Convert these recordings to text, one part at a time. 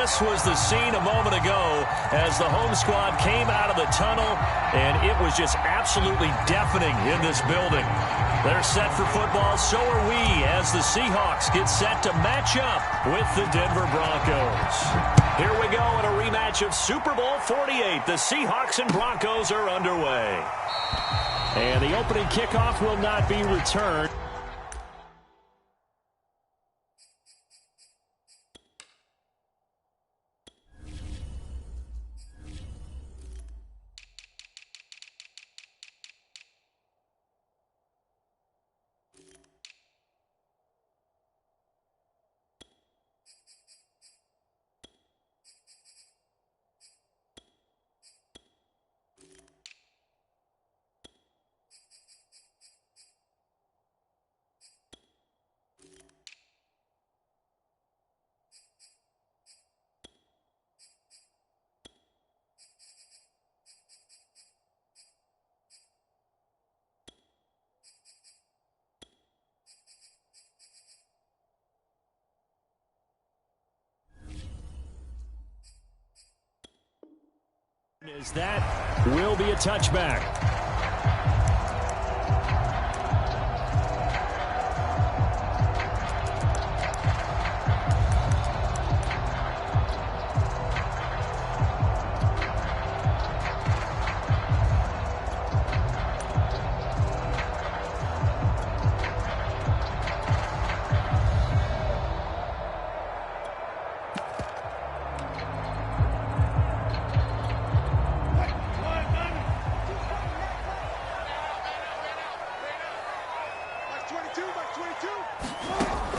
this was the scene a moment ago as the home squad came out of the tunnel, and it was just absolutely deafening in this building. They're set for football, so are we, as the Seahawks get set to match up with the Denver Broncos. Here we go in a rematch of Super Bowl 48. The Seahawks and Broncos are underway. And the opening kickoff will not be returned. As that will be a touchback.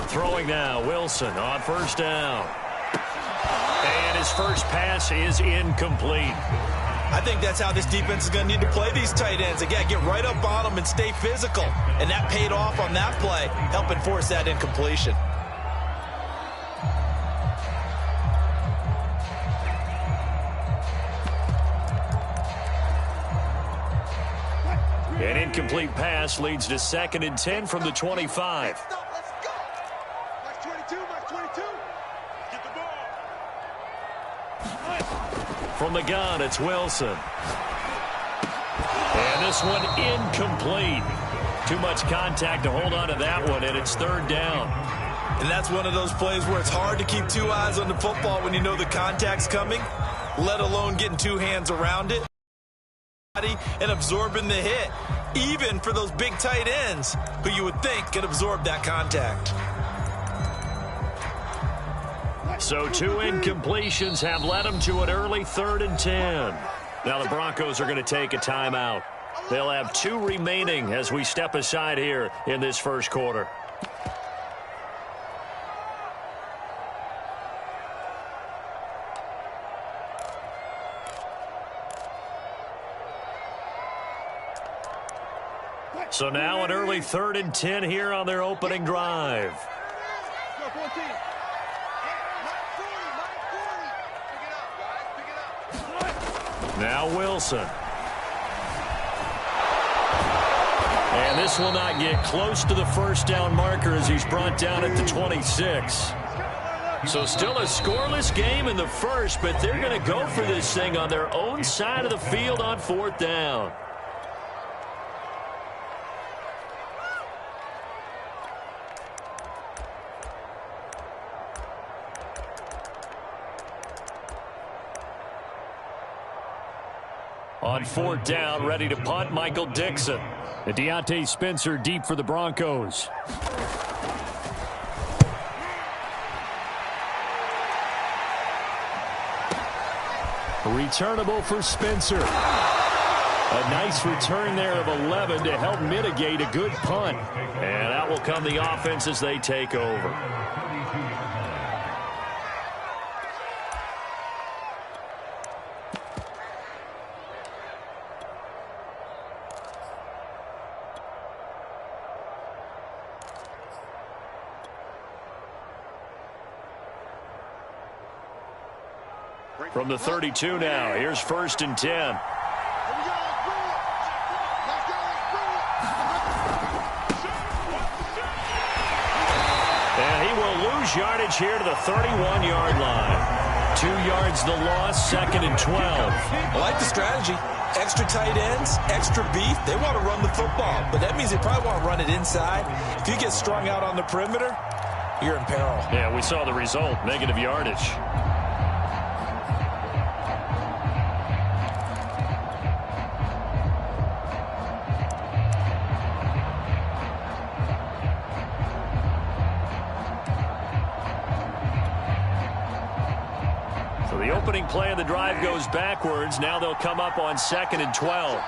Throwing now, Wilson on first down. And his first pass is incomplete. I think that's how this defense is going to need to play these tight ends. Again, get right up on them and stay physical. And that paid off on that play, helping force that incompletion. An incomplete pass leads to 2nd and 10 from the 25. From the gun, it's Wilson. And this one incomplete. Too much contact to hold on to that one, and it's 3rd down. And that's one of those plays where it's hard to keep two eyes on the football when you know the contact's coming, let alone getting two hands around it and absorbing the hit, even for those big tight ends who you would think could absorb that contact. So 2 incompletions have led them to an early 3rd and 10. Now the Broncos are going to take a timeout. They'll have 2 remaining as we step aside here in this first quarter. So now an early 3rd and 10 here on their opening drive. Now Wilson. And this will not get close to the first down marker as he's brought down at the 26. So still a scoreless game in the first, but they're going to go for this thing on their own side of the field on 4th down. On 4th down, ready to punt, Michael Dixon. And Deontay Spencer deep for the Broncos. Returnable for Spencer. A nice return there of 11 to help mitigate a good punt. And out will come the offense as they take over. From the 32 now, here's 1st and 10. And he will lose yardage here to the 31-yard line. 2 yards the loss, 2nd and 12. I like the strategy. Extra tight ends, extra beef. They want to run the football, but that means they probably want to run it inside. If you get strung out on the perimeter, you're in peril. Yeah, we saw the result, negative yardage. So the opening play of the drive goes backwards. Now they'll come up on 2nd and 12.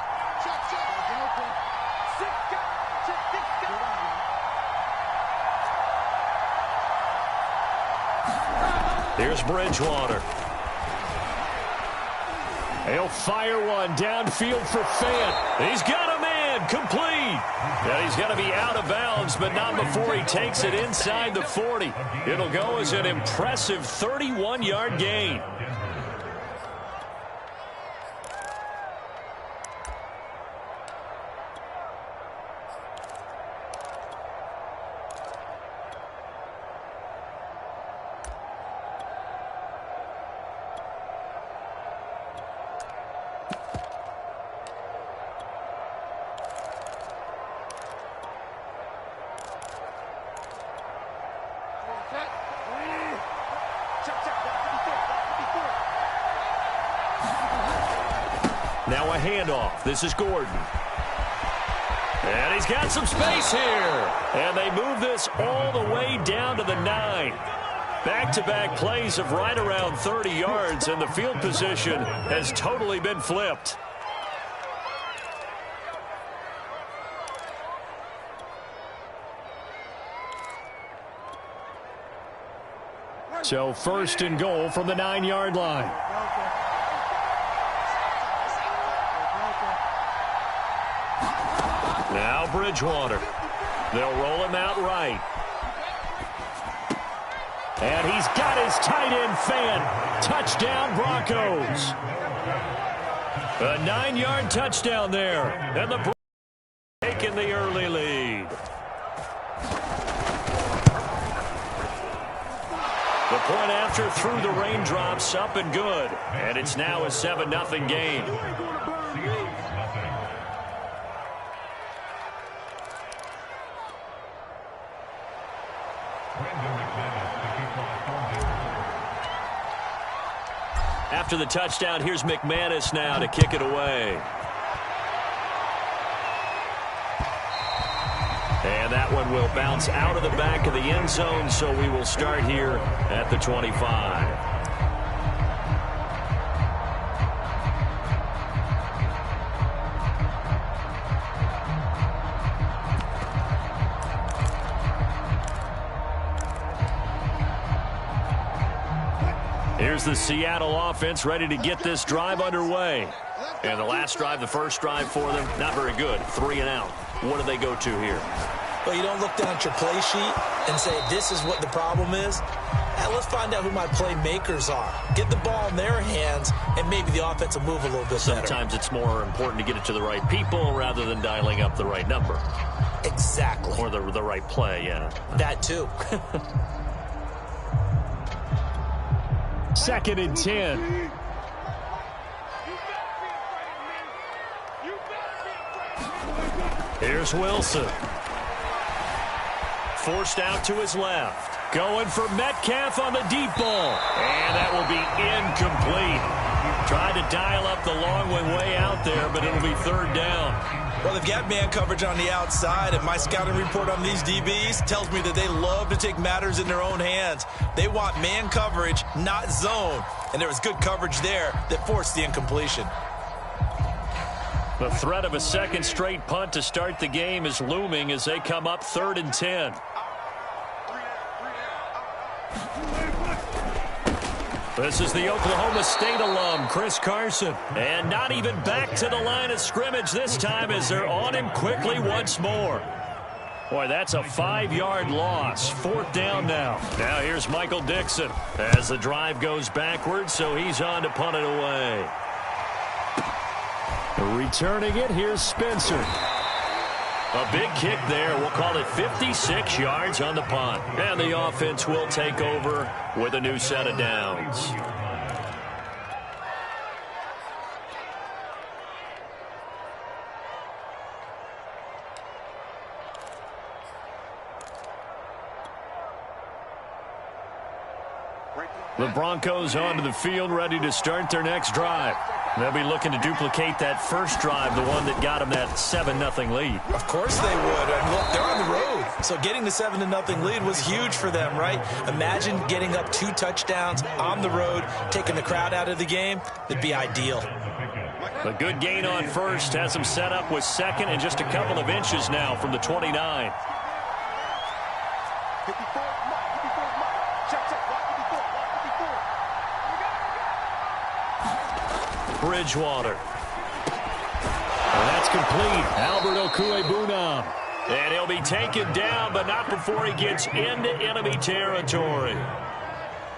Here's Bridgewater. He'll fire one downfield for Fant. He's got a man, complete. And he's going to be out of bounds, but not before he takes it inside the 40. It'll go as an impressive 31-yard gain. Now a handoff. This is Gordon. And he's got some space here. And they move this all the way down to the 9. Back-to-back plays of right around 30 yards, and the field position has totally been flipped. So 1st and goal from the 9-yard line. Now Bridgewater. They'll roll him out right. And he's got his tight end Fant. Touchdown Broncos. A 9-yard touchdown there. And the Broncos taking the early lead. The point after through the raindrops, up and good. And it's now a 7-0 game. After the touchdown, here's McManus now to kick it away. And that one will bounce out of the back of the end zone, so we will start here at the 25. Here's the Seattle offense ready to get this drive underway. And the last drive, the first drive for them, not very good. 3 and out. What do they go to here? Well, you don't look down at your play sheet and say, this is what the problem is. Let's find out who my playmakers are. Get the ball in their hands, and maybe the offense will move a little bit better. Sometimes it's more important to get it to the right people rather than dialing up the right number. Exactly. Or the right play, yeah. That too. 2nd and 10. Here's Wilson. Forced out to his left. Going for Metcalf on the deep ball. And that will be incomplete. Tried to dial up the long one way out there, but it'll be 3rd down. Well, they've got man coverage on the outside, and my scouting report on these DBs tells me that they love to take matters in their own hands. They want man coverage, not zone. And there was good coverage there that forced the incompletion. The threat of a 2nd straight punt to start the game is looming as they come up 3rd and 10. This is the Oklahoma State alum, Chris Carson. And not even back to the line of scrimmage this time as they're on him quickly once more. Boy, that's a 5-yard loss. 4th down now. Now here's Michael Dixon as the drive goes backwards, so he's on to punt it away. Returning it, here's Spencer. A big kick there. We'll call it 56 yards on the punt. And the offense will take over with a new set of downs. The Broncos onto the field, ready to start their next drive. They'll be looking to duplicate that first drive, the one that got them that 7-0 lead. Of course they would. And look, they're on the road. So getting the 7-0 lead was huge for them, right? Imagine getting up 2 touchdowns on the road, taking the crowd out of the game. It'd be ideal. A good gain on first has them set up with second and just a couple of inches now from the 29. Bridgewater. And that's complete. Albert Okwuegbunam. And he'll be taken down, but not before he gets into enemy territory.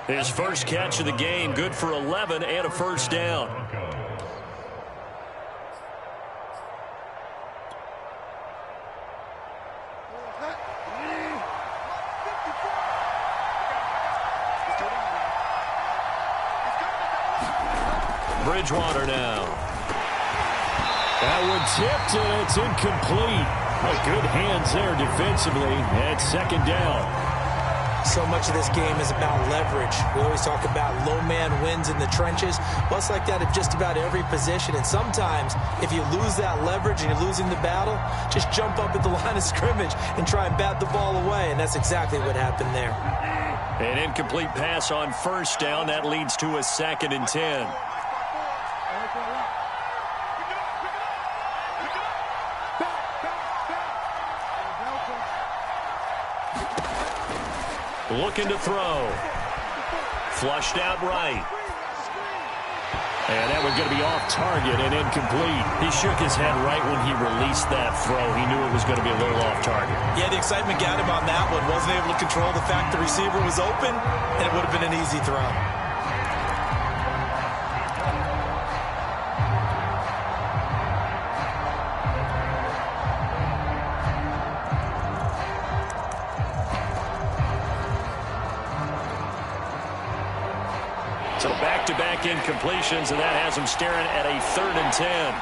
His first catch of the game, good for 11 and a first down. Bridgewater now. That one tipped, and it's incomplete. Good hands there defensively at second down. So much of this game is about leverage. We always talk about low man wins in the trenches. Well, it's like that at just about every position. And sometimes, if you lose that leverage and you're losing the battle, just jump up at the line of scrimmage and try and bat the ball away. And that's exactly what happened there. An incomplete pass on first down. That leads to a 2nd and 10. Looking to throw. Flushed out right. And that was going to be off target and incomplete. He shook his head right when he released that throw. He knew it was going to be a little off target. Yeah, the excitement got him on that one. Wasn't able to control the fact the receiver was open, and it would have been an easy throw. So back-to-back incompletions, and that has him staring at a 3rd and 10.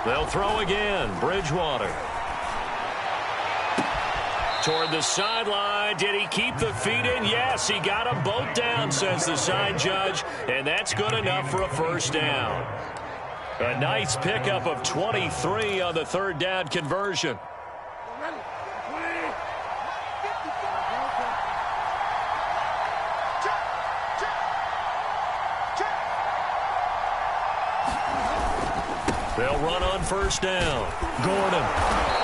They'll throw again. Bridgewater. Toward the sideline. Did he keep the feet in? Yes, he got them both down, says the side judge, and that's good enough for a first down. A nice pickup of 23 on the 3rd down conversion. They'll run on first down. Gordon.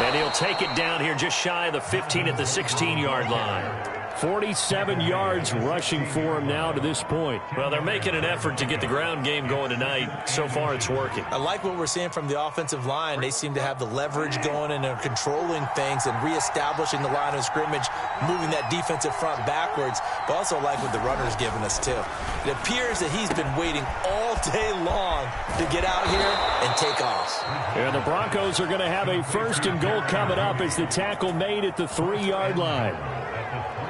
And he'll take it down here just shy of the 15 at the 16-yard line. 47 yards rushing for him now to this point. Well, they're making an effort to get the ground game going tonight. So far, it's working. I like what we're seeing from the offensive line. They seem to have the leverage going and are controlling things and reestablishing the line of scrimmage, moving that defensive front backwards. But also like what the runner's giving us, too. It appears that he's been waiting all day long to get out here and take off. And the Broncos are going to have a 1st and goal coming up as the tackle made at the 3-yard line.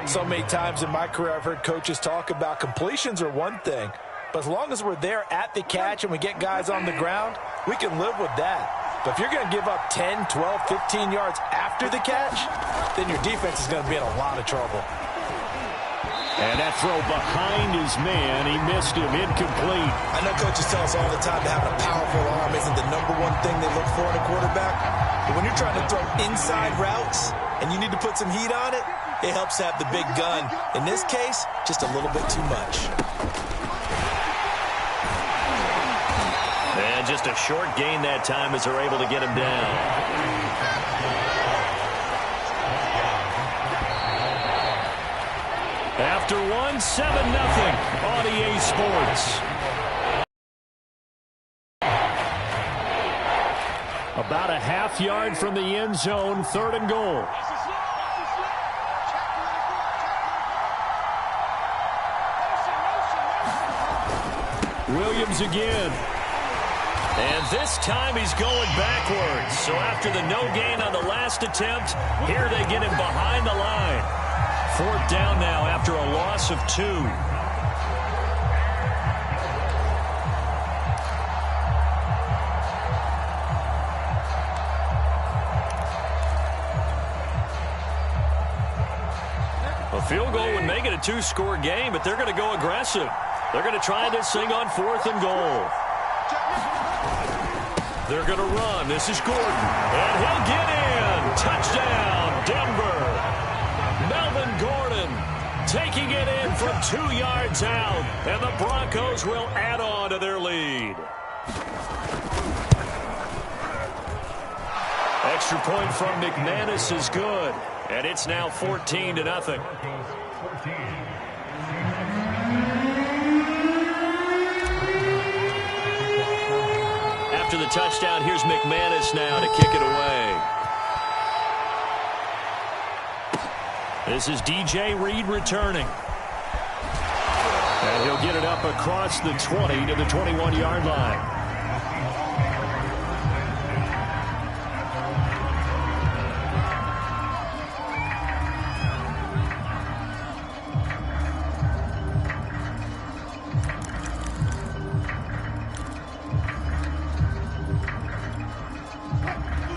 So many times in my career I've heard coaches talk about completions are one thing, but as long as we're there at the catch and we get guys on the ground, we can live with that. But if you're going to give up 10, 12, 15 yards after the catch, then your defense is going to be in a lot of trouble. And that throw behind his man, he missed him, incomplete. I know coaches tell us all the time that having a powerful arm isn't the #1 thing they look for in a quarterback. But when you're trying to throw inside routes and you need to put some heat on it, it helps have the big gun. In this case, just a little bit too much. And just a short gain that time as they're able to get him down. After one, 7-0 on EA Sports. About a half yard from the end zone, 3rd and goal. Williams again. And this time he's going backwards. So after the no gain on the last attempt, here they get him behind the line. 4th down now after a loss of 2. Field goal would make it a 2-score game, but they're going to go aggressive. They're going to try this thing on 4th and goal. They're going to run. This is Gordon. And he'll get in. Touchdown, Denver. Melvin Gordon taking it in from 2 yards out. And the Broncos will add on to their lead. Extra point from McManus is good. And it's now 14-0. After the touchdown, here's McManus now to kick it away. This is DJ Reed returning. And he'll get it up across the 20 to the 21-yard line.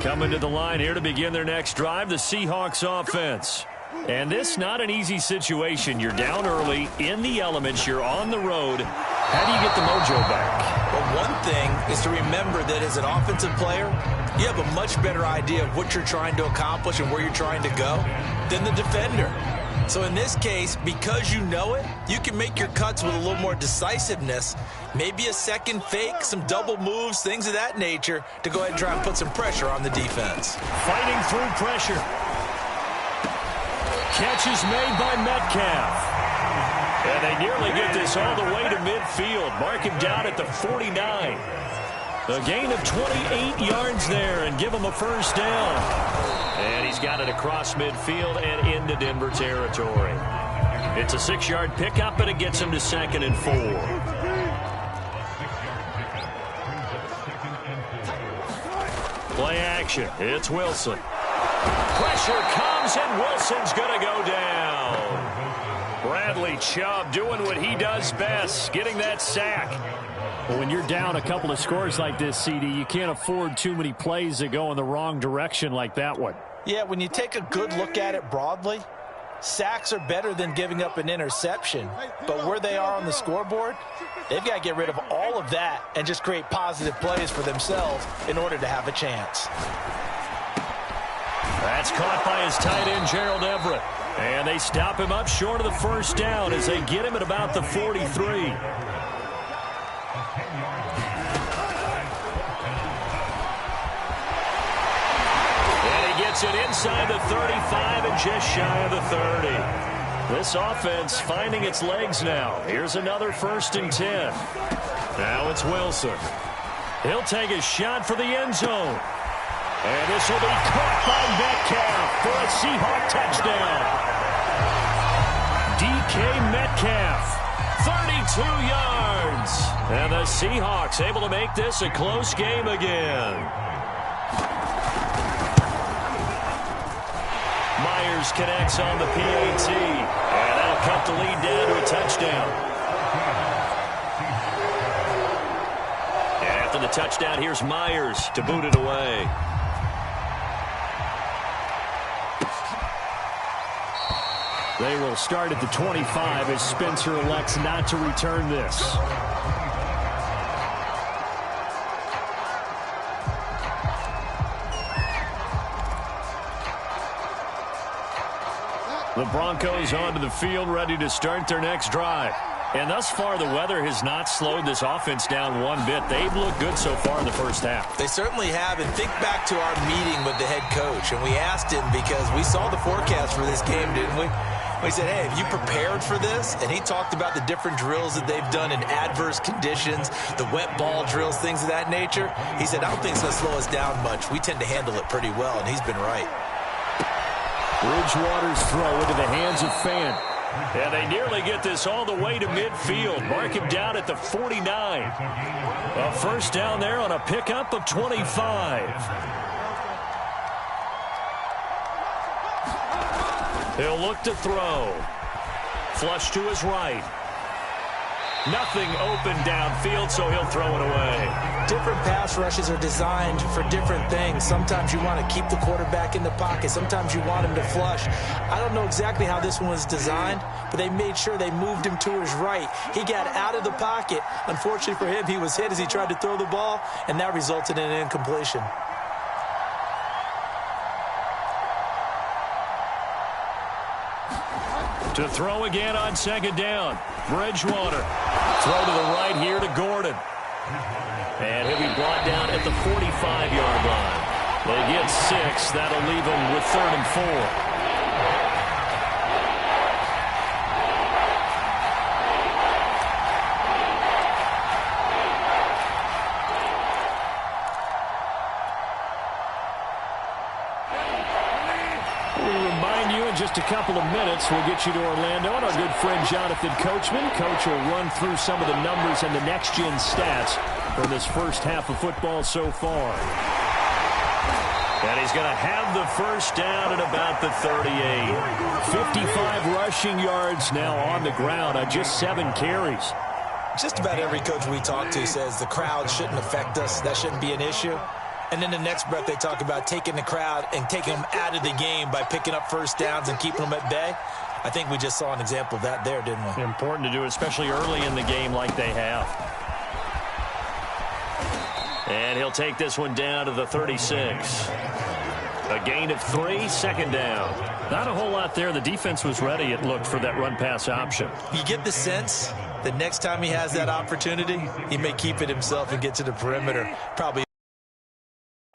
Coming to the line here to begin their next drive, the Seahawks offense. And this not an easy situation. You're down early, in the elements, you're on the road. How do you get the mojo back? Well, one thing is to remember that as an offensive player, you have a much better idea of what you're trying to accomplish and where you're trying to go than the defender. So in this case, because you know it, you can make your cuts with a little more decisiveness, maybe a second fake, some double moves, things of that nature, to go ahead and try and put some pressure on the defense. Fighting through pressure. Catch is made by Metcalf. And they nearly get this all the way to midfield. Mark him down at the 49. A gain of 28 yards there and give him a first down. And he's got it across midfield and into Denver territory. It's a 6-yard pickup, and it gets him to 2nd and 4. Play action. It's Wilson. Pressure comes, and Wilson's going to go down. Bradley Chubb doing what he does best, getting that sack. Well, when you're down a couple of scores like this, CD, you can't afford too many plays that go in the wrong direction like that one. Yeah, when you take a good look at it broadly, sacks are better than giving up an interception. But where they are on the scoreboard, they've got to get rid of all of that and just create positive plays for themselves in order to have a chance. That's caught by his tight end, Gerald Everett. And they stop him up short of the first down as they get him at about the 43. Gets it inside the 35 and just shy of the 30. This offense finding its legs now. Here's another 1st and 10. Now it's Wilson. He'll take a shot for the end zone. And this will be caught by Metcalf for a Seahawk touchdown. DK Metcalf, 32 yards. And the Seahawks able to make this a close game again. Myers connects on the PAT, and that'll cut the lead down to a touchdown. And after the touchdown, here's Myers to boot it away. They will start at the 25 as Spencer elects not to return this. The Broncos onto the field, ready to start their next drive. And thus far, the weather has not slowed this offense down one bit. They've looked good so far in the first half. They certainly have. And think back to our meeting with the head coach. And we asked him, because we saw the forecast for this game, didn't we? We said, hey, have you prepared for this? And he talked about the different drills that they've done in adverse conditions, the wet ball drills, things of that nature. He said, I don't think it's going to slow us down much. We tend to handle it pretty well, and he's been right. Bridgewater's throw into the hands of Fant. And they nearly get this all the way to midfield. Mark him down at the 49. A first down there on a pickup of 25. He'll look to throw. Flush to his right. Nothing open downfield, so he'll throw it away. Different pass rushes are designed for different things. Sometimes you want to keep the quarterback in the pocket. Sometimes you want him to flush. I don't know exactly how this one was designed, but they made sure they moved him to his right. He got out of the pocket. Unfortunately for him, he was hit as he tried to throw the ball, and that resulted in an incompletion. To throw again on second down. Bridgewater. Throw to the right here to Gordon. And he'll be brought down at the 45-yard line. They get 6. That'll leave them with 3rd and 4. Just a couple of minutes, we'll get you to Orlando and our good friend Jonathan Coachman. Coach will run through some of the numbers and the next-gen stats from this first half of football so far. And he's going to have the first down at about the 38. 55 rushing yards now on the ground on just 7 carries. Just about every coach we talk to says the crowd shouldn't affect us. That shouldn't be an issue. And then the next breath they talk about taking the crowd and taking them out of the game by picking up first downs and keeping them at bay. I think we just saw an example of that there, didn't we? Important to do, especially early in the game like they have. And he'll take this one down to the 36. A gain of 3, 2nd down. Not a whole lot there. The defense was ready, it looked, for that run-pass option. You get the sense that next time he has that opportunity, he may keep it himself and get to the perimeter. Probably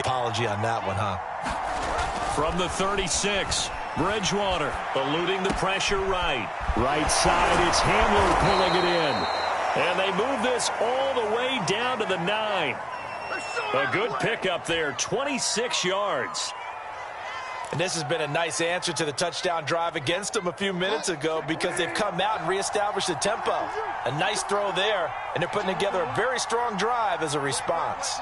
apology on that one, huh? From the 36, Bridgewater eluding the pressure right. Right side, it's Hamler pulling it in. And they move this all the way down to the 9. A good pickup there, 26 yards. And this has been a nice answer to the touchdown drive against them a few minutes ago because they've come out and reestablished the tempo. A nice throw there, and they're putting together a very strong drive as a response.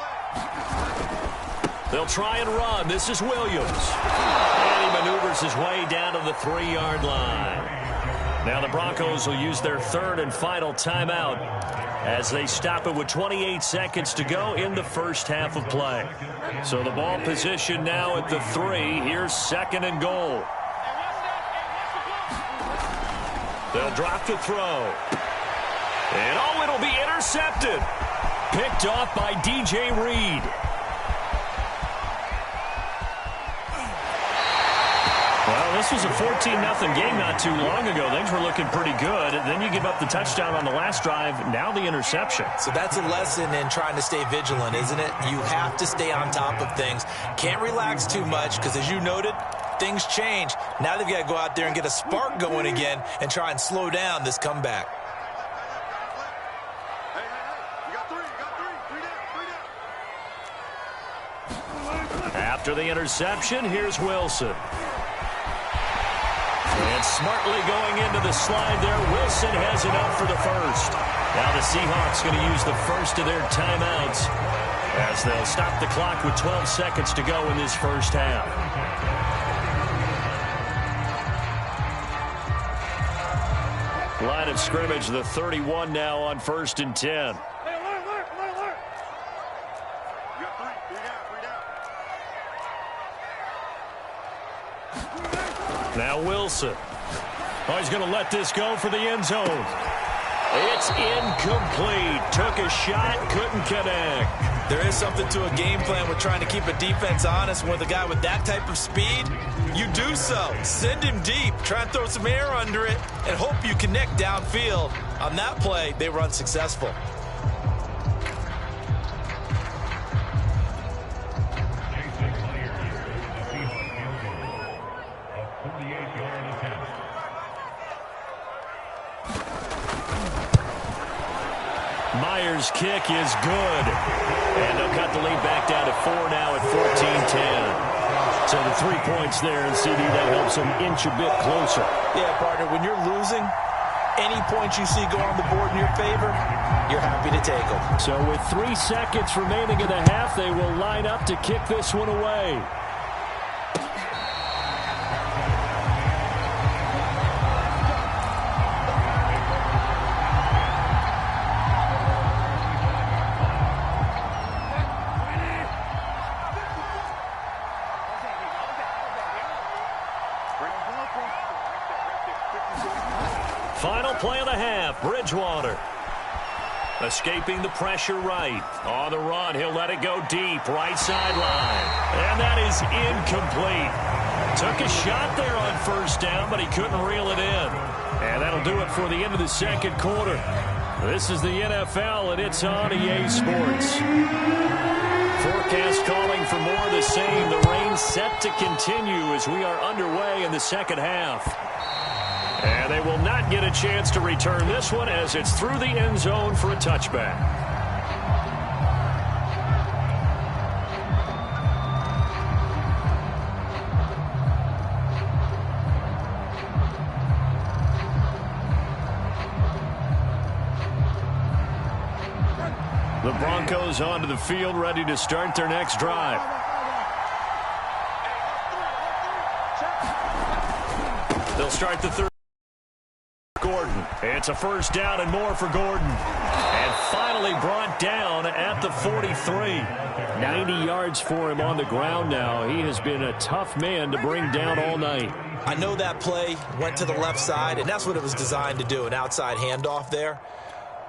They'll try and run. This is Williams. And he maneuvers his way down to the 3-yard line. Now the Broncos will use their 3rd and final timeout as they stop it with 28 seconds to go in the first half of play. So the ball position now at the 3. Here's 2nd and goal. They'll drop the throw. And oh, it'll be intercepted. Picked off by DJ Reed. Well, this was a 14-0 game not too long ago. Things were looking pretty good. Then you give up the touchdown on the last drive. Now the interception. So that's a lesson in trying to stay vigilant, isn't it? You have to stay on top of things. Can't relax too much because, as you noted, things change. Now they've got to go out there and get a spark going again and try and slow down this comeback. After the interception, here's Wilson. And smartly going into the slide there, Wilson has enough for the first. Now the Seahawks going to use the first of their timeouts as they'll stop the clock with 12 seconds to go in this first half. Line of scrimmage, the 31 now on 1st and 10. Now Wilson. Oh, he's going to let this go for the end zone. It's incomplete. Took a shot, couldn't connect. There is something to a game plan with trying to keep a defense honest. With a guy with that type of speed, you do so. Send him deep. Try and throw some air under it and hope you connect downfield. On that play, they were unsuccessful. Myers' kick is good. And they'll cut the lead back down to 4 now at 14-10. So the 3 points there, and CD, that helps them inch a bit closer. Yeah, partner, when you're losing, any points you see go on the board in your favor, you're happy to take them. So with 3 seconds remaining in the half, they will line up to kick this one away. Final play of the half, Bridgewater. Escaping the pressure right. On the run, he'll let it go deep, right sideline. And that is incomplete. Took a shot there on first down, but he couldn't reel it in. And that'll do it for the end of the second quarter. This is the NFL, and it's on EA Sports. Forecast calling for more of the same. The rain set to continue as we are underway in the second half. And they will not get a chance to return this one as it's through the end zone for a touchback. The Broncos onto the field, ready to start their next drive. They'll start the third. Gordon. It's a first down and more for Gordon. And finally brought down at the 43. 90 yards for him on the ground now. He has been a tough man to bring down all night. I know that play went to the left side, and that's what it was designed to do, an outside handoff there.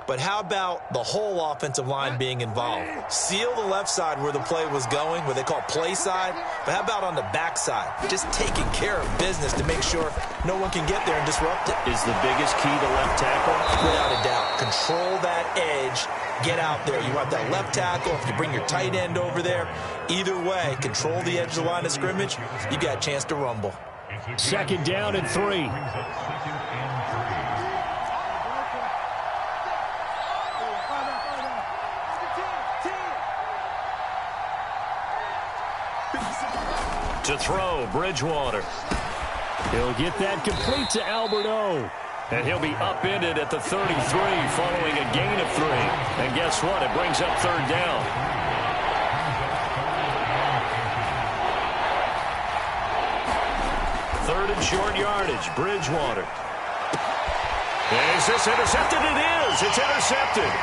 But how about the whole offensive line being involved? Seal the left side where the play was going, where they call play side. But how about on the back side? Just taking care of business to make sure no one can get there and disrupt it. Is the biggest key to left tackle? Without a doubt. Control that edge. Get out there. You want that left tackle. If you bring your tight end over there, either way, control the edge of the line of scrimmage, you got a chance to rumble. Second down and 3. To throw, Bridgewater. He'll get that complete to Alberto. And he'll be upended at the 33 following a gain of 3. And guess what? It brings up third down. Third and short yardage, Bridgewater. Is this intercepted? It is. It's intercepted.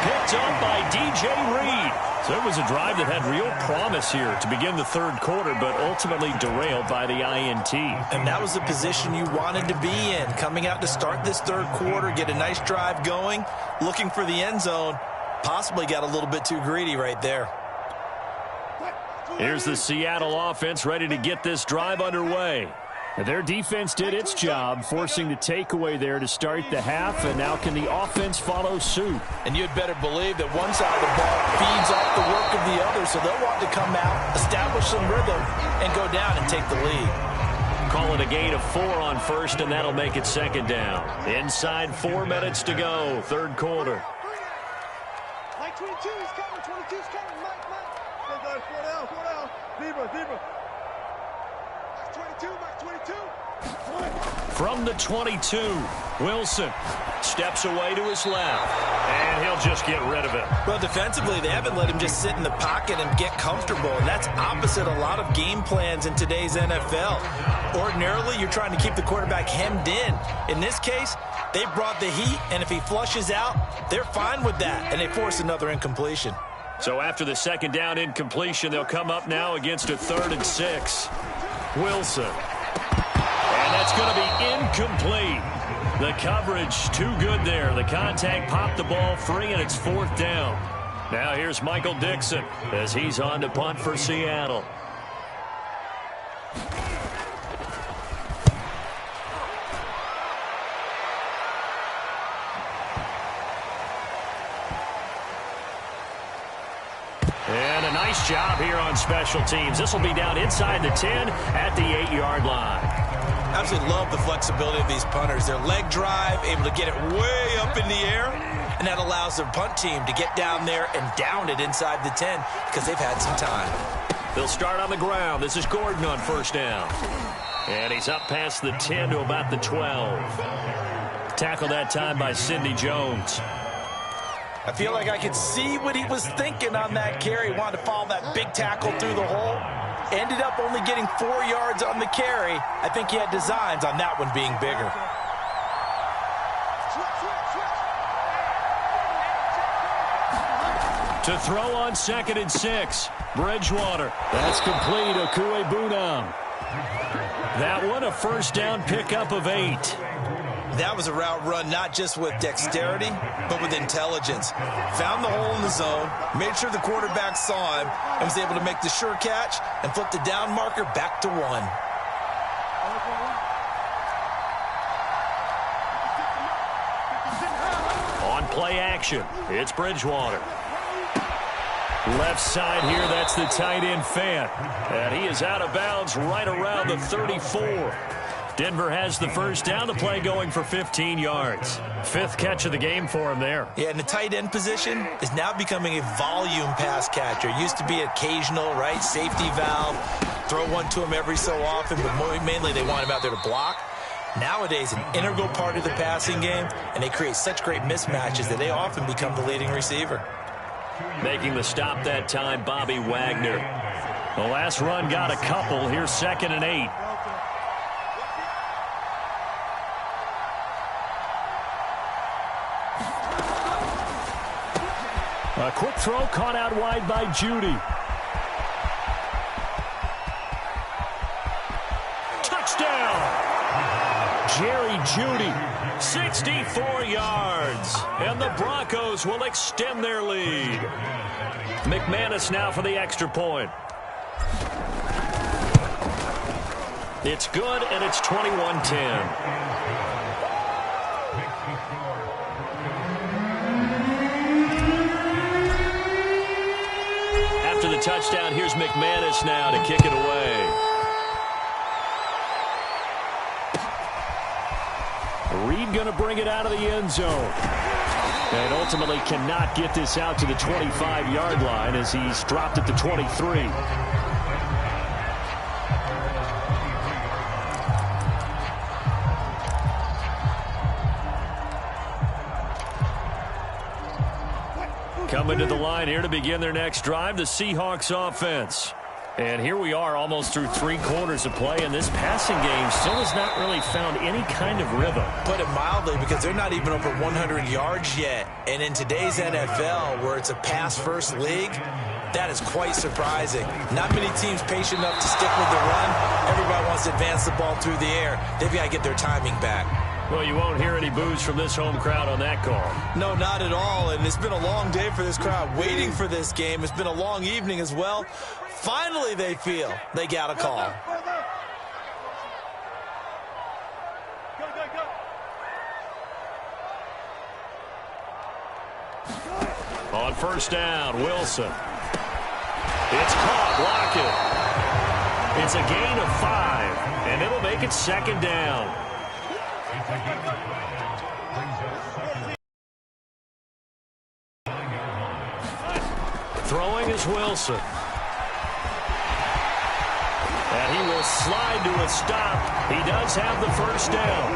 Picked up by DJ Reed. So it was a drive that had real promise here to begin the third quarter, but ultimately derailed by the INT. And that was the position you wanted to be in, coming out to start this third quarter, get a nice drive going, looking for the end zone. Possibly got a little bit too greedy right there. Here's the Seattle offense ready to get this drive underway. Their defense did its job, forcing the takeaway there to start the half, and now can the offense follow suit? And you'd better believe that one side of the ball feeds off the work of the other, so they'll want to come out, establish some rhythm, and go down and take the lead. Call it a gain of 4 on first, and that'll make it second down. Inside 4 minutes to go, third quarter. Mike 22 is coming, 22 is coming, Mike. Slow down, deeper. Mike 22. From the 22, Wilson steps away to his left, and he'll just get rid of it. Well, defensively, they haven't let him just sit in the pocket and get comfortable, and that's opposite a lot of game plans in today's NFL. Ordinarily, you're trying to keep the quarterback hemmed in. In this case, they brought the heat, and if he flushes out, they're fine with that, and they force another incompletion. So after the second down incompletion, they'll come up now against a 3rd and 6. Wilson. And that's going to be incomplete. The coverage too good there. The contact popped the ball free, and it's 4th down. Now here's Michael Dixon as he's on to punt for Seattle. And a nice job here on special teams. This will be down inside the 10 at the 8-yard line. Absolutely love the flexibility of these punters. Their leg drive, able to get it way up in the air, and that allows their punt team to get down there and down it inside the 10 because they've had some time. They'll start on the ground. This is Gordon on first down. And he's up past the 10 to about the 12. Tackled that time by Sidney Jones. I feel like I could see what he was thinking on that carry. Wanted to follow that big tackle through the hole. Ended up only getting 4 yards on the carry. I think he had designs on that one being bigger. To throw on 2nd and 6. Bridgewater. That's complete. Okuebunam. That one a first down pickup of 8. That was a route run not just with dexterity, but with intelligence. Found the hole in the zone, made sure the quarterback saw him, and was able to make the sure catch and flip the down marker back to 1. On play action, it's Bridgewater. Left side here, that's the tight end Fant. And he is out of bounds right around the 34. Denver has the first down. The play going for 15 yards. 5th catch of the game for him there. Yeah, and the tight end position is now becoming a volume pass catcher. Used to be occasional, right, safety valve. Throw one to him every so often, but mainly they want him out there to block. Nowadays, an integral part of the passing game, and they create such great mismatches that they often become the leading receiver. Making the stop that time, Bobby Wagner. The last run got a couple. Here's 2nd and 8. A quick throw caught out wide by Judy. Touchdown! Jerry Judy, 64 yards. And the Broncos will extend their lead. McManus now for the extra point. It's good, and it's 21-10. After the touchdown, here's McManus now to kick it away. Reed going to bring it out of the end zone. And ultimately cannot get this out to the 25-yard line as he's dropped at the 23. Coming to the line here to begin their next drive, the Seahawks offense. And here we are almost through 3 quarters of play, and this passing game still has not really found any kind of rhythm. Put it mildly, because they're not even over 100 yards yet. And in today's NFL, where it's a pass-first league, that is quite surprising. Not many teams patient enough to stick with the run. Everybody wants to advance the ball through the air. They've got to get their timing back. Well, you won't hear any boos from this home crowd on that call. No, not at all. And it's been a long day for this crowd waiting for this game. It's been a long evening as well. Finally, they feel they got a call. On first down, Wilson. It's caught, block it. It's a gain of 5, and it'll make it 2nd down. Throwing is Wilson. And he will slide to a stop. He does have the first down.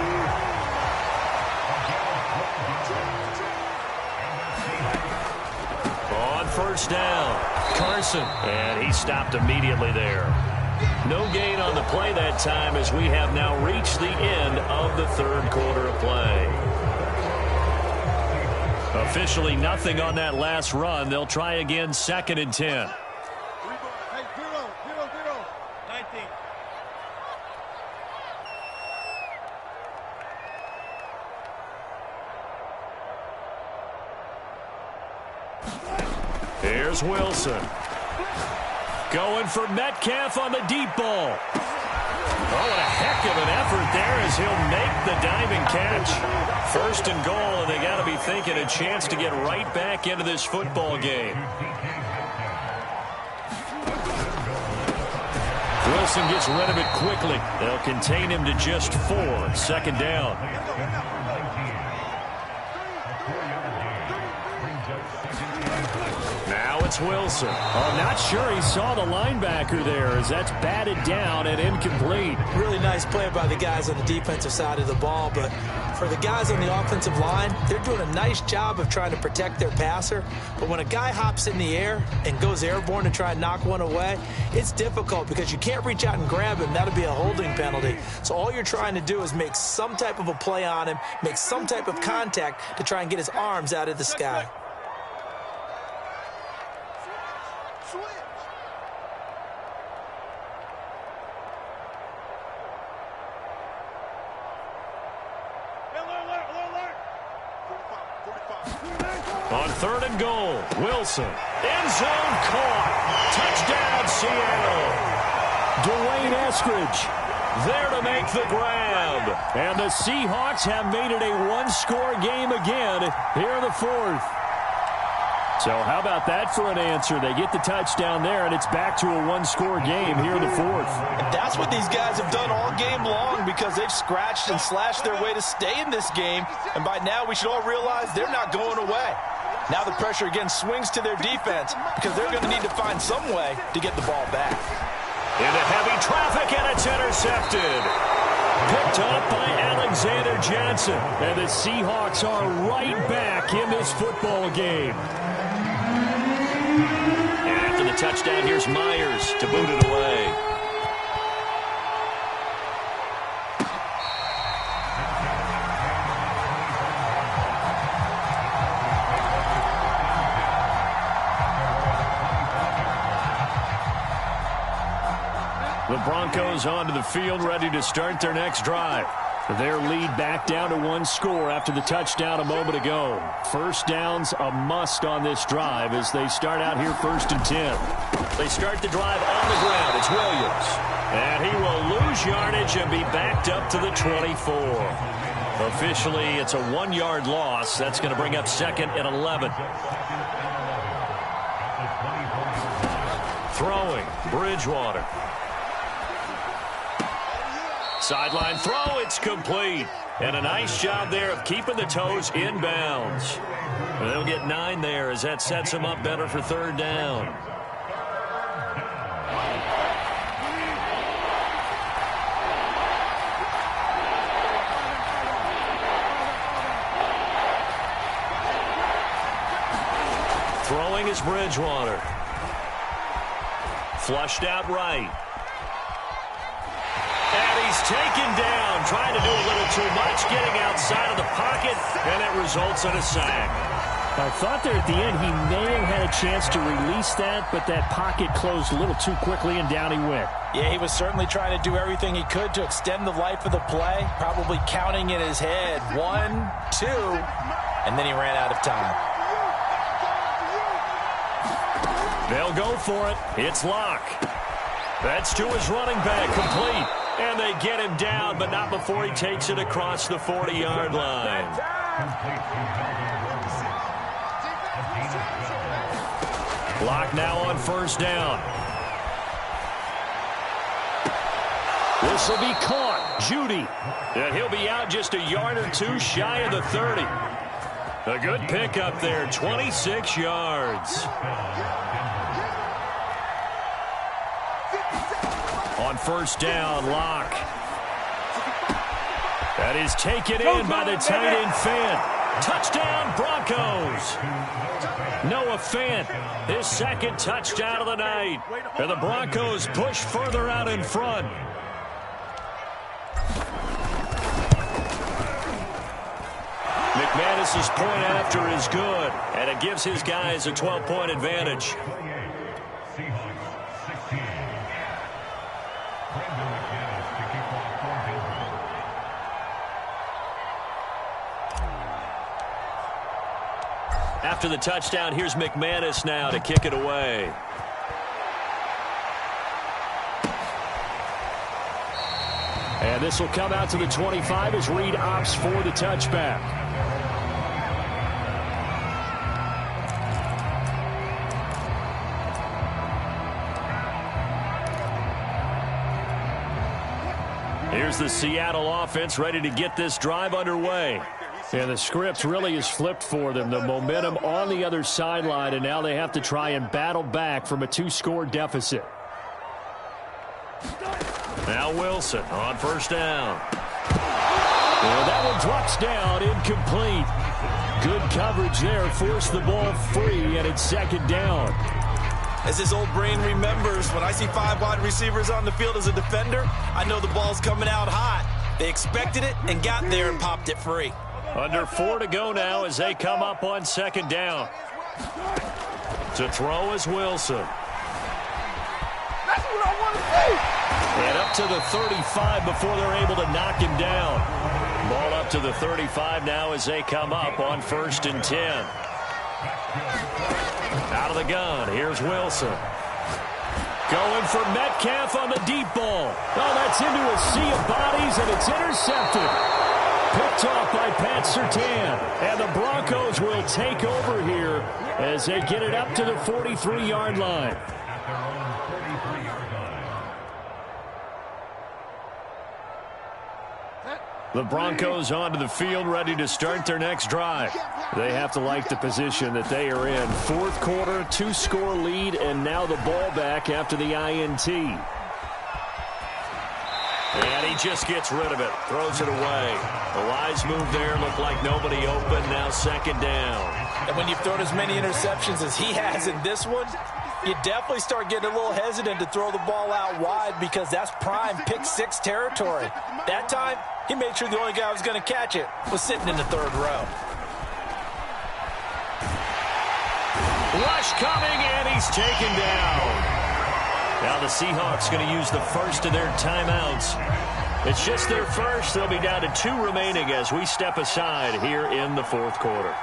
On first down, Carson. And he stopped immediately there. No gain on the play that time as we have now reached the end of the 3rd quarter of play. Officially nothing on that last run. They'll try again 2nd and 10. Here's Wilson. Going for Metcalf on the deep ball. Oh, and a heck of an effort there as he'll make the diving catch. 1st and goal, and they got to be thinking a chance to get right back into this football game. Wilson gets rid of it quickly. They'll contain him to just 4. 2nd down. Now it's Wilson. I'm not sure he saw the linebacker there as that's batted down and incomplete. Really nice play by the guys on the defensive side of the ball, but for the guys on the offensive line, they're doing a nice job of trying to protect their passer. But when a guy hops in the air and goes airborne to try and knock one away, it's difficult because you can't reach out and grab him. That'll be a holding penalty. So all you're trying to do is make some type of a play on him, make some type of contact to try and get his arms out of the sky. Miller! 3rd and goal. Wilson. End zone caught. Touchdown, Seattle. Dwayne Eskridge There to make the grab. And the Seahawks have made it a one-score game again here in the 4th. So how about that for an answer? They get the touchdown there, and it's back to a one-score game here in the 4th. That's what these guys have done all game long because they've scratched and slashed their way to stay in this game. And by now, we should all realize they're not going away. Now the pressure again swings to their defense because they're going to need to find some way to get the ball back. Into heavy traffic, and it's intercepted. Picked up by Alexander Johnson. And the Seahawks are right back in this football game. And after the touchdown, here's Myers to boot it away. The Broncos onto the field, ready to start their next drive. Their lead back down to one score after the touchdown a moment ago. First down's a must on this drive as they start out here 1st and 10. They start the drive on the ground. It's Williams. And he will lose yardage and be backed up to the 24. Officially, it's a 1-yard loss. That's going to bring up 2nd and 11. Throwing, Bridgewater. Sideline throw, it's complete. And a nice job there of keeping the toes in bounds. They'll get 9 there as that sets them up better for 3rd down. Throwing is Bridgewater. Flushed out right. And he's taken down, trying to do a little too much, getting outside of the pocket, and it results in a sack. I thought there at the end he may have had a chance to release that, but that pocket closed a little too quickly, and down he went. Yeah, he was certainly trying to do everything he could to extend the life of the play, probably counting in his head 1, 2, and then he ran out of time. They'll go for it. It's Locke. That's to his running back, complete. And they get him down, but not before he takes it across the 40-yard line. Locke now on 1st down. This will be caught. Judy. And he'll be out just a yard or 2 shy of the 30. A good pickup there, 26 yards. On 1st down, Locke. That is taken in by the tight end Fant. Touchdown, Broncos. Noah Fant, his 2nd touchdown of the night. And the Broncos push further out in front. McManus's point after is good, and it gives his guys a 12-point advantage. After the touchdown, here's McManus now to kick it away. And this will come out to the 25 as Reed opts for the touchback. Here's the Seattle offense ready to get this drive underway. And the script really is flipped for them. The momentum on the other sideline, and now they have to try and battle back from a 2-score deficit. Now Wilson on 1st down. And that one drops down, incomplete. Good coverage there, forced the ball free, and it's 2nd down. As his old brain remembers, when I see 5 wide receivers on the field as a defender, I know the ball's coming out hot. They expected it and got there and popped it free. Under 4 to go now as they come up on 2nd down. To throw is Wilson. That's what I want to see. And up to the 35 before they're able to knock him down. Ball up to the 35 now as they come up on 1st and 10. Out of the gun, here's Wilson. Going for Metcalf on the deep ball. Oh, that's into a sea of bodies, and it's intercepted. Picked off by Pat Surtain. And the Broncos will take over here as they get it up to the 43-yard line. The Broncos onto the field, ready to start their next drive. They have to like the position that they are in. Fourth quarter, 2-score lead, and now the ball back after the INT. And he just gets rid of it, throws it away. The wise move there, looked like nobody open, now second down. And when you've thrown as many interceptions as he has in this one, you definitely start getting a little hesitant to throw the ball out wide because that's prime pick-6 territory. That time, he made sure the only guy who was going to catch it was sitting in the third row. Rush coming, and he's taken down. Now the Seahawks going to use the first of their timeouts. It's just their first. They'll be down to 2 remaining as we step aside here in the fourth quarter.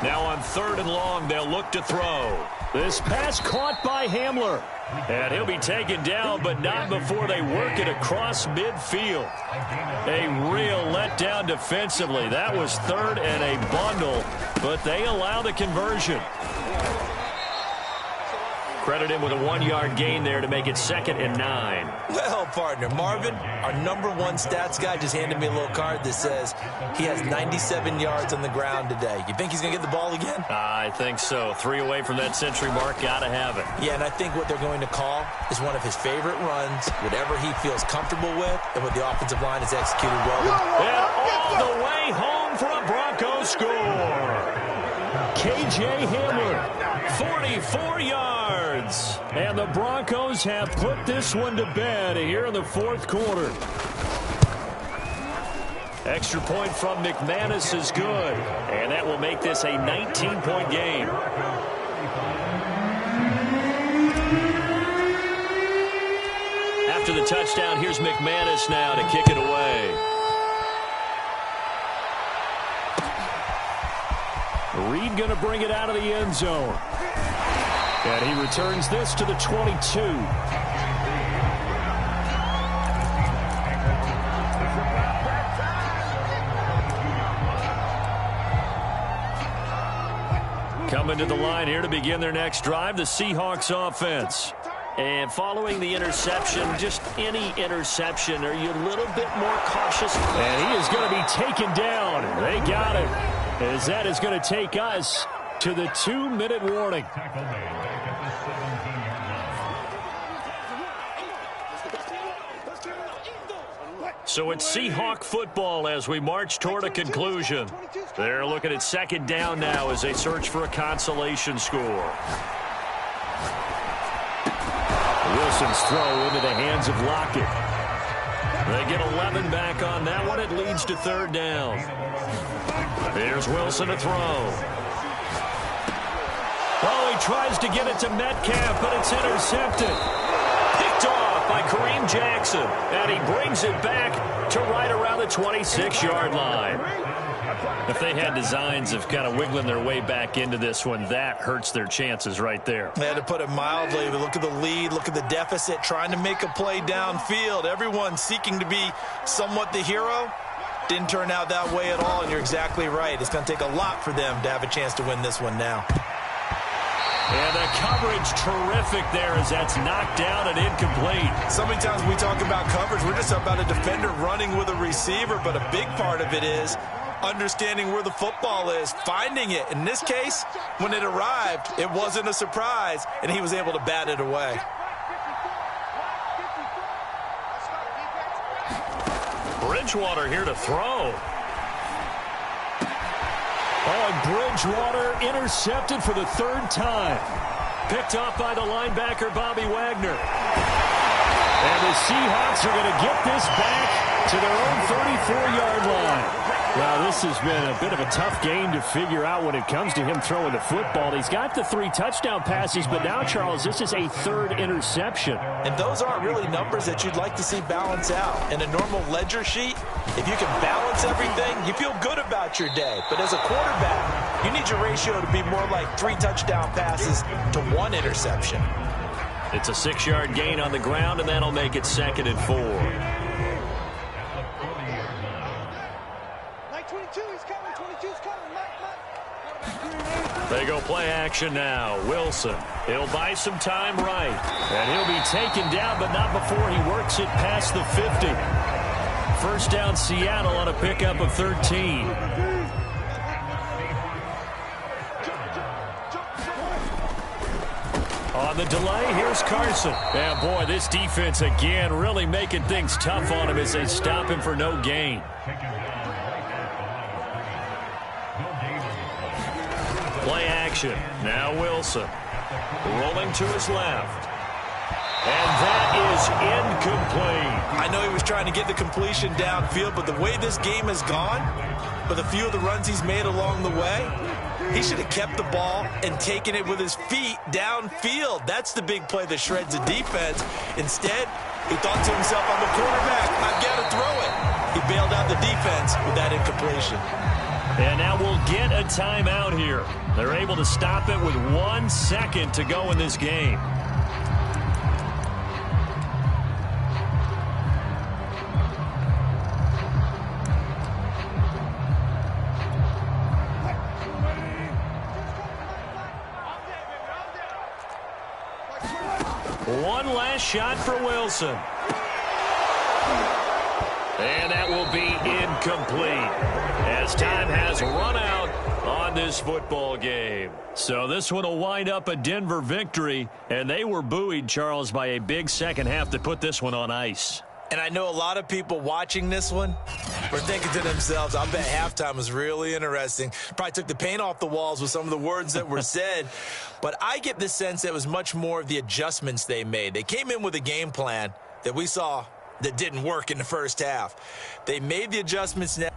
Now on 3rd and long, they'll look to throw. This pass caught by Hamler. And he'll be taken down, but not before they work it across midfield. A real letdown defensively. That was 3rd and a bundle, but they allow the conversion. Credit him with a 1-yard gain there to make it 2nd and 9. Well, partner, Marvin, our #1 stats guy just handed me a little card that says he has 97 yards on the ground today. You think he's going to get the ball again? I think so. 3 away from that century mark. Got to have it. Yeah, and I think what they're going to call is one of his favorite runs, whatever he feels comfortable with, and what the offensive line has executed well with. And all the way home for a Broncos score. K.J. Hamler, 44 yards. And the Broncos have put this one to bed here in the fourth quarter. Extra point from McManus is good. And that will make this a 19-point game. After the touchdown, here's McManus now to kick it away. Reed going to bring it out of the end zone. And he returns this to the 22. Coming to the line here to begin their next drive, the Seahawks offense. And following the interception, just any interception, are you a little bit more cautious? And he is going to be taken down. They got him. As that is going to take us to the 2-minute warning. So it's Seahawk football as we march toward a conclusion. They're looking at 2nd down now as they search for a consolation score. Wilson's throw into the hands of Lockett. They get 11 back on that one. It leads to 3rd down. Here's Wilson to throw. Oh, he tries to get it to Metcalf, but it's intercepted. Picked off by Kareem Jackson. And he brings it back to right around the 26-yard line. If they had designs of kind of wiggling their way back into this one, that hurts their chances right there. They had to put it mildly. Look at the lead, look at the deficit, trying to make a play downfield. Everyone seeking to be somewhat the hero. Didn't turn out that way at all, and you're exactly right. It's going to take a lot for them to have a chance to win this one now. And the coverage terrific there as that's knocked down and incomplete. So many times we talk about coverage, we're just about a defender running with a receiver, but a big part of it is understanding where the football is, finding it. In this case, when it arrived, it wasn't a surprise, and he was able to bat it away. Bridgewater here to throw. Oh, and Bridgewater intercepted for the 3rd time. Picked off by the linebacker, Bobby Wagner. And the Seahawks are going to get this back to their own 34-yard line. Well, this has been a bit of a tough game to figure out when it comes to him throwing the football. He's got the 3 touchdown passes, but now, Charles, this is a 3rd interception. And those aren't really numbers that you'd like to see balance out. In a normal ledger sheet, if you can balance everything, you feel good about your day. But as a quarterback, you need your ratio to be more like 3 touchdown passes to 1 interception. It's a 6-yard gain on the ground, and that'll make it 2nd and 4. They go play action now. Wilson, he'll buy some time right. And he'll be taken down, but not before he works it past the 50. First down, Seattle on a pickup of 13. On the delay, here's Carson. And boy, this defense again really making things tough on him as they stop him for no gain. Play action. Now Wilson. Rolling to his left. And that is incomplete. I know he was trying to get the completion downfield, but the way this game has gone, with a few of the runs he's made along the way, he should have kept the ball and taken it with his feet downfield. That's the big play that shreds the defense. Instead, he thought to himself, I'm the quarterback, I've got to throw it. He bailed out the defense with that incompletion. And now we'll get a timeout here. They're able to stop it with 1 second to go in this game. One last shot for Wilson. And that will be incomplete as time has run out on this football game. So this one will wind up a Denver victory, and they were buoyed, Charles, by a big second half that put this one on ice. And I know a lot of people watching this one were thinking to themselves, I bet halftime was really interesting. Probably took the paint off the walls with some of the words that were said. But I get the sense that it was much more of the adjustments they made. They came in with a game plan that we saw that didn't work in the first half. They made the adjustments now.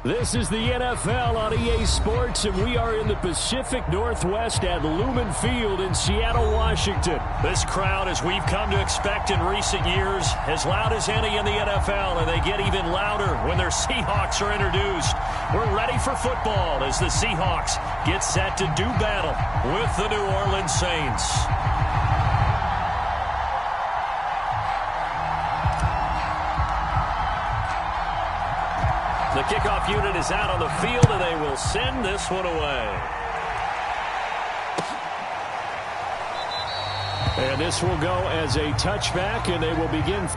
This is the NFL on EA Sports, and we are in the Pacific Northwest at Lumen Field in Seattle, Washington. This crowd, as we've come to expect in recent years, as loud as any in the NFL, and they get even louder when their Seahawks are introduced. We're ready for football as the Seahawks get set to do battle with the New Orleans Saints. The kickoff unit is out on the field, and they will send this one away. And this will go as a touchback, and they will begin.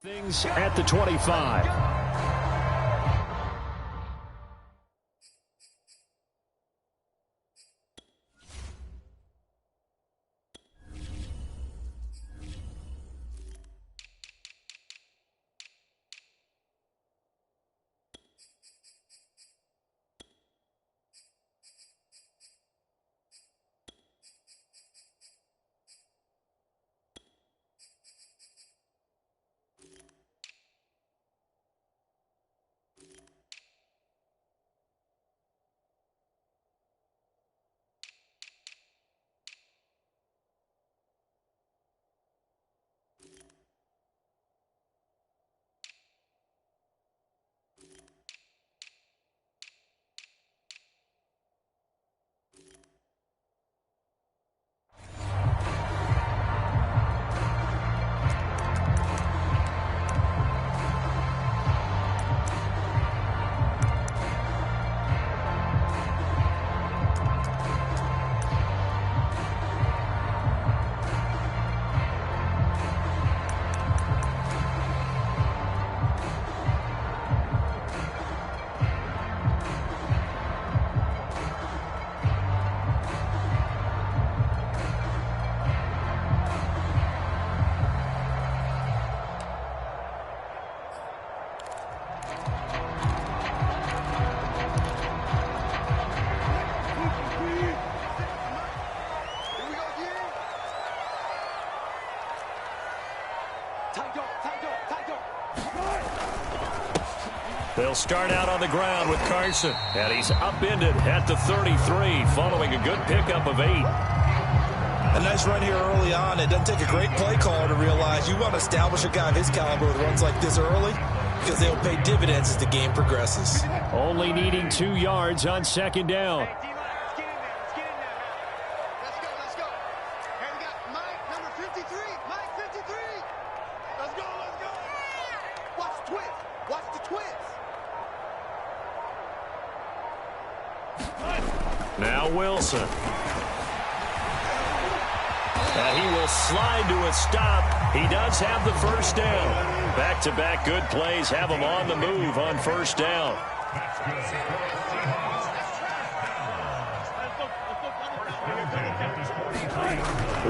Things at the 25. They'll start out on the ground with Carson, and he's upended at the 33 following a good pickup of 8. A nice run here early on. It doesn't take a great play caller to realize you want to establish a guy of his caliber with runs like this early because they'll pay dividends as the game progresses. Only needing 2 yards on second down. Let's get in there. Let's get in there. Let's go. 53, Mike, 53. Let's go, let's go. Watch the twist. Watch the twist. Now Wilson. And he will slide to a stop. He does have the first down. Back-to-back good plays have him on the move on first down.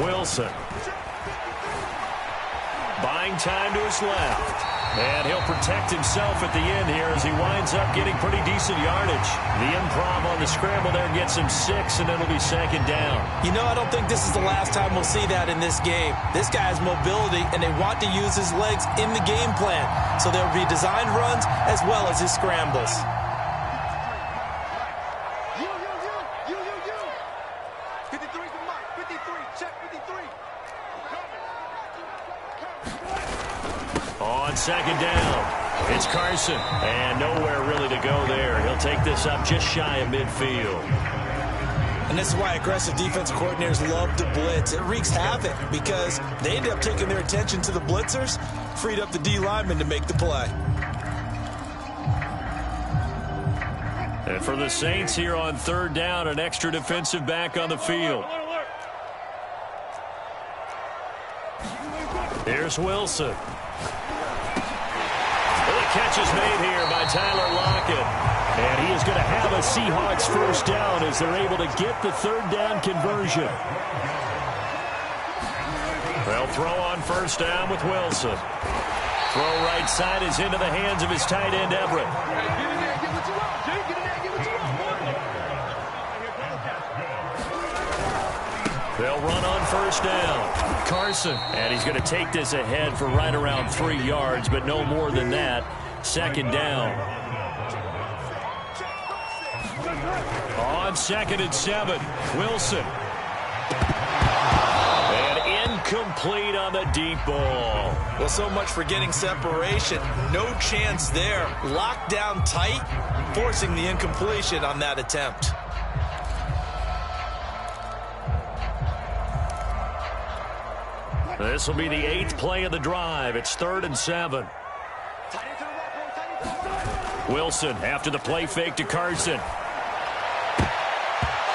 Wilson. Buying time to his left. And he'll protect himself at the end here as he winds up getting pretty decent yardage. The improv on the scramble there gets him 6, and it'll be second down. You know, I don't think this is the last time we'll see that in this game. This guy has mobility, and they want to use his legs in the game plan. So there will be designed runs as well as his scrambles. You. 53 for Mike, 53, check 53. On second down, it's Carson. And nowhere really to go there. He'll take this up just shy of midfield. And this is why aggressive defensive coordinators love to blitz. It wreaks havoc because they end up taking their attention to the blitzers, freed up the D lineman to make the play. And for the Saints here on third down, an extra defensive back on the field. Here's Wilson. The catch is made here by Tyler Lockett. And he is going to have a Seahawks first down as they're able to get the third down conversion. They'll throw on first down with Wilson. Throw right side is into the hands of his tight end, Everett. They'll run on first down. Carson. And he's going to take this ahead for right around 3 yards, but no more than that. Second down. On second and 7, Wilson. And incomplete on the deep ball. Well, so much for getting separation. No chance there. Locked down tight, forcing the incompletion on that attempt. This will be the 8th play of the drive. It's 3rd and 7. Wilson after the play fake to Carson.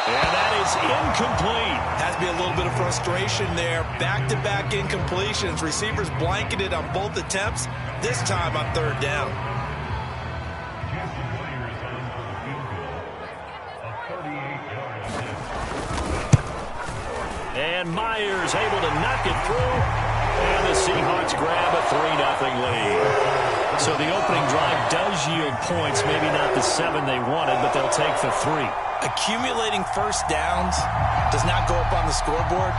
And that is incomplete. Has to be a little bit of frustration there. Back-to-back incompletions. Receivers blanketed on both attempts, this time on third down. And Myers able to knock it through. And the Seahawks grab a 3-0 lead. So the opening drive does yield points. Maybe not the 7 they wanted, but they'll take the 3. Accumulating first downs does not go up on the scoreboard,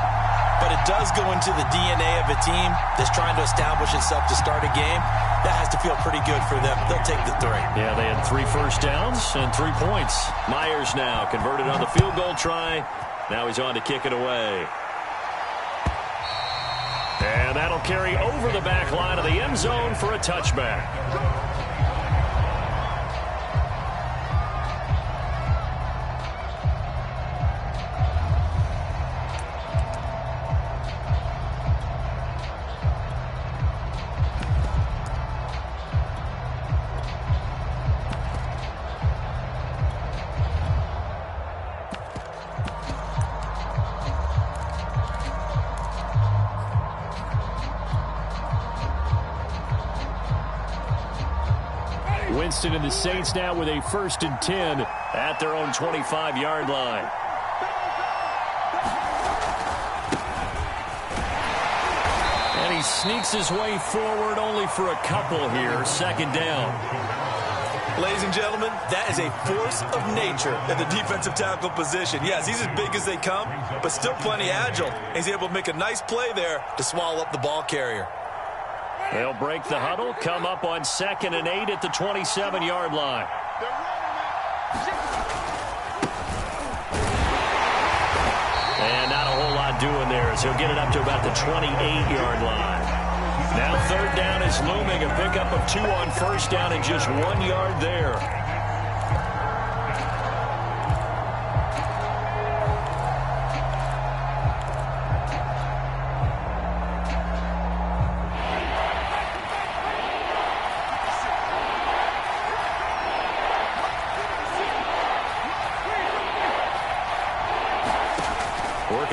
but it does go into the DNA of a team that's trying to establish itself to start a game. That has to feel pretty good for them. They'll take the 3. Yeah, they had 3 first downs and 3 points. Myers now converted on the field goal try. Now he's on to kick it away. And that'll carry over the back line of the end zone for a touchback. Winston and the Saints now with a 1st and 10 at their own 25-yard line. And he sneaks his way forward only for a couple here. 2nd down. Ladies and gentlemen, that is a force of nature in the defensive tackle position. Yes, he's as big as they come, but still plenty agile. He's able to make a nice play there to swallow up the ball carrier. They'll break the huddle, come up on 2nd and 8 at the 27-yard line. And not a whole lot doing there as he'll get it up to about the 28-yard line. Now 3rd down is looming, a pickup of 2 on first down and just 1 yard there.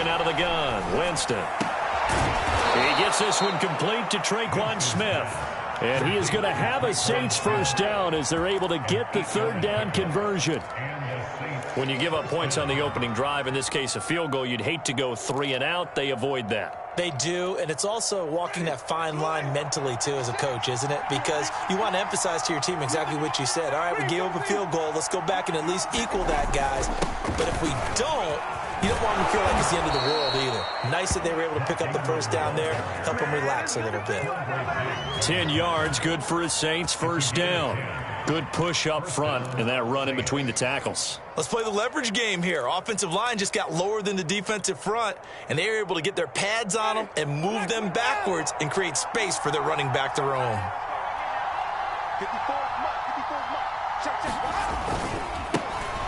Looking out of the gun, Winston. He gets this one complete to Traquan Smith. And he is going to have a Saints first down as they're able to get the third down conversion. When you give up points on the opening drive, in this case a field goal, you'd hate to go 3 and out. They avoid that. They do, and it's also walking that fine line mentally, too, as a coach, isn't it? Because you want to emphasize to your team exactly what you said. All right, we gave up a field goal. Let's go back and at least equal that, guys. But if we don't, you don't want them to feel like it's the end of the world either. Nice that they were able to pick up the first down there, help them relax a little bit. 10 yards, good for a Saints first down. Good push up front and that run in between the tackles. Let's play the leverage game here. Offensive line just got lower than the defensive front, and they were able to get their pads on them and move them backwards and create space for their running back to roam.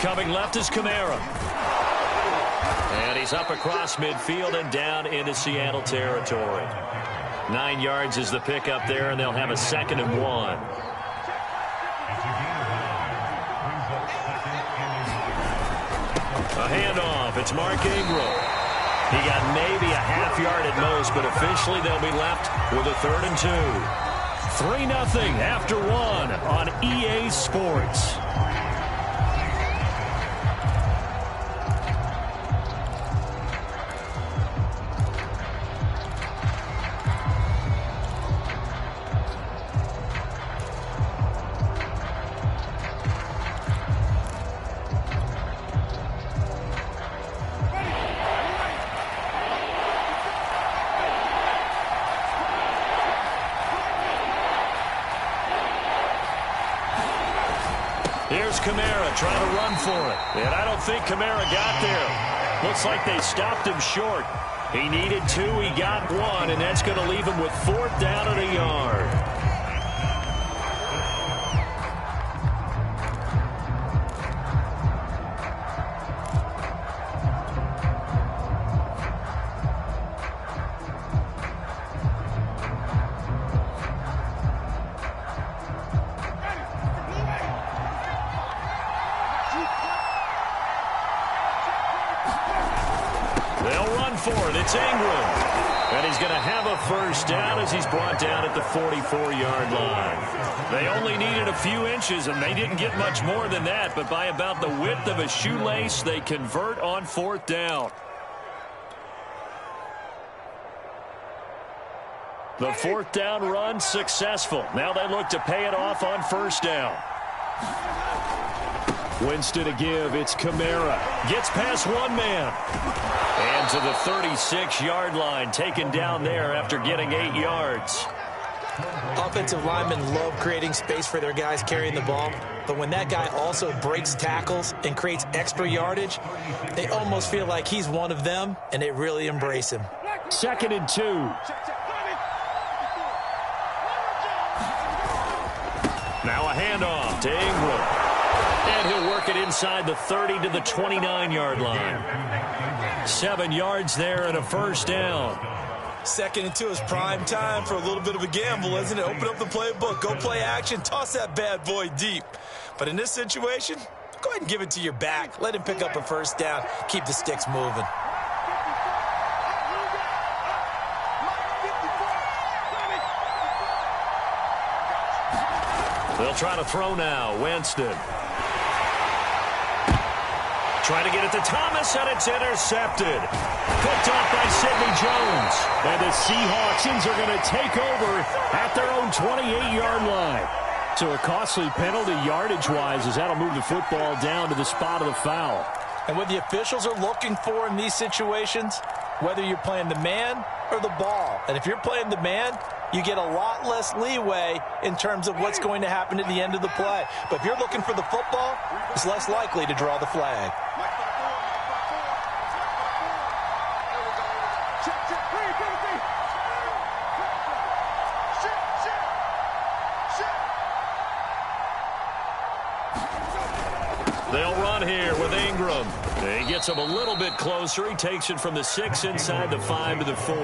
Coming left is Kamara. And he's up across midfield and down into Seattle territory. 9 yards is the pickup there, and they'll have a 2nd and 1. A handoff. It's Mark Ingram. He got maybe a half yard at most, but officially they'll be left with a 3rd and 2. 3-0 after 1 on EA Sports. Here's Kamara trying to run for it. And I don't think Kamara got there. Looks like they stopped him short. He needed 2. He got 1. And that's going to leave him with 4th down and a yard. It's Ingram. And he's going to have a first down as he's brought down at the 44-yard line. They only needed a few inches, and they didn't get much more than that. But by about the width of a shoelace, they convert on 4th down. The 4th down run successful. Now they look to pay it off on 1st down. Winston to give. It's Kamara. Gets past one man. And to the 36-yard line, taken down there after getting 8 yards. Offensive linemen love creating space for their guys carrying the ball, but when that guy also breaks tackles and creates extra yardage, they almost feel like he's one of them, and they really embrace him. 2nd and 2. Now a handoff to Ingram. And he'll work it inside the 30 to the 29-yard line. 7 yards there and a first down. 2nd and 2 is prime time for a little bit of a gamble, isn't it? Open up the playbook, go play action, toss that bad boy deep. But in this situation, go ahead and give it to your back. Let him pick up a first down. Keep the sticks moving. They'll try to throw now. Winston. Trying to get it to Thomas, and it's intercepted. Picked off by Sidney Jones. And the Seahawks are going to take over at their own 28-yard line. So a costly penalty yardage-wise as that'll move the football down to the spot of the foul. And what the officials are looking for in these situations, whether you're playing the man or the ball. And if you're playing the man, you get a lot less leeway in terms of what's going to happen at the end of the play. But if you're looking for the football, it's less likely to draw the flag. They'll run here with Ingram. He gets him a little bit closer. He takes it from the 6 inside the 5 to the 4.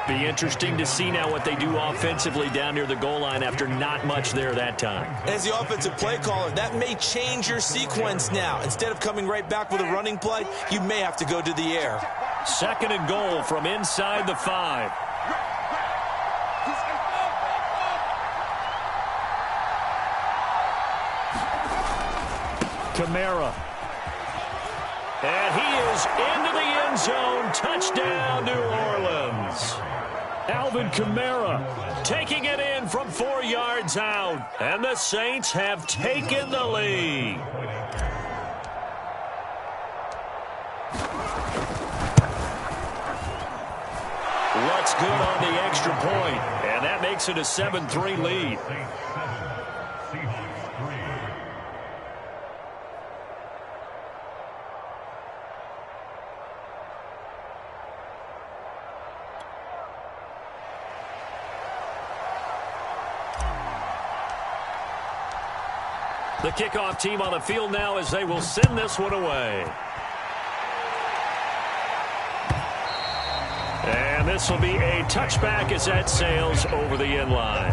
Be interesting to see now what they do offensively down near the goal line after not much there that time. As the offensive play caller, that may change your sequence now. Instead of coming right back with a running play, you may have to go to the air. 2nd and goal from inside the 5. Kamara. And he is into the end zone. Touchdown, New Orleans. Alvin Kamara taking it in from 4 yards out. And the Saints have taken the lead. Looks good on the extra point. And that makes it a 7-3 lead. The kickoff team on the field now as they will send this one away. And this will be a touchback as that sails over the end line.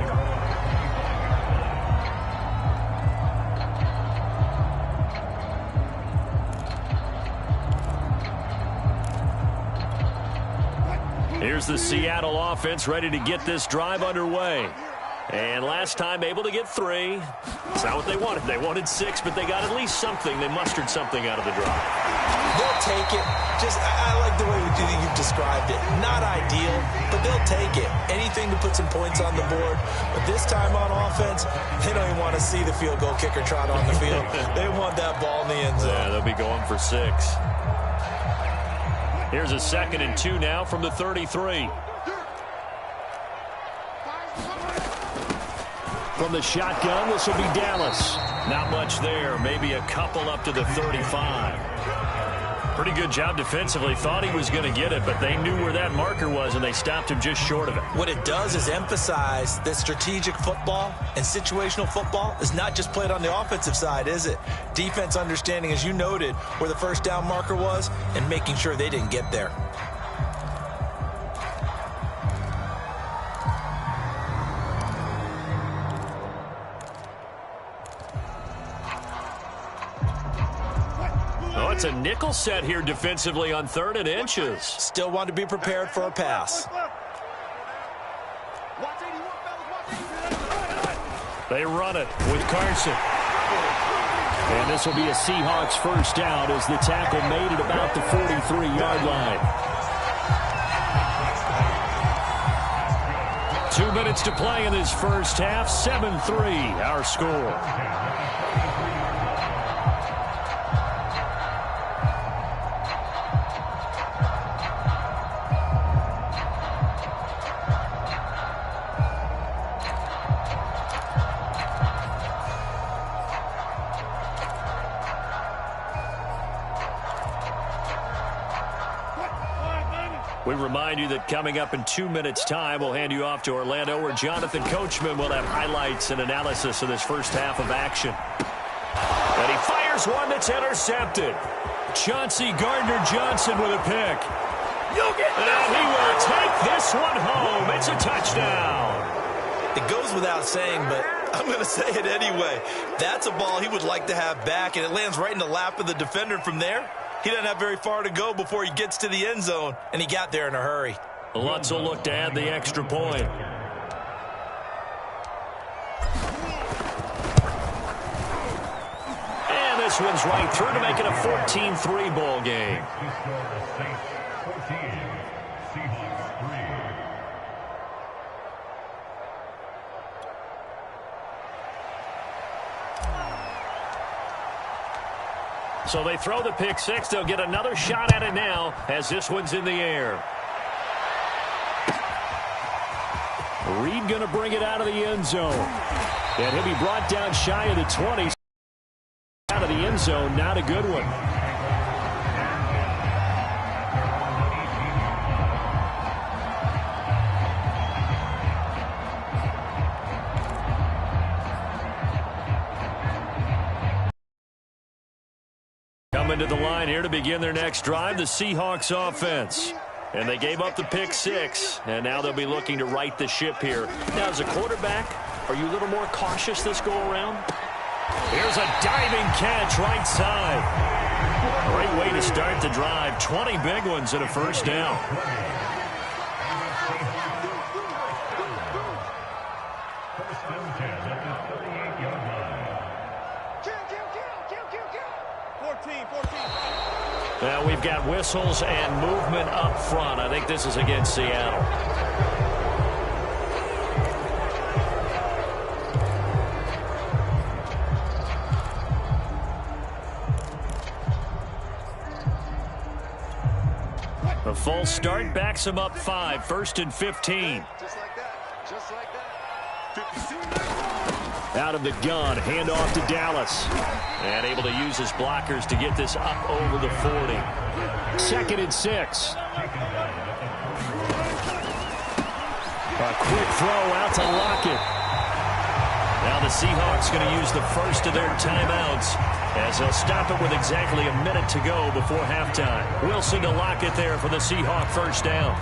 Here's the Seattle offense ready to get this drive underway. And last time able to get 3. It's not what they wanted. They wanted 6, but they got at least something. They mustered something out of the drive. They'll take it. I like the way you've described it. Not ideal, but they'll take it. Anything to put some points on the board. But this time on offense, they don't even want to see the field goal kicker trot on the field. They want that ball in the end zone. Yeah, they'll be going for 6. Here's a 2nd and 2 now from the 33. From the shotgun, this will be Dallas. Not much there. Maybe a couple up to the 35. Pretty good job defensively. Thought he was going to get it, but they knew where that marker was, and they stopped him just short of it. What it does is emphasize that strategic football and situational football is not just played on the offensive side, is it? Defense understanding, as you noted, where the first down marker was and making sure they didn't get there. It's a nickel set here defensively on 3rd and inches. Still want to be prepared for a pass. They run it with Carson. And this will be a Seahawks first down as the tackle made at about the 43-yard line. 2 minutes to play in this first half. 7-3 our score. We remind you that coming up in 2 minutes' time, we'll hand you off to Orlando, where Jonathan Coachman will have highlights and analysis of this first half of action. And he fires one that's intercepted. Chauncey Gardner-Johnson with a pick. And he will take this one home. It's a touchdown. It goes without saying, but I'm going to say it anyway. That's a ball he would like to have back, and it lands right in the lap of the defender from there. He doesn't have very far to go before he gets to the end zone, and he got there in a hurry. Lutz will look to add the extra point. And this one's right through to make it a 14-3 ball game. So they throw the pick six. They'll get another shot at it now as this one's in the air. Reed going to bring it out of the end zone. And he'll be brought down shy of the 20. Out of the end zone, not a good one. Coming to the line here to begin their next drive, the Seahawks offense. And they gave up the pick six, and now they'll be looking to right the ship here. Now, as a quarterback, are you a little more cautious this go-around? Here's a diving catch right side. Great way to start the drive. 20 big ones and a first down. Now we've got whistles and movement up front. I think this is against Seattle. A false start backs him up 5, 1st and 15. Just like that. Just like that. Out of the gun, handoff to Dallas. And able to use his blockers to get this up over the 40. 2nd and 6. A quick throw out to Lockett. Now the Seahawks going to use the first of their timeouts as they'll stop it with exactly a minute to go before halftime. Wilson to Lockett there for the Seahawk first down.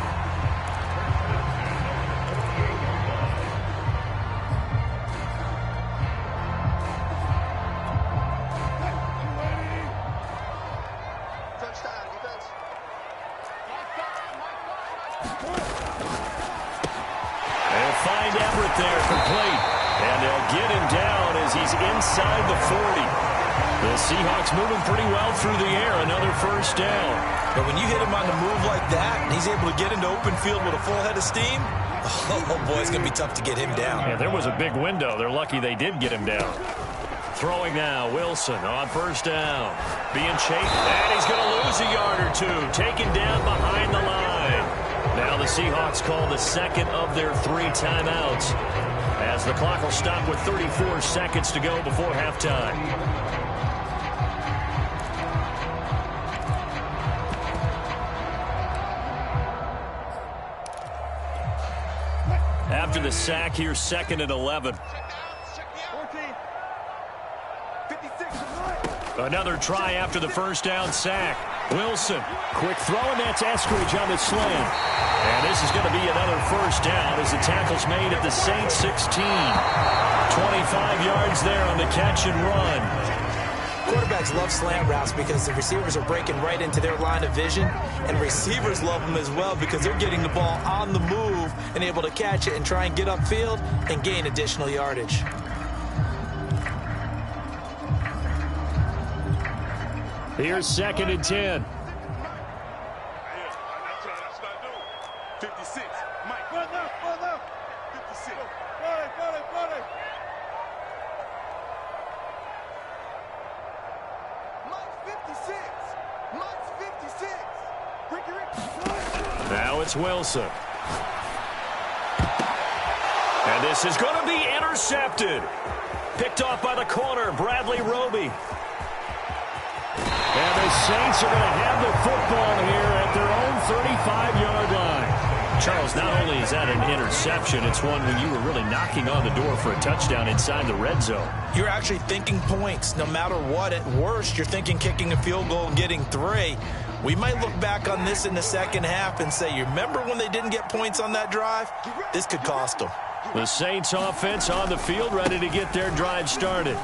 Inside the 40. The Seahawks moving pretty well through the air. Another first down. But when you hit him on the move like that, and he's able to get into open field with a full head of steam, oh boy, it's going to be tough to get him down. Yeah, there was a big window. They're lucky they did get him down. Throwing now, Wilson on first down. Being chased, and he's going to lose a yard or two. Taken down behind the line. Now the Seahawks call the second of their 3 timeouts, as the clock will stop with 34 seconds to go before halftime. After the sack, here's 2nd and 11. 14. 56. Another try after the first down sack. Wilson, quick throw, and that's Eskridge on the slant. And this is going to be another first down as the tackle's made at the Saints 16. 25 yards there on the catch and run. Quarterbacks love slant routes because the receivers are breaking right into their line of vision, and receivers love them as well because they're getting the ball on the move and able to catch it and try and get upfield and gain additional yardage. Here's 2nd and 10. 56. Mike, run now. 56. Run it. Mike's 56. Ricky. Now it's Wilson. And this is going to be intercepted. Picked off by the corner, Bradley Roby. And the Saints are going to have the football here at their own 35-yard line. Charles, not only is that an interception, it's one when you were really knocking on the door for a touchdown inside the red zone. You're actually thinking points. No matter what, at worst, you're thinking kicking a field goal and getting 3. We might look back on this in the second half and say, you remember when they didn't get points on that drive? This could cost them. The Saints offense on the field, ready to get their drive started.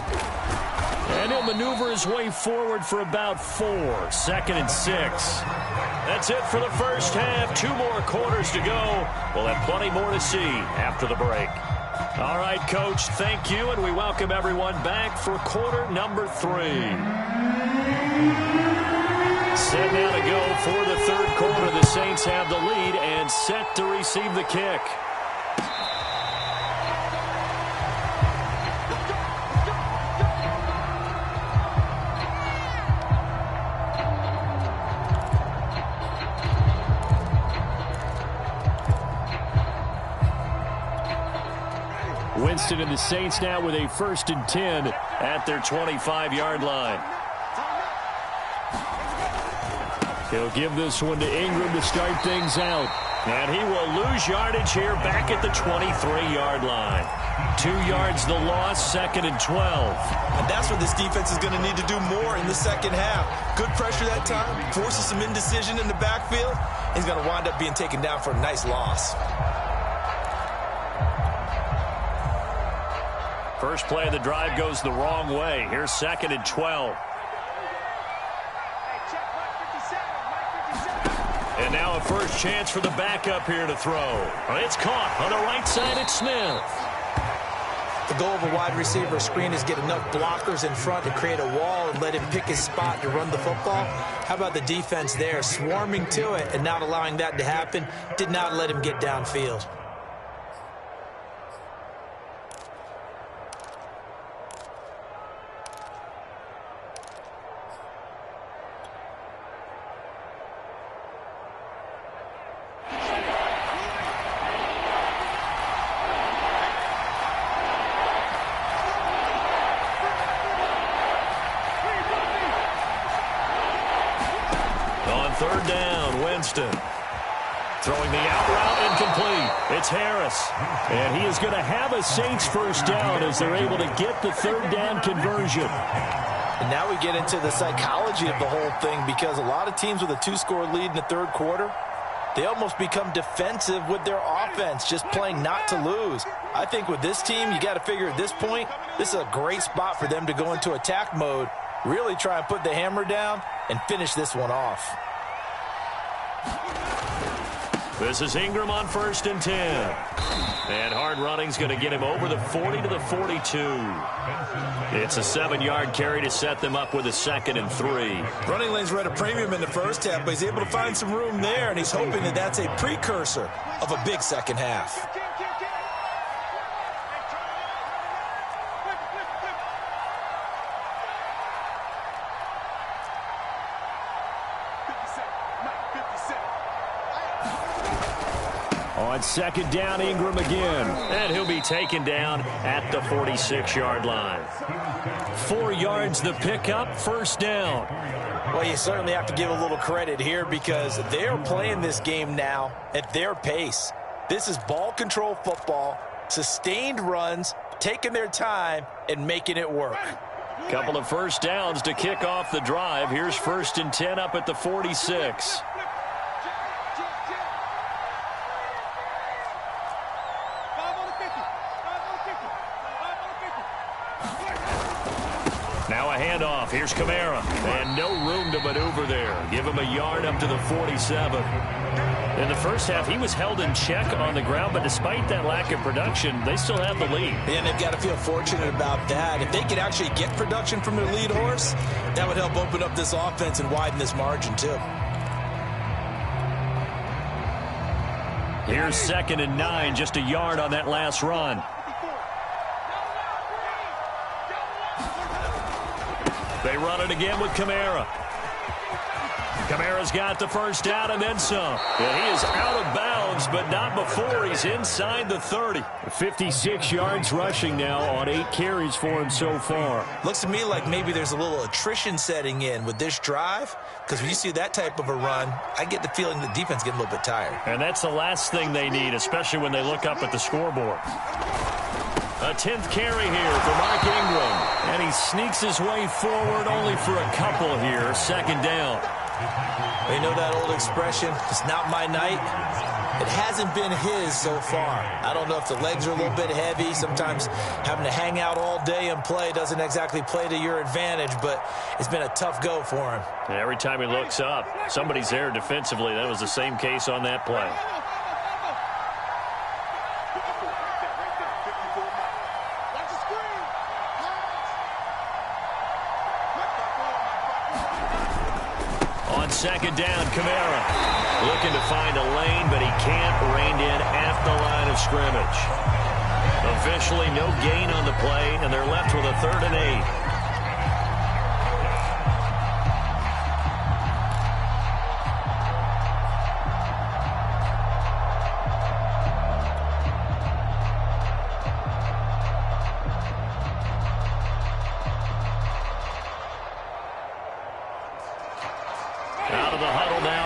And he'll maneuver his way forward for about 4. 2nd and 6. That's it for the first half. 2 more quarters to go. We'll have plenty more to see after the break. All right, Coach, thank you, and we welcome everyone back for quarter number 3. Set now to go for the 3rd quarter. The Saints have the lead and set to receive the kick. Winston and the Saints now with a 1st and 10 at their 25-yard line. He'll give this one to Ingram to start things out. And he will lose yardage here back at the 23-yard line. 2 yards the loss, 2nd and 12. And that's what this defense is going to need to do more in the second half. Good pressure that time, forces some indecision in the backfield. He's going to wind up being taken down for a nice loss. First play of the drive goes the wrong way. Here's 2nd and 12. And now a first chance for the backup here to throw. It's caught on the right side. It's Smith. The goal of a wide receiver screen is get enough blockers in front to create a wall and let him pick his spot to run the football. How about the defense there, swarming to it and not allowing that to happen? Did not let him get downfield. Third down, Winston. Throwing the out route incomplete. It's Harris. And he is going to have a Saints first down as they're able to get the third down conversion. And now we get into the psychology of the whole thing, because a lot of teams with a 2-score lead in the third quarter, they almost become defensive with their offense, just playing not to lose. I think with this team, you got to figure at this point, this is a great spot for them to go into attack mode, really try and put the hammer down and finish this one off. This is Ingram on 1st and 10. And hard running's going to get him over the 40 to the 42. It's a 7-yard carry to set them up with a 2nd and 3. Running lanes were at a premium in the first half, but he's able to find some room there, and he's hoping that that's a precursor of a big second half. On 2nd down, Ingram again. And he'll be taken down at the 46-yard line. 4 yards the pickup, first down. Well, you certainly have to give a little credit here, because they're playing this game now at their pace. This is ball control football, sustained runs, taking their time and making it work. Couple of first downs to kick off the drive. Here's 1st and 10 up at the 46. Now a handoff. Here's Kamara. And no room to maneuver there. Give him a yard up to the 47. In the first half, he was held in check on the ground, but despite that lack of production, they still have the lead. And they've got to feel fortunate about that. If they could actually get production from their lead horse, that would help open up this offense and widen this margin too. Here's 2nd and 9, just a yard on that last run. They run it again with Kamara. Kamara's got the first down and then some. And he is out of bounds, but not before he's inside the 30. 56 yards rushing now on 8 carries for him so far. Looks to me like maybe there's a little attrition setting in with this drive, because when you see that type of a run, I get the feeling the defense getting a little bit tired. And that's the last thing they need, especially when they look up at the scoreboard. A 10th carry here for Mark Ingram. And he sneaks his way forward only for a couple here. 2nd down. You know that old expression, it's not my night? It hasn't been his so far. I don't know if the legs are a little bit heavy. Sometimes having to hang out all day and play doesn't exactly play to your advantage, but it's been a tough go for him. And every time he looks up, somebody's there defensively. That was the same case on that play. On 2nd down, Kamara looking to find a lane, but he can't. Reined in at the line of scrimmage. Officially no gain on the play, and they're left with a 3rd and 8.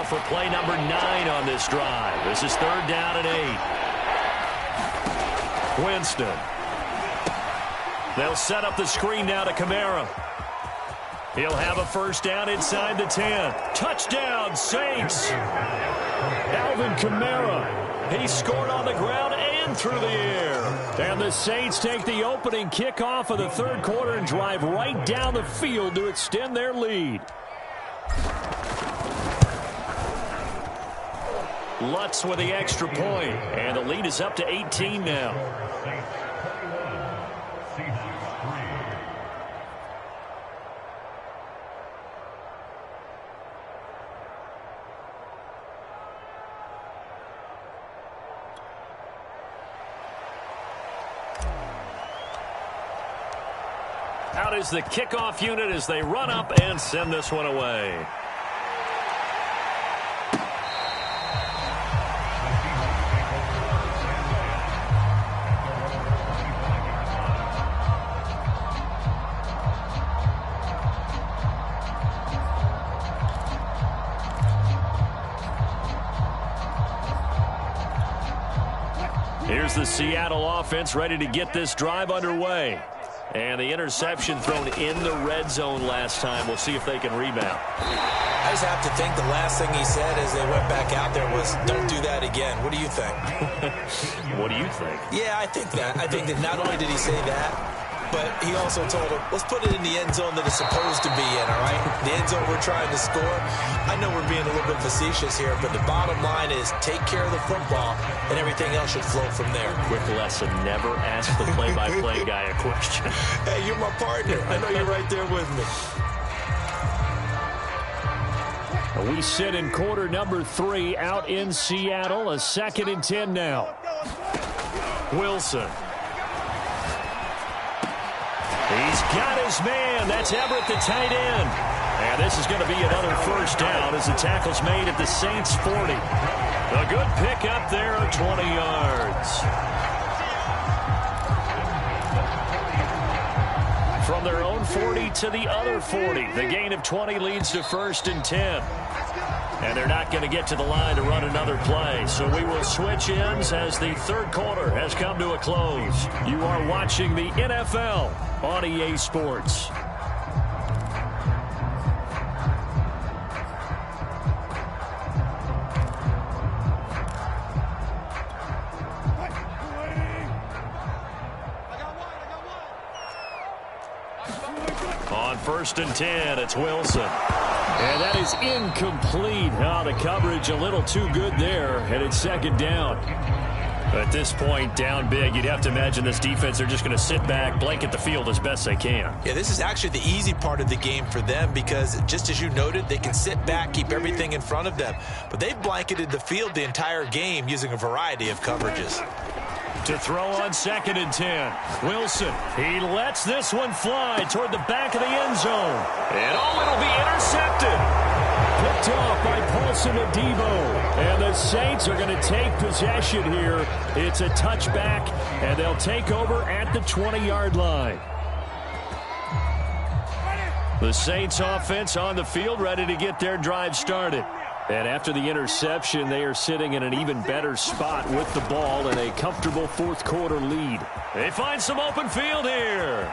for play number 9 on this drive. This is 3rd down and 8. Winston. They'll set up the screen now to Kamara. He'll have a 1st down inside the 10. Touchdown, Saints. Alvin Kamara. He scored on the ground and through the air. And the Saints take the opening kickoff of the 3rd quarter and drive right down the field to extend their lead. Lutz with the extra point, and the lead is up to 18 now. Out is the kickoff unit as they run up and send this one away. Here's the Seattle offense ready to get this drive underway. And the interception thrown in the red zone last time. We'll see if they can rebound. I just have to think the last thing he said as they went back out there was, don't do that again. What do you think? What do you think? Yeah, I think that. I think that not only did he say that, but he also told him, let's put it in the end zone that it's supposed to be in, all right? The end zone we're trying to score. I know we're being a little bit facetious here, but the bottom line is take care of the football, and everything else should flow from there. Quick lesson, never ask the play-by-play guy a question. Hey, you're my partner. I know you're right there with me. We sit in quarter number 3 out in Seattle. A 2nd and 10 now. Wilson. He's got his man. That's Everett, the tight end. And this is going to be another 1st down as the tackle's made at the Saints' 40. A good pickup there of 20 yards. From their own 40 to the other 40. The gain of 20 leads to 1st and 10. And they're not going to get to the line to run another play. So we will switch ends as the 3rd quarter has come to a close. You are watching the NFL on EA Sports. On 1st and 10, it's Wilson. And that is incomplete. Oh, the coverage a little too good there, and it's 2nd down. At this point, down big, you'd have to imagine this defense, they're just going to sit back, blanket the field as best they can. Yeah, this is actually the easy part of the game for them because, just as you noted, they can sit back, keep everything in front of them. But they've blanketed the field the entire game using a variety of coverages. To throw on 2nd and 10. Wilson, he lets this one fly toward the back of the end zone. And it'll be intercepted. Picked off by Paulson Adebo. And the Saints are going to take possession here. It's a touchback, and they'll take over at the 20-yard line. The Saints offense on the field ready to get their drive started. And after the interception, they are sitting in an even better spot with the ball and a comfortable 4th quarter lead. They find some open field here.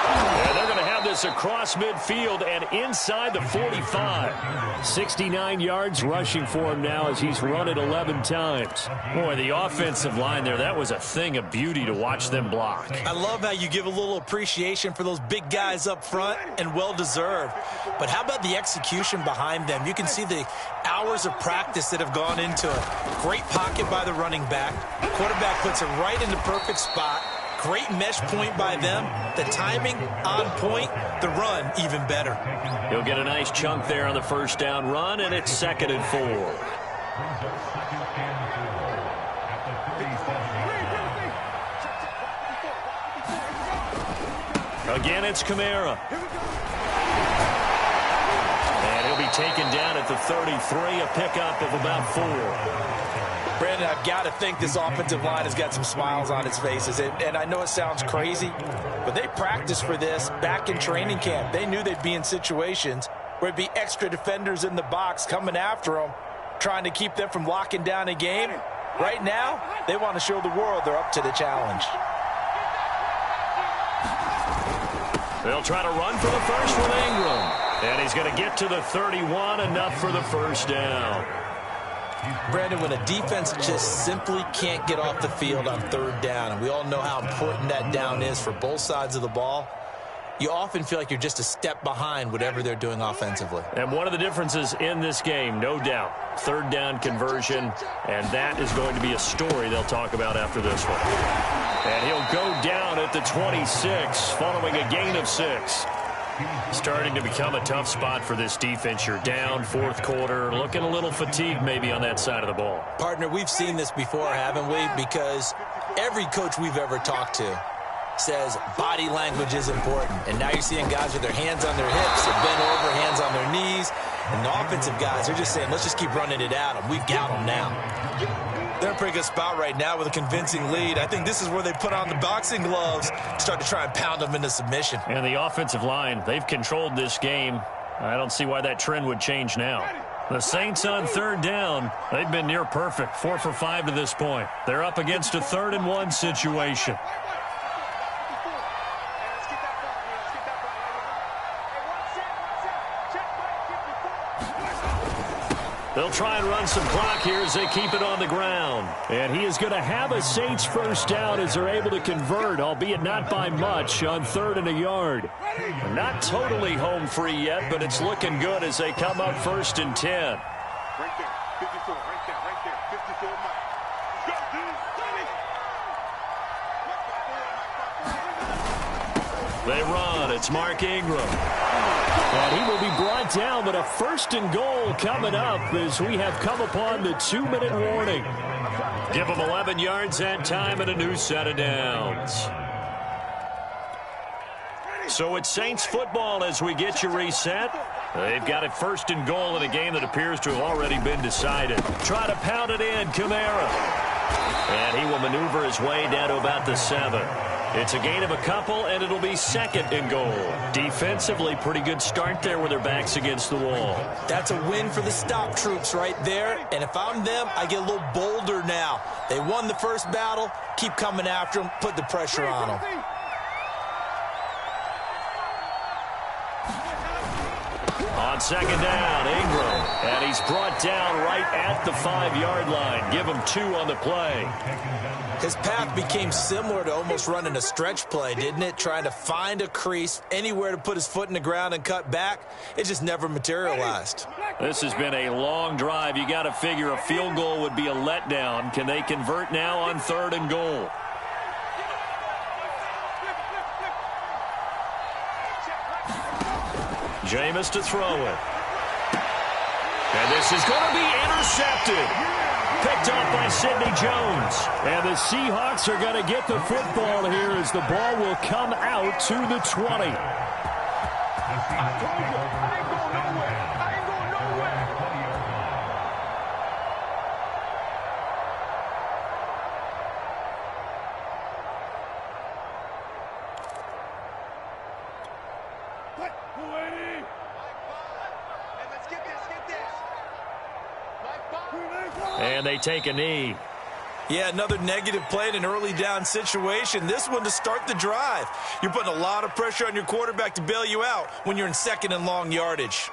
And they're going to have this across midfield and inside the 45. 69 yards rushing for him now as he's run it 11 times. Boy, the offensive line there, that was a thing of beauty to watch them block. I love how you give a little appreciation for those big guys up front, and well-deserved. But how about the execution behind them? You can see the hours of practice that have gone into it. Great pocket by the running back. Quarterback puts it right in the perfect spot. Great mesh point by them. The timing on point. The run even better. He'll get a nice chunk there on the 1st down run, and it's 2nd and 4. Again, it's Kamara. And he'll be taken down at the 33, a pickup of about 4. Brandon, I've got to think this offensive line has got some smiles on its faces. And I know it sounds crazy, but they practiced for this back in training camp. They knew they'd be in situations where it'd be extra defenders in the box coming after them, trying to keep them from locking down a game. Right now, they want to show the world they're up to the challenge. They'll try to run for the first with Ingram. And he's going to get to the 31, enough for the first down. Brandon, when a defense just simply can't get off the field on third down, and we all know how important that down is for both sides of the ball, you often feel like you're just a step behind whatever they're doing offensively. And one of the differences in this game, no doubt, third down conversion, and that is going to be a story they'll talk about after this one. And he'll go down at the 26 following a gain of 6. Starting to become a tough spot for this defense. You're down fourth quarter, looking a little fatigued maybe on that side of the ball. Partner, we've seen this before, haven't we? Because every coach we've ever talked to says body language is important. And now you're seeing guys with their hands on their hips, they're bent over, hands on their knees. And the offensive guys are just saying, let's just keep running it at them. We've got them now. They're in a pretty good spot right now with a convincing lead. I think this is where they put on the boxing gloves, start to try and pound them into submission. And the offensive line, they've controlled this game. I don't see why that trend would change now. The Saints on third down, they've been near perfect, 4 for 5 to this point. They're up against a 3rd and 1 situation. They'll try and run some clock here as they keep it on the ground. And he is going to have a Saints first down as they're able to convert, albeit not by much, on 3rd and a yard. Not totally home free yet, but it's looking good as they come up 1st and 10. Right there, 54, right there, 54, Mike. They run. It's Mark Ingram. And he will be brought down, but a 1st and goal coming up as we have come upon the 2-minute warning. Give them 11 yards that time and a new set of downs. So it's Saints football as we get you reset. They've got it 1st and goal in a game that appears to have already been decided. Try to pound it in, Kamara. And he will maneuver his way down to about the 7. It's a gain of a couple, and it'll be 2nd and goal. Defensively, pretty good start there with their backs against the wall. That's a win for the stop troops right there. And if I'm them, I get a little bolder now. They won the first battle. Keep coming after them. Put the pressure on them. On 2nd down, Ingram. And he's brought down right at the 5-yard line. Give him 2 on the play. His path became similar to almost running a stretch play, didn't it? Trying to find a crease, anywhere to put his foot in the ground and cut back. It just never materialized. This has been a long drive. You got to figure a field goal would be a letdown. Can they convert now on 3rd and goal? Jameis to throw it. And this is going to be intercepted. Picked off by Sidney Jones. And the Seahawks are going to get the football here as the ball will come out to the 20. And they take a knee. Yeah, another negative play in an early down situation. This one to start the drive. You're putting a lot of pressure on your quarterback to bail you out when you're in 2nd and long yardage.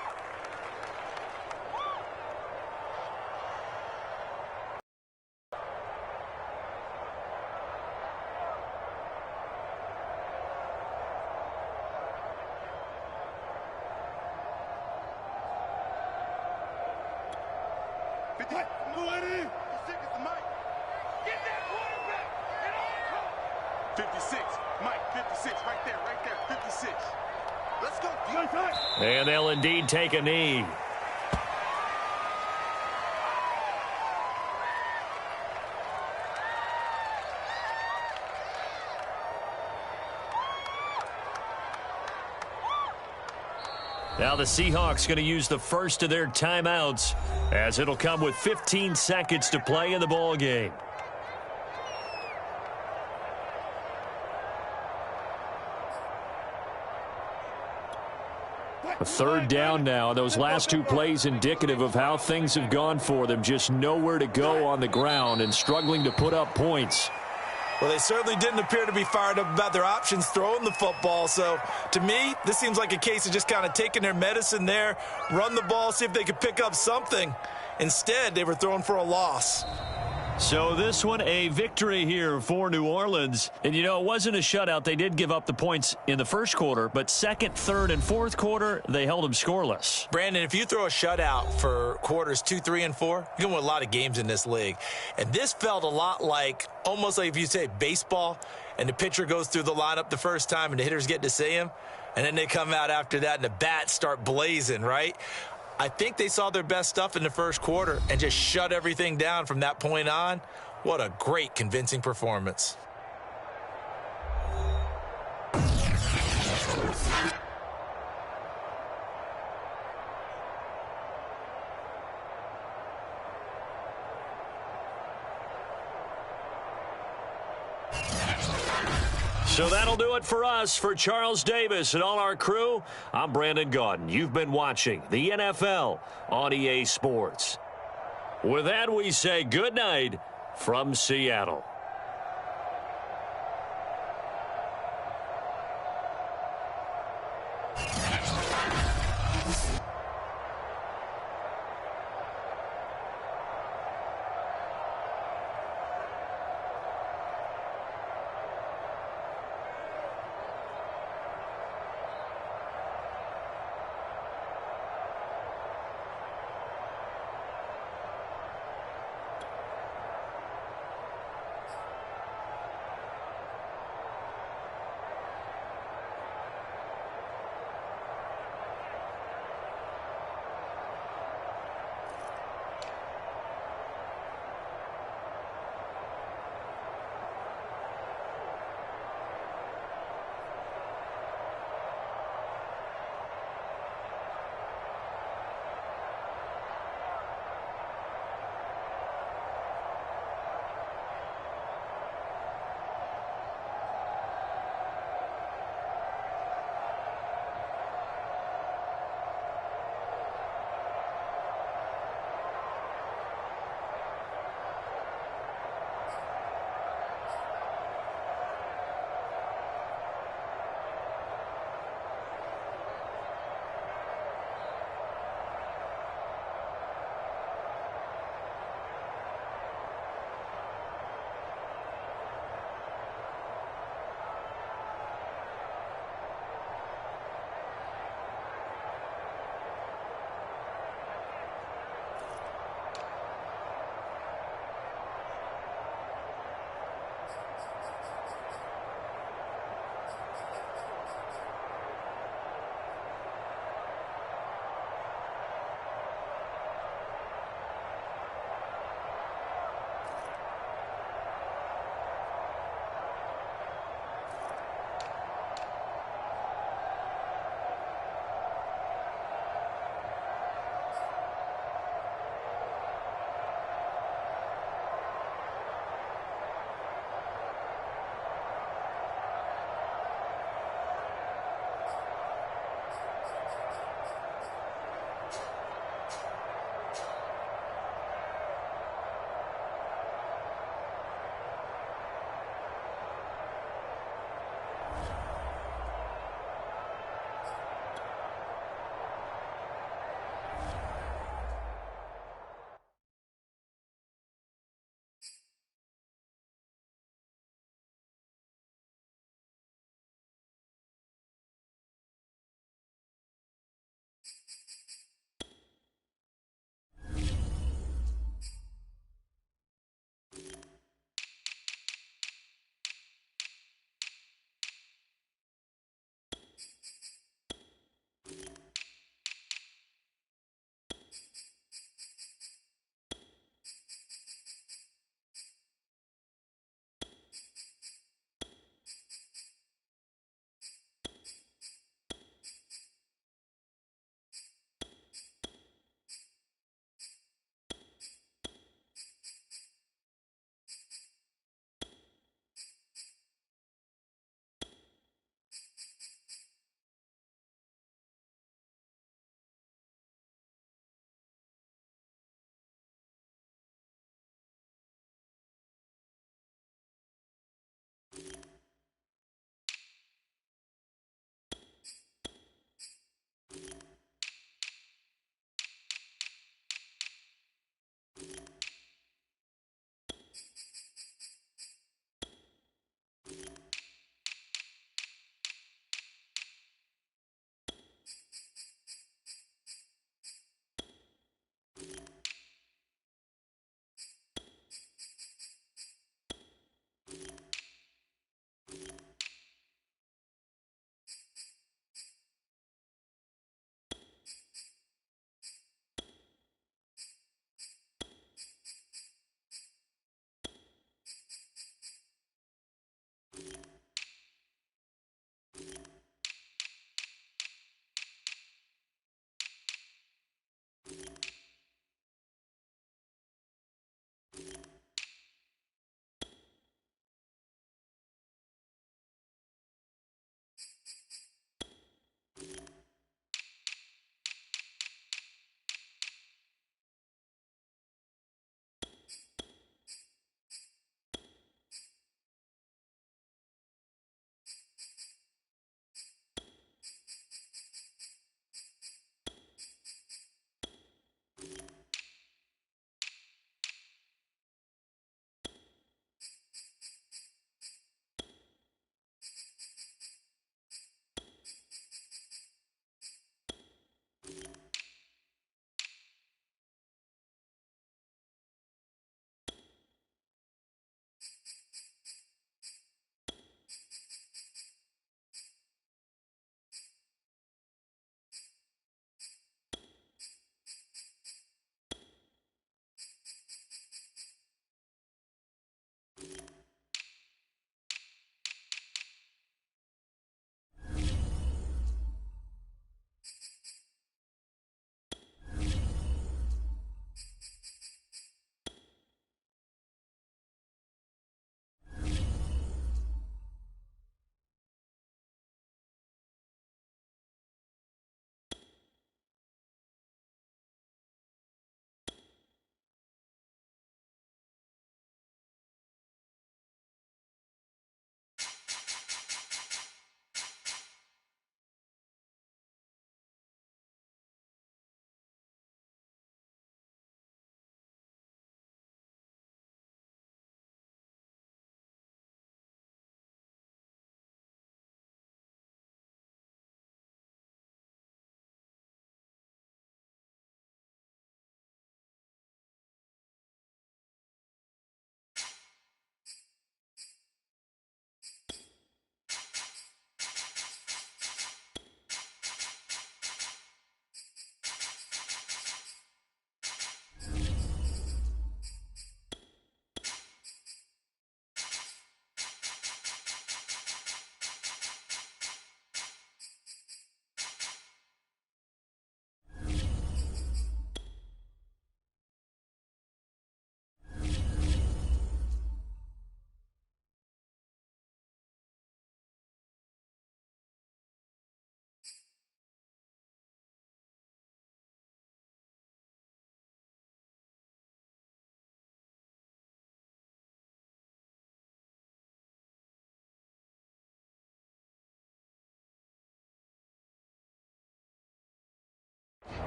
And they'll indeed take a knee. Now the Seahawks going to use the first of their timeouts as it'll come with 15 seconds to play in the ball game. A third down now. Those last two plays indicative of how things have gone for them. Just nowhere to go on the ground and struggling to put up points. Well, they certainly didn't appear to be fired up about their options throwing the football. So, to me, this seems like a case of just kind of taking their medicine there, run the ball, see if they could pick up something. Instead, they were throwing for a loss. So this one, a victory here for New Orleans. And, you know, it wasn't a shutout. They did give up the points in the first quarter, but second, third, and fourth quarter, they held them scoreless. Brandon, if you throw a shutout for quarters 2, 3, and 4, you can win a lot of games in this league. And this felt a lot like, almost like if you say baseball, and the pitcher goes through the lineup the first time, and the hitters get to see him, and then they come out after that, and the bats start blazing, right? I think they saw their best stuff in the first quarter and just shut everything down from that point on. What a great, convincing performance. So that'll do it for us. For Charles Davis and all our crew, I'm Brandon Gaudin. You've been watching the NFL on EA Sports. With that, we say good night from Seattle.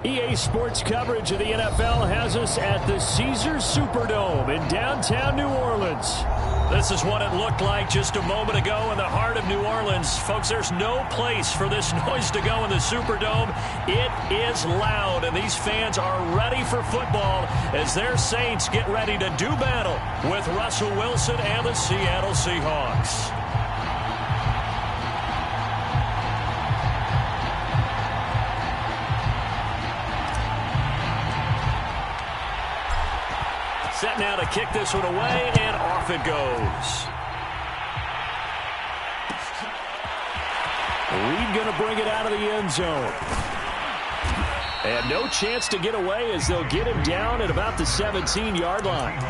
EA Sports coverage of the NFL has us at the Caesars Superdome in downtown New Orleans. This is what it looked like just a moment ago in the heart of New Orleans. Folks, there's no place for this noise to go in the Superdome. It is loud, and these fans are ready for football as their Saints get ready to do battle with Russell Wilson and the Seattle Seahawks. Set now to kick this one away, and off it goes. Reed going to bring it out of the end zone. And no chance to get away as they'll get him down at about the 17-yard line.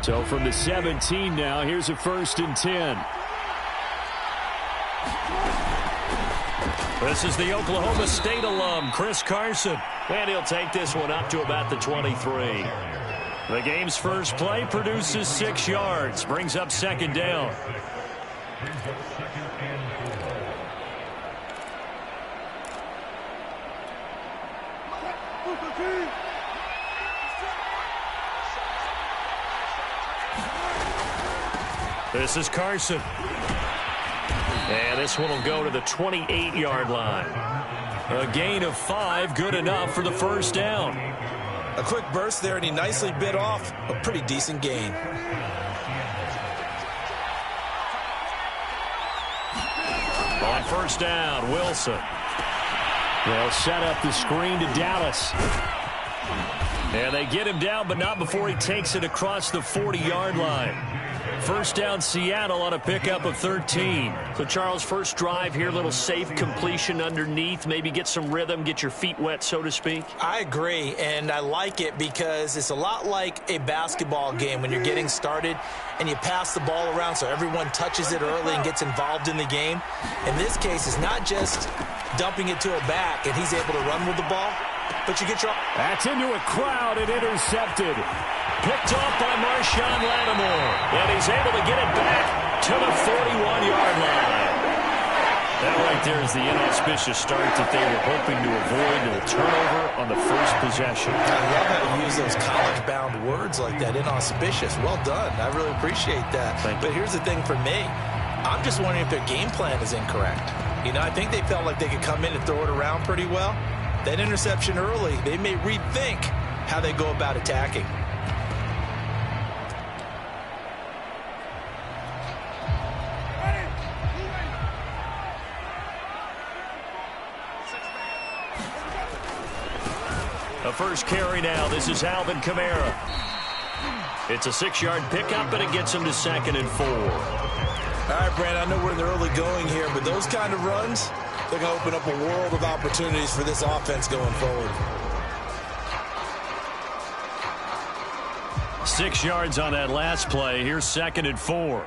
So from the 17 now, here's a 1st and 10. This is the Oklahoma State alum, Chris Carson. And he'll take this one up to about the 23. The game's first play produces 6 yards, brings up 2nd down. This is Carson. And this one will go to the 28-yard line. A gain of 5, good enough for the 1st down. A quick burst there, and he nicely bit off a pretty decent gain. On 1st down, Wilson. They'll set up the screen to Dallas. And they get him down, but not before he takes it across the 40-yard line. 1st down, Seattle on a pickup of 13. So, Charles, first drive here, little safe completion underneath, maybe get some rhythm, get your feet wet, so to speak. I agree, and I like it because it's a lot like a basketball game when you're getting started and you pass the ball around so everyone touches it early and gets involved in the game. In this case, it's not just dumping it to a back and he's able to run with the ball, but you get your... That's into a crowd and intercepted. Picked off by Marshawn Lattimore. And he's able to get it back to the 41-yard line. That right there is the inauspicious start that they were hoping to avoid. A turnover on the first possession. I love how you use those college-bound words like that, inauspicious. Well done. I really appreciate that. But here's the thing for me. I'm just wondering if their game plan is incorrect. You know, I think they felt like they could come in and throw it around pretty well. That interception early, they may rethink how they go about attacking. The first carry now. This is Alvin Kamara. It's a 6-yard pickup, and it gets him to 2nd and 4. All right, Brandon, I know we're in the early going here, but those kind of runs, they're going to open up a world of opportunities for this offense going forward. 6 yards on that last play. Here's 2nd and 4.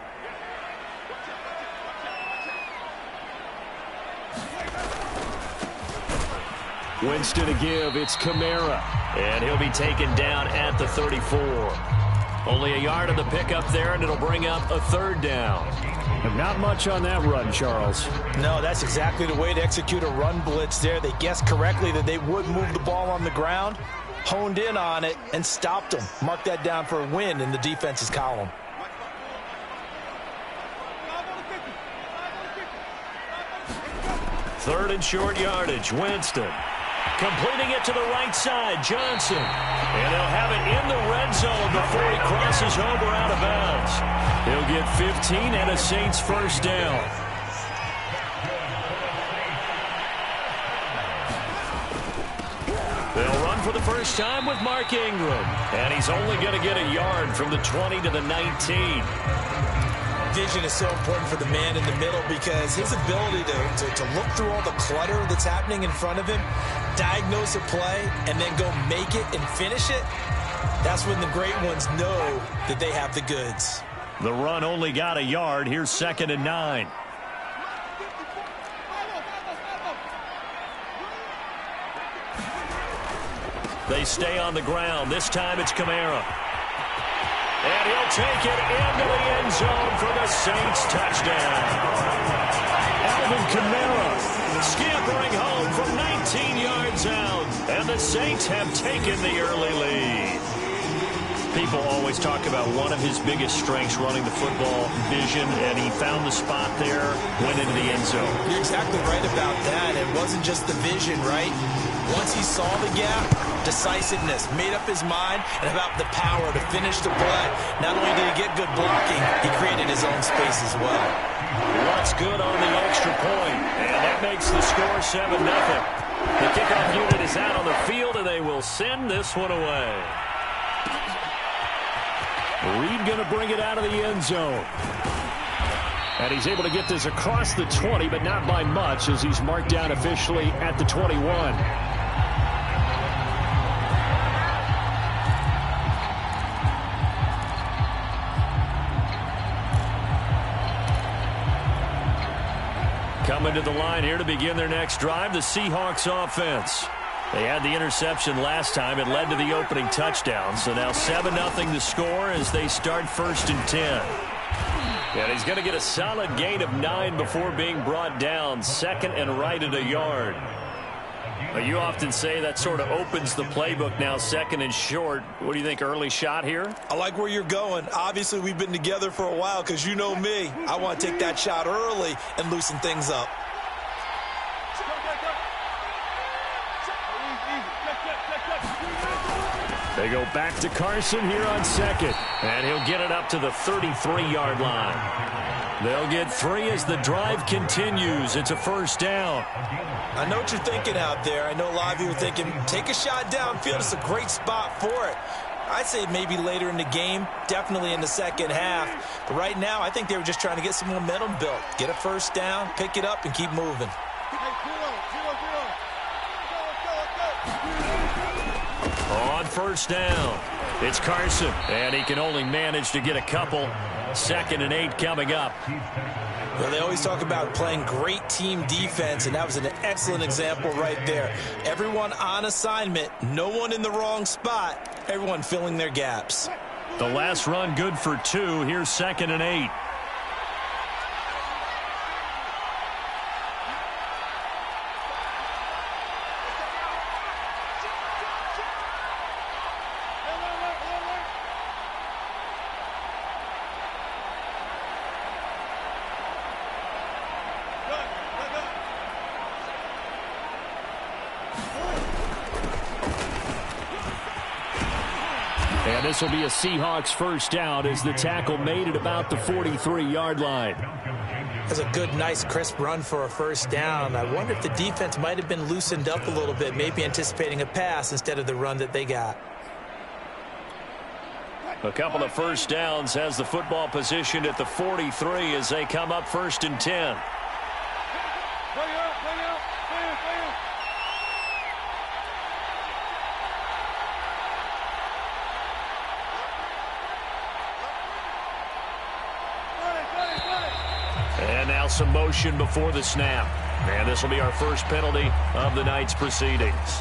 Winston to give. It's Kamara. And he'll be taken down at the 34. Only a yard of the pickup there, and it'll bring up a third down. And not much on that run, Charles. No, that's exactly the way to execute a run blitz there. They guessed correctly that they would move the ball on the ground, honed in on it, and stopped them. Mark that down for a win in the defense's column. Third and short yardage. Winston completing it to the right side. Johnson. And they'll have it in the red zone before he crosses over out of bounds. He'll get 15 and a Saints first down. They'll run for the first time with Mark Ingram. And he's only going to get a yard from the 20 to the 19. Vision is so important for the man in the middle because his ability to look through all the clutter that's happening in front of him, diagnose a play, and then go make it and finish it, that's when the great ones know that they have the goods. The run only got a yard. Here's 2nd and 9. They stay on the ground. This time it's Kamara. And he'll take it into the end zone for the Saints touchdown. Alvin Kamara scampering home from 19 yards out. And the Saints have taken the early lead. People always talk about one of his biggest strengths running the football, vision, and he found the spot there, went into the end zone. You're exactly right about that. It wasn't just the vision, right? Once he saw the gap, decisiveness, made up his mind, and about the power to finish the play. Not only did he get good blocking, he created his own space as well. What's good on the extra point, and that makes the score 7-0. The kickoff unit is out on the field, and they will send this one away. Reed going to bring it out of the end zone. And he's able to get this across the 20, but not by much as he's marked down officially at the 21. Coming to the line here to begin their next drive, the Seahawks offense. They had the interception last time. It led to the opening touchdown. So now 7-0 the score as they start 1st and 10. And he's going to get a solid gain of 9 before being brought down. 2nd and right at a yard. But you often say that sort of opens the playbook now, 2nd and short. What do you think, early shot here? I like where you're going. Obviously, we've been together for a while because you know me. I want to take that shot early and loosen things up. They go back to Carson here on 2nd. And he'll get it up to the 33-yard line. They'll get 3 as the drive continues. It's a first down. I know what you're thinking out there. I know a lot of you are thinking, take a shot downfield. It's a great spot for it. I'd say maybe later in the game, definitely in the second half. But right now, I think they were just trying to get some momentum built. Get a first down, pick it up, and keep moving. On first down, it's Carson, and he can only manage to get a couple. 2nd and 8 coming up. Well, they always talk about playing great team defense, and that was an excellent example right there. Everyone on assignment, no one in the wrong spot, everyone filling their gaps. The last run good for 2. Here's 2nd and 8. And this will be a Seahawks first down as the tackle made at about the 43-yard line. That's a good, nice, crisp run for a first down. I wonder if the defense might have been loosened up a little bit, maybe anticipating a pass instead of the run that they got. A couple of first downs has the football positioned at the 43 as they come up 1st and 10. And now some motion before the snap. And this will be our first penalty of the night's proceedings.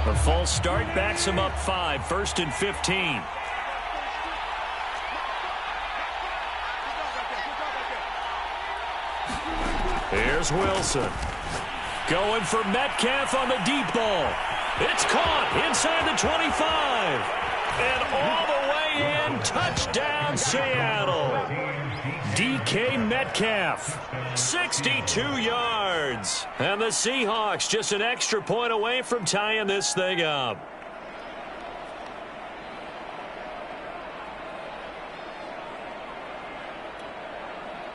The false start backs him up 5, 1st and 15. Here's Wilson. Going for Metcalf on the deep ball. It's caught inside the 25. And all the way in. Touchdown, Seattle. DK Metcalf, 62 yards. And the Seahawks just an extra point away from tying this thing up.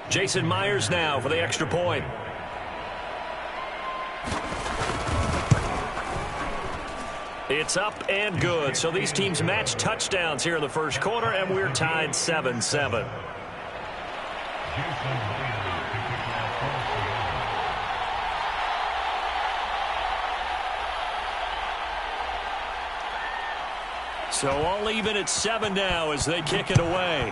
Jason Myers now for the extra point. It's up and good. So these teams match touchdowns here in the first quarter, and we're tied 7-7. So all even at 7 now as they kick it away.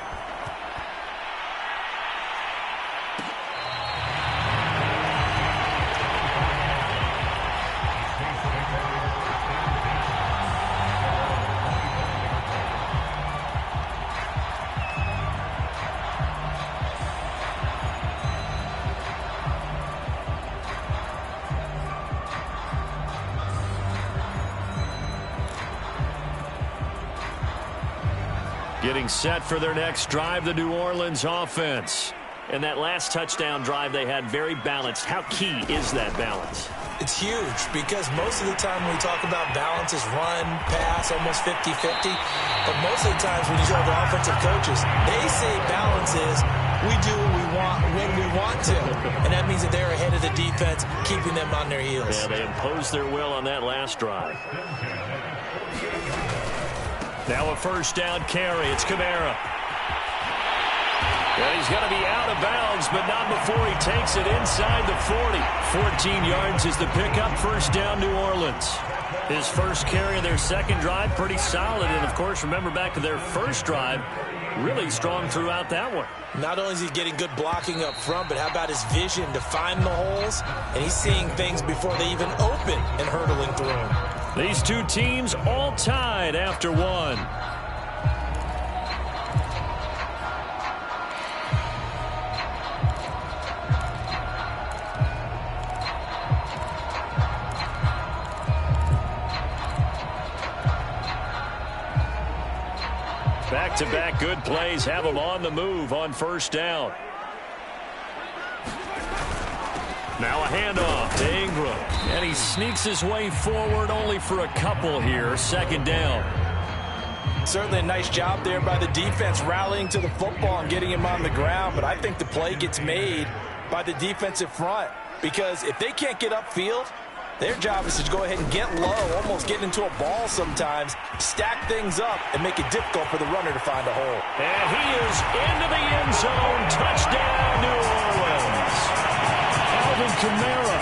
Getting set for their next drive, the New Orleans offense. And that last touchdown drive they had very balanced. How key is that balance? It's huge because most of the time when we talk about balance is run, pass, almost 50-50. But most of the times when you talk to offensive coaches, they say balance is we do what we want when we want to. And that means that they're ahead of the defense, keeping them on their heels. Yeah, they imposed their will on that last drive. Now a first down carry. It's Kamara. And he's going to be out of bounds, but not before he takes it inside the 40. 14 yards is the pickup. First down, New Orleans. His first carry of their second drive, pretty solid. And, of course, remember back to their first drive, really strong throughout that one. Not only is he getting good blocking up front, but how about his vision to find the holes? And he's seeing things before they even open and hurdling through them. These two teams all tied after one. Back-to-back good plays have them on the move on first down. Now a handoff to Ingram. And he sneaks his way forward only for a couple here. Second down. Certainly a nice job there by the defense rallying to the football and getting him on the ground. But I think the play gets made by the defensive front. Because if they can't get upfield, their job is to go ahead and get low, almost get into a ball sometimes, stack things up, and make it difficult for the runner to find a hole. And he is into the end zone. Touchdown, New Orleans. Alvin Kamara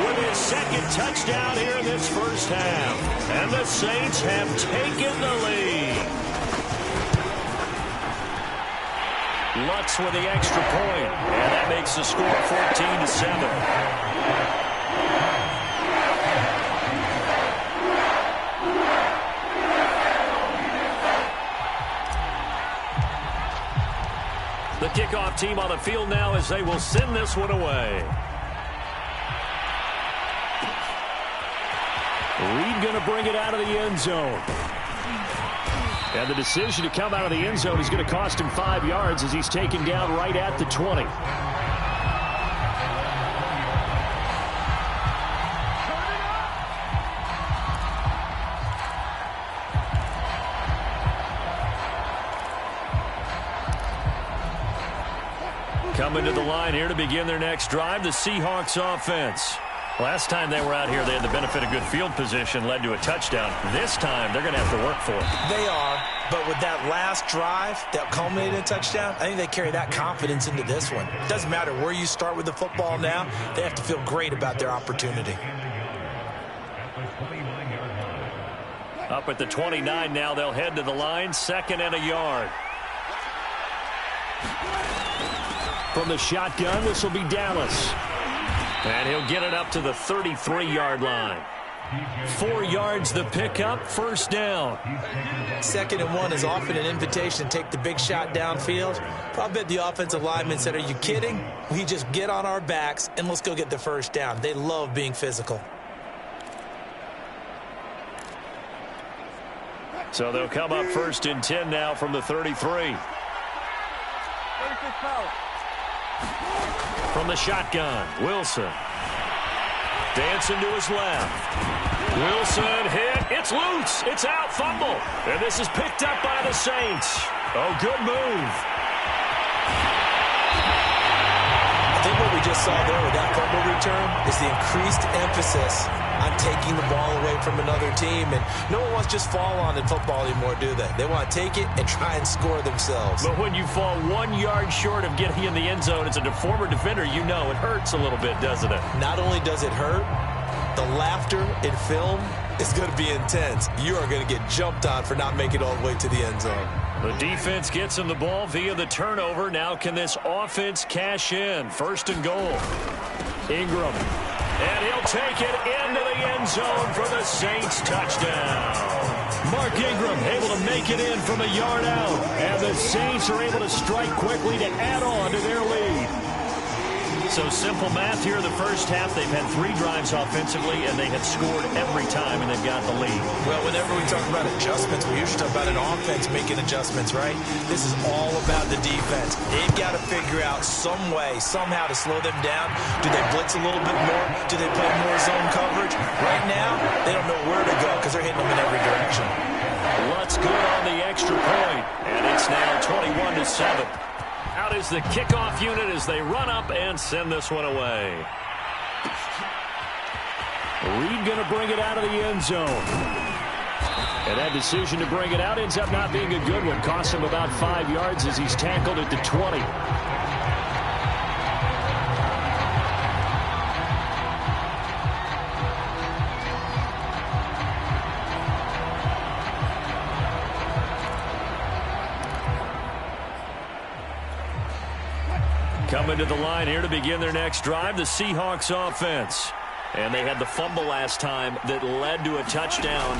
with his second touchdown here in this first half. And the Saints have taken the lead. Lutz with the extra point. And that makes the score 14-7. The kickoff team on the field now as they will send this one away. Reed going to bring it out of the end zone. And the decision to come out of the end zone is going to cost him 5 yards as he's taken down right at the 20. Coming to the line here to begin their next drive, the Seahawks offense. Last time they were out here, they had the benefit of good field position, led to a touchdown. This time, they're going to have to work for it. They are, but with that last drive that culminated in a touchdown, I think they carry that confidence into this one. It doesn't matter where you start with the football now. They have to feel great about their opportunity. Up at the 29 now, they'll head to the line, 2nd and a yard. From the shotgun, this will be Dallas. And he'll get it up to the 33-yard line. 4 yards the pickup, first down. 2nd and 1 is often an invitation to take the big shot downfield. Probably the offensive lineman said, are you kidding? We just get on our backs and let's go get the first down. They love being physical. So they'll come up 1st and 10 now from the 33. From the shotgun, Wilson. Dancing to his left. Wilson hit. It's loose. It's out. Fumble. And this is picked up by the Saints. Oh, good move. I think what we just saw there with that fumble return is the increased emphasis on taking the ball away from another team. And no one wants to just fall on in football anymore, do they? They want to take it and try and score themselves. But when you fall 1 yard short of getting in the end zone as a former defender, you know it hurts a little bit, doesn't it? Not only does it hurt, the laughter in film is going to be intense. You are going to get jumped on for not making it all the way to the end zone. The defense gets him the ball via the turnover. Now can this offense cash in? 1st and goal. Ingram. And he'll take it into the end zone for the Saints touchdown. Mark Ingram able to make it in from a yard out. And the Saints are able to strike quickly to add on to their lead. So simple math here in the first half. They've had 3 drives offensively, and they have scored every time, and they've got the lead. Well, whenever we talk about adjustments, we usually talk about an offense making adjustments, right? This is all about the defense. They've got to figure out some way, somehow to slow them down. Do they blitz a little bit more? Do they play more zone coverage? Right now, they don't know where to go because they're hitting them in every direction. Lutz good on the extra point, and it's now 21-7. Out is the kickoff unit as they run up and send this one away. Reed going to bring it out of the end zone. And that decision to bring it out ends up not being a good one. Costs him about 5 yards as he's tackled at the 20. Coming to the line here to begin their next drive, the Seahawks offense. And they had the fumble last time that led to a touchdown.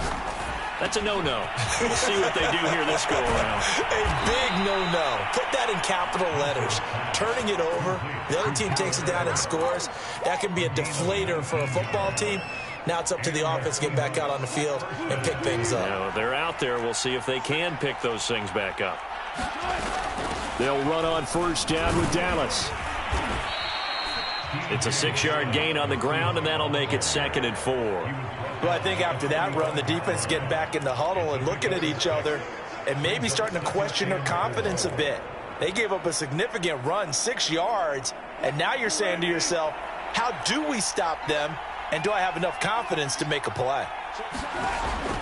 That's a no-no. We'll see what they do here this go-around. A big no-no. Put that in capital letters. Turning it over, the other team takes it down and scores. That can be a deflator for a football team. Now it's up to the offense to get back out on the field and pick things up. Now, they're out there. We'll see if they can pick those things back up. They'll run on 1st down with Dallas. It's a 6-yard gain on the ground, and that'll make it 2nd and 4. Well, I think after that run, the defense getting back in the huddle and looking at each other and maybe starting to question their confidence a bit. They gave up a significant run, 6 yards, and now you're saying to yourself, how do we stop them, and do I have enough confidence to make a play?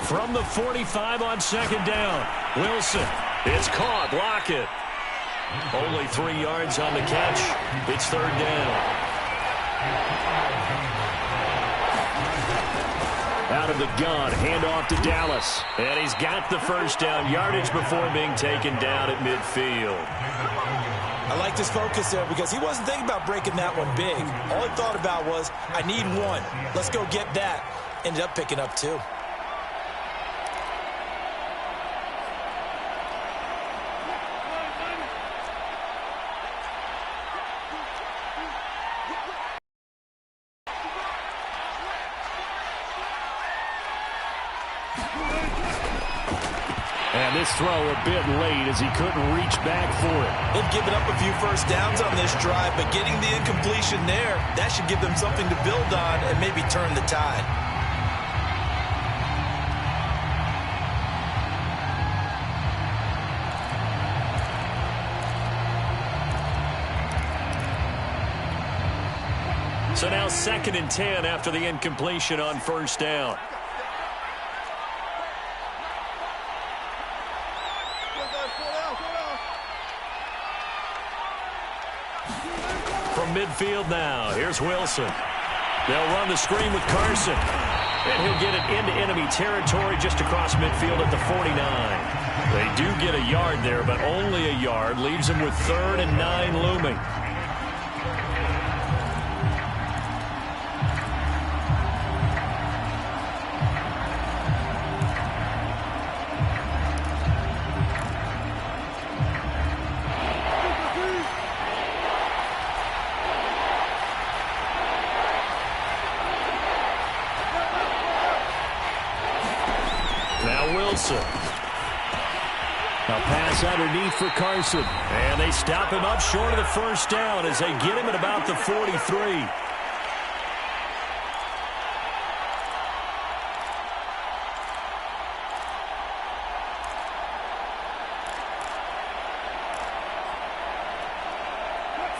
From the 45 on 2nd down, Wilson. It's caught. Lockett. Only 3 yards on the catch. It's 3rd down. Out of the gun, handoff to Dallas. And he's got the first down yardage before being taken down at midfield. I like this focus there because he wasn't thinking about breaking that one big. All he thought about was, I need 1. Let's go get that. Ended up picking up 2. And this throw a bit late as he couldn't reach back for it. They've given up a few first downs on this drive, but getting the incompletion there, that should give them something to build on and maybe turn the tide. So now 2nd and 10 after the incompletion on 1st down. From midfield now, here's Wilson. They'll run the screen with Carson. And he'll get it into enemy territory just across midfield at the 49. They do get a yard there, but only a yard. Leaves them with 3rd and 9 looming. Now Wilson. A pass underneath for Carson. And they stop him up short of the first down as they get him at about the 43.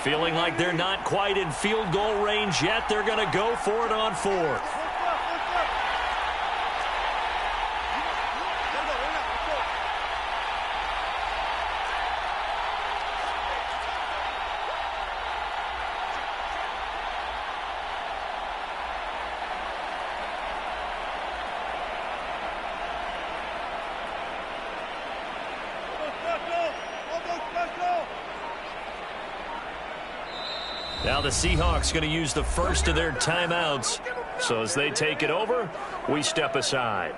Feeling like they're not quite in field goal range yet. They're going to go for it on fourth. Now the Seahawks going to use the first of their timeouts. So as they take it over, we step aside.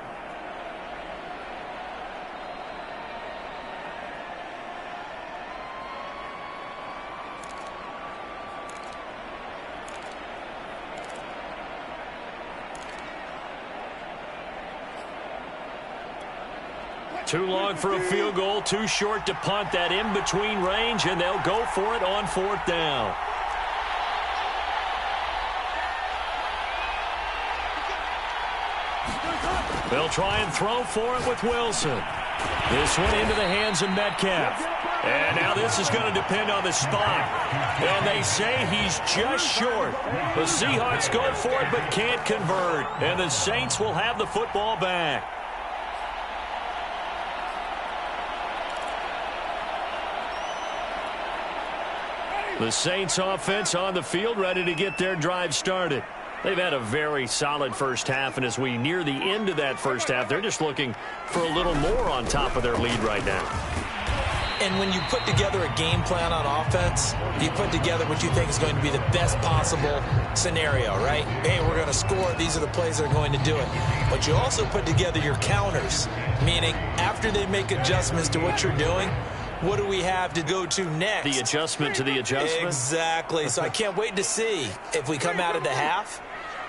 Too long for a field goal, too short to punt. That in-between range, and they'll go for it on fourth down. They'll try and throw for it with Wilson. This one into the hands of Metcalf. And now this is going to depend on the spot. And they say he's just short. The Seahawks go for it but can't convert. And the Saints will have the football back. The Saints offense on the field ready to get their drive started. They've had a very solid first half, and as we near the end of that first half, they're just looking for a little more on top of their lead right now. And when you put together a game plan on offense, you put together what you think is going to be the best possible scenario, right? Hey, we're going to score. These are the plays that are going to do it. But you also put together your counters, meaning after they make adjustments to what you're doing, what do we have to go to next? The adjustment to the adjustment? Exactly. So I can't wait to see if we come out of the half,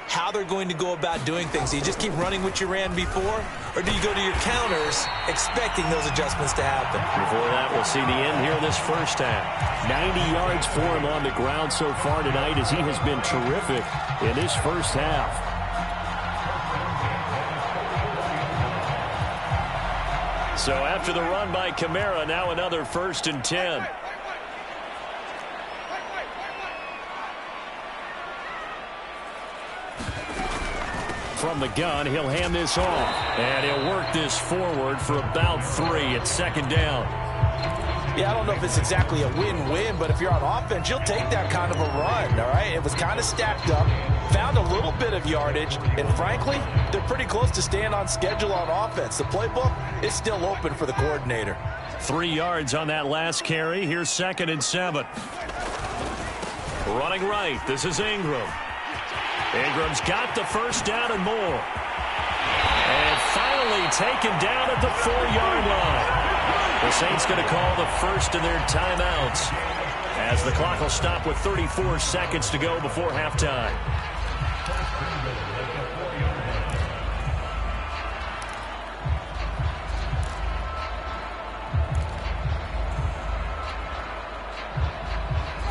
how they're going to go about doing things. Do you just keep running what you ran before, or do you go to your counters expecting those adjustments to happen? Before that, we'll see the end here this first half. 90 yards for him on the ground so far tonight as he has been terrific in this first half. So after the run by Kamara, now another 1st and 10. From the gun, he'll hand this off. And he'll work this forward for about 3 at 2nd down. Yeah, I don't know if it's exactly a win-win, but if you're on offense, you'll take that kind of a run, all right? It was kind of stacked up, found a little bit of yardage, and frankly, they're pretty close to staying on schedule on offense. The playbook is still open for the coordinator. 3 yards on that last carry. Here's 2nd and 7. Running right, this is Ingram. Ingram's got the first down and more. And finally taken down at the 4-yard line. The Saints going to call the first of their timeouts as the clock will stop with 34 seconds to go before halftime.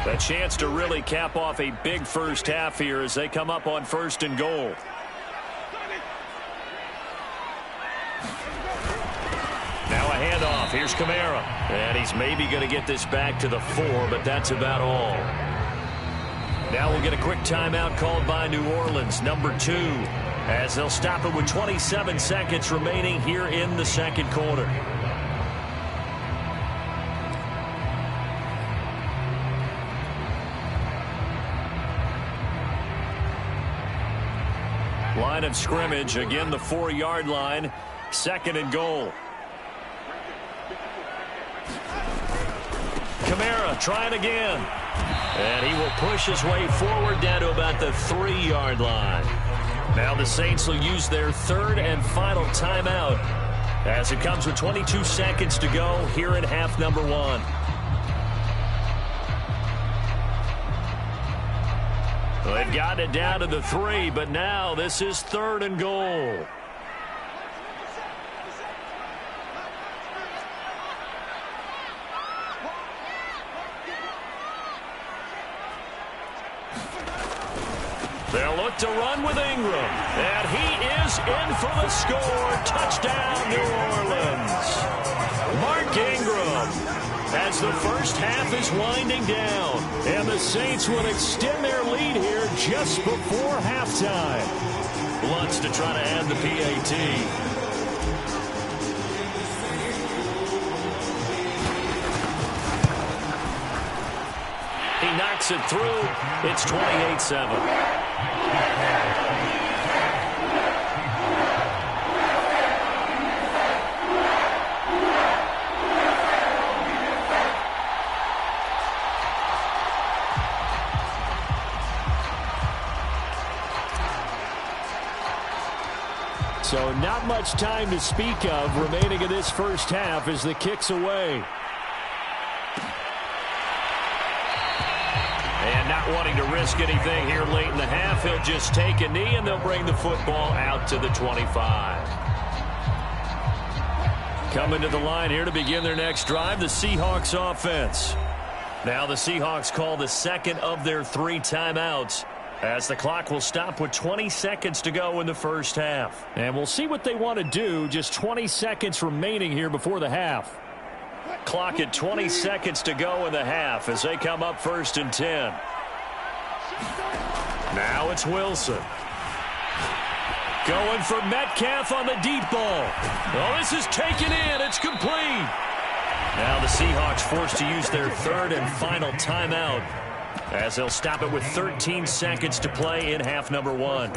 A chance to really cap off a big first half here as they come up on 1st and goal. Now a handoff. Here's Kamara. And he's maybe going to get this back to the 4, but that's about all. Now we'll get a quick timeout called by New Orleans, number 2, as they'll stop it with 27 seconds remaining here in the 2nd quarter. Line of scrimmage, again the 4-yard line, 2nd and goal. Kamara trying again. And he will push his way forward down to about the 3-yard line. Now the Saints will use their 3rd and final timeout as it comes with 22 seconds to go here in half number 1. Well, they've gotten it down to the 3, but now this is 3rd and goal. look to run with Ingram. And he is in for the score. Touchdown, New Orleans. Mark Ingram, as the first half is winding down. And the Saints will extend their lead here just before halftime. Lutz to try to add the PAT. He knocks it through. It's 28-7. So not much time to speak of remaining in this first half as the kick's away. And not wanting to risk anything here late in the half, he'll just take a knee and they'll bring the football out to the 25. Coming to the line here to begin their next drive, the Seahawks offense. Now the Seahawks call the second of their 3 timeouts, as the clock will stop with 20 seconds to go in the first half. And we'll see what they want to do. Just 20 seconds remaining here before the half. Clock at 20 seconds to go in the half as they come up 1st and 10. Now it's Wilson. Going for Metcalf on the deep ball. Oh, this is taken in. It's complete. Now the Seahawks forced to use their 3rd and final timeout, as they'll stop it with 13 seconds to play in half number 1.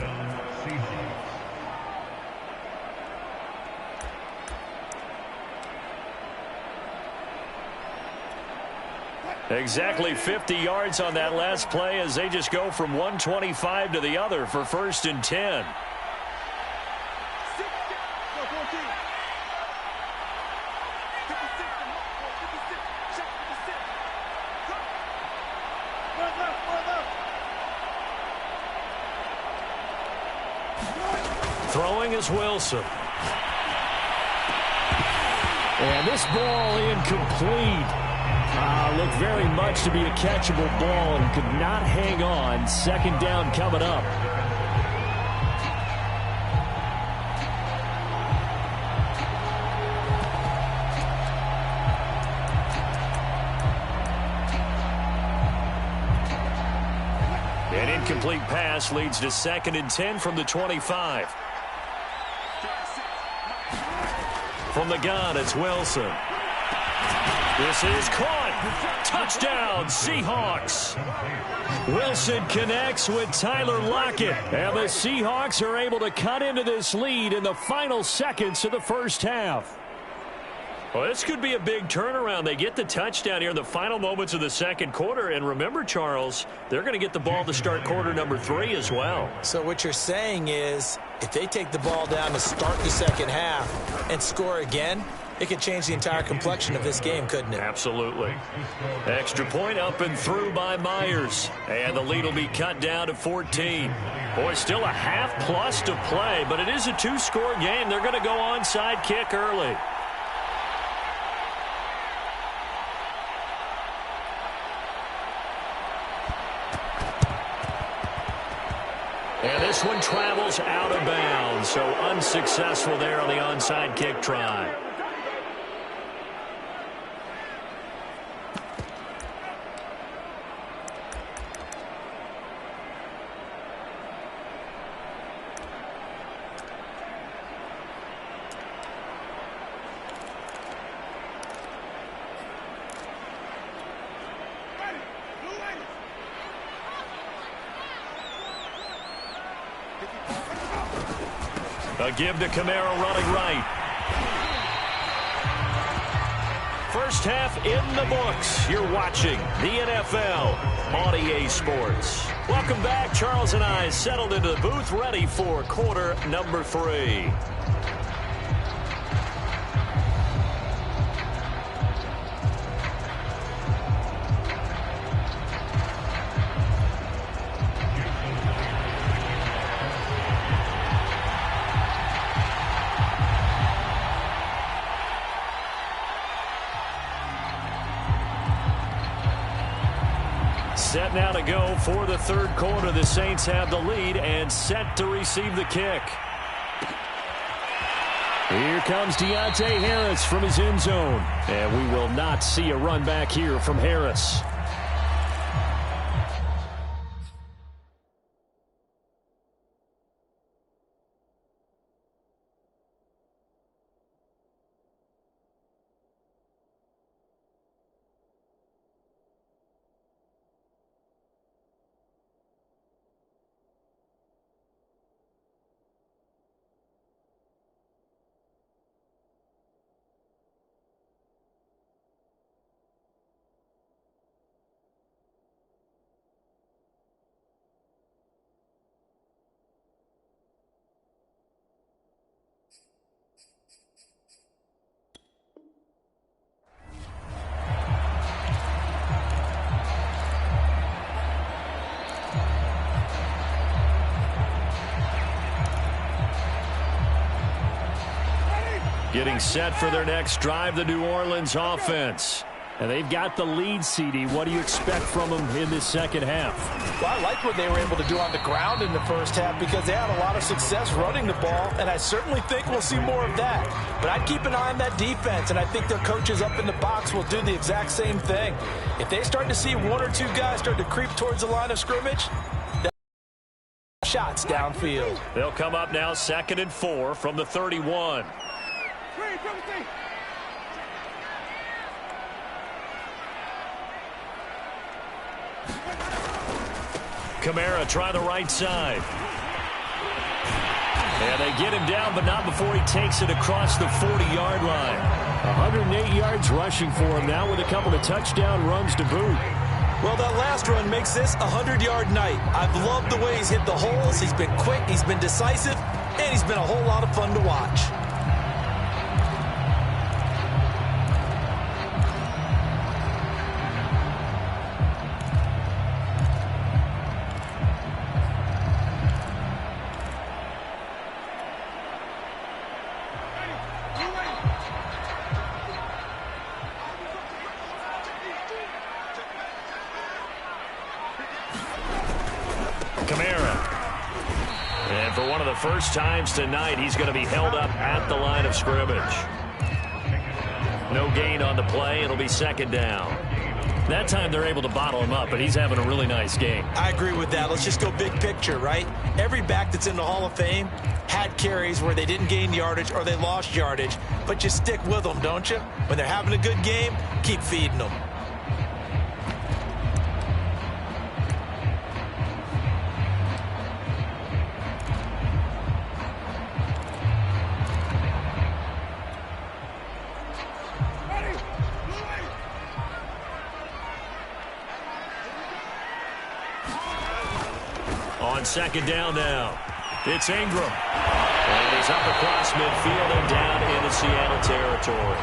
Exactly 50 yards on that last play as they just go from 125 to the other for 1st and 10. Throwing is Wilson. And this ball incomplete. Looked very much to be a catchable ball and could not hang on. 2nd down coming up. An incomplete pass leads to 2nd and 10 from the 25. From the gun, it's Wilson. This is caught. Touchdown, Seahawks. Wilson connects with Tyler Lockett. And the Seahawks are able to cut into this lead in the final seconds of the first half. Well, this could be a big turnaround. They get the touchdown here in the final moments of the 2nd quarter. And remember, Charles, they're going to get the ball to start quarter number 3 as well. So what you're saying is, if they take the ball down to start the 2nd half and score again, it could change the entire complexion of this game, couldn't it? Absolutely. Extra point up and through by Myers. And the lead will be cut down to 14. Boy, still a half plus to play, but it is a 2-score game. They're going to go onside kick early. And this one travels out of bounds, so unsuccessful there on the onside kick try. A give to Kamara running right. First half in the books. You're watching the NFL on EA Sports. Welcome back. Charles and I settled into the booth, ready for quarter number 3. Set minute now to go for the third quarter. The Saints have the lead and set to receive the kick. Here comes Deontay Harris from his end zone. And we will not see a run back here from Harris. Getting set for their next drive, the New Orleans offense. And they've got the lead, CD. What do you expect from them in this second half? Well, I like what they were able to do on the ground in the first half because they had a lot of success running the ball, and I certainly think we'll see more of that. But I'd keep an eye on that defense, and I think their coaches up in the box will do the exact same thing. If they start to see one or two guys start to creep towards the line of scrimmage, shots downfield. They'll come up now 2nd and 4 from the 31. Kamara try the right side. And they get him down, but not before he takes it across the 40-yard line. 108 yards rushing for him now with a couple of touchdown runs to boot. Well, that last run makes this a 100-yard night. I've loved the way he's hit the holes. He's been quick, he's been decisive, and he's been a whole lot of fun to watch. First times tonight, he's going to be held up at the line of scrimmage. No gain on the play. It'll be 2nd down. That time they're able to bottle him up, but he's having a really nice game. I agree with that. Let's just go big picture, right? Every back that's in the Hall of Fame had carries where they didn't gain yardage or they lost yardage, but you stick with them, don't you? When they're having a good game, keep feeding them. On 2nd down now, it's Ingram. And he's up across midfield and down into Seattle territory.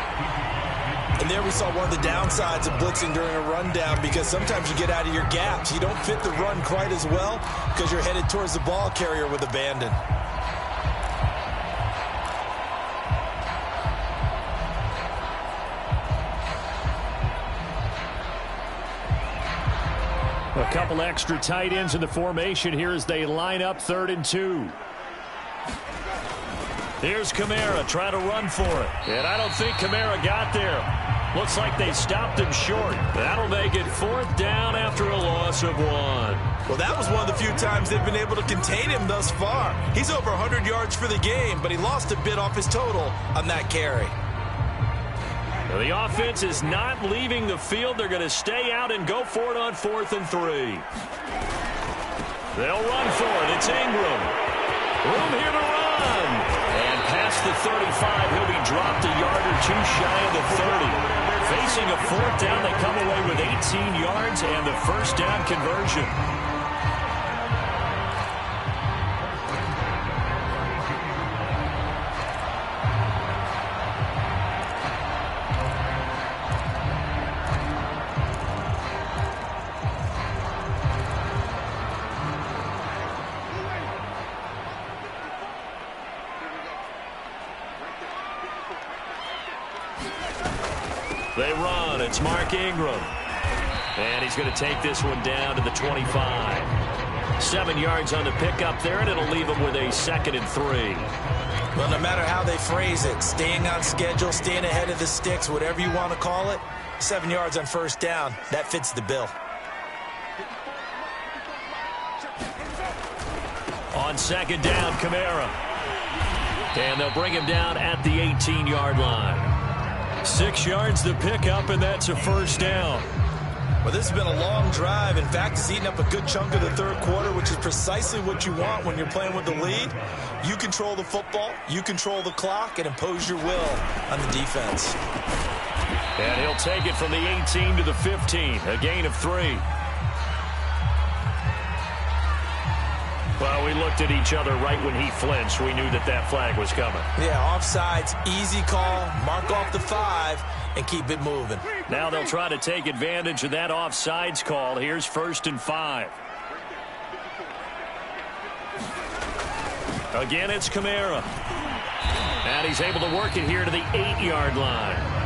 And there we saw one of the downsides of blitzing during a rundown because sometimes you get out of your gaps. You don't fit the run quite as well because you're headed towards the ball carrier with abandon. A couple extra tight ends in the formation here as they line up 3rd and 2. Here's Kamara trying to run for it. And I don't think Kamara got there. Looks like they stopped him short. That'll make it 4th down after a loss of 1. Well, that was one of the few times they've been able to contain him thus far. He's over 100 yards for the game, but he lost a bit off his total on that carry. The offense is not leaving the field. They're going to stay out and go for it on 4th and 3. They'll run for it. It's Ingram. Room here to run. And past the 35, he'll be dropped a yard or two shy of the 30. Facing a 4th down, they come away with 18 yards and the 1st down conversion. They run. It's Mark Ingram. And he's going to take this one down to the 25. 7 yards on the pickup there, and it'll leave him with a 2nd and 3. Well, no matter how they phrase it, staying on schedule, staying ahead of the sticks, whatever you want to call it, 7 yards on first down, that fits the bill. On 2nd down, Kamara. And they'll bring him down at the 18-yard line. 6 yards to pick up, and that's a first down. Well, this has been a long drive. In fact, it's eaten up a good chunk of the third quarter, which is precisely what you want when you're playing with the lead. You control the football, you control the clock, and impose your will on the defense. And he'll take it from the 18 to the 15, a gain of 3. Well, we looked at each other right when he flinched. We knew that that flag was coming. Yeah, offsides, easy call, mark off the 5, and keep it moving. Now they'll try to take advantage of that offsides call. Here's 1st and 5. Again, it's Kamara. And he's able to work it here to the 8-yard line.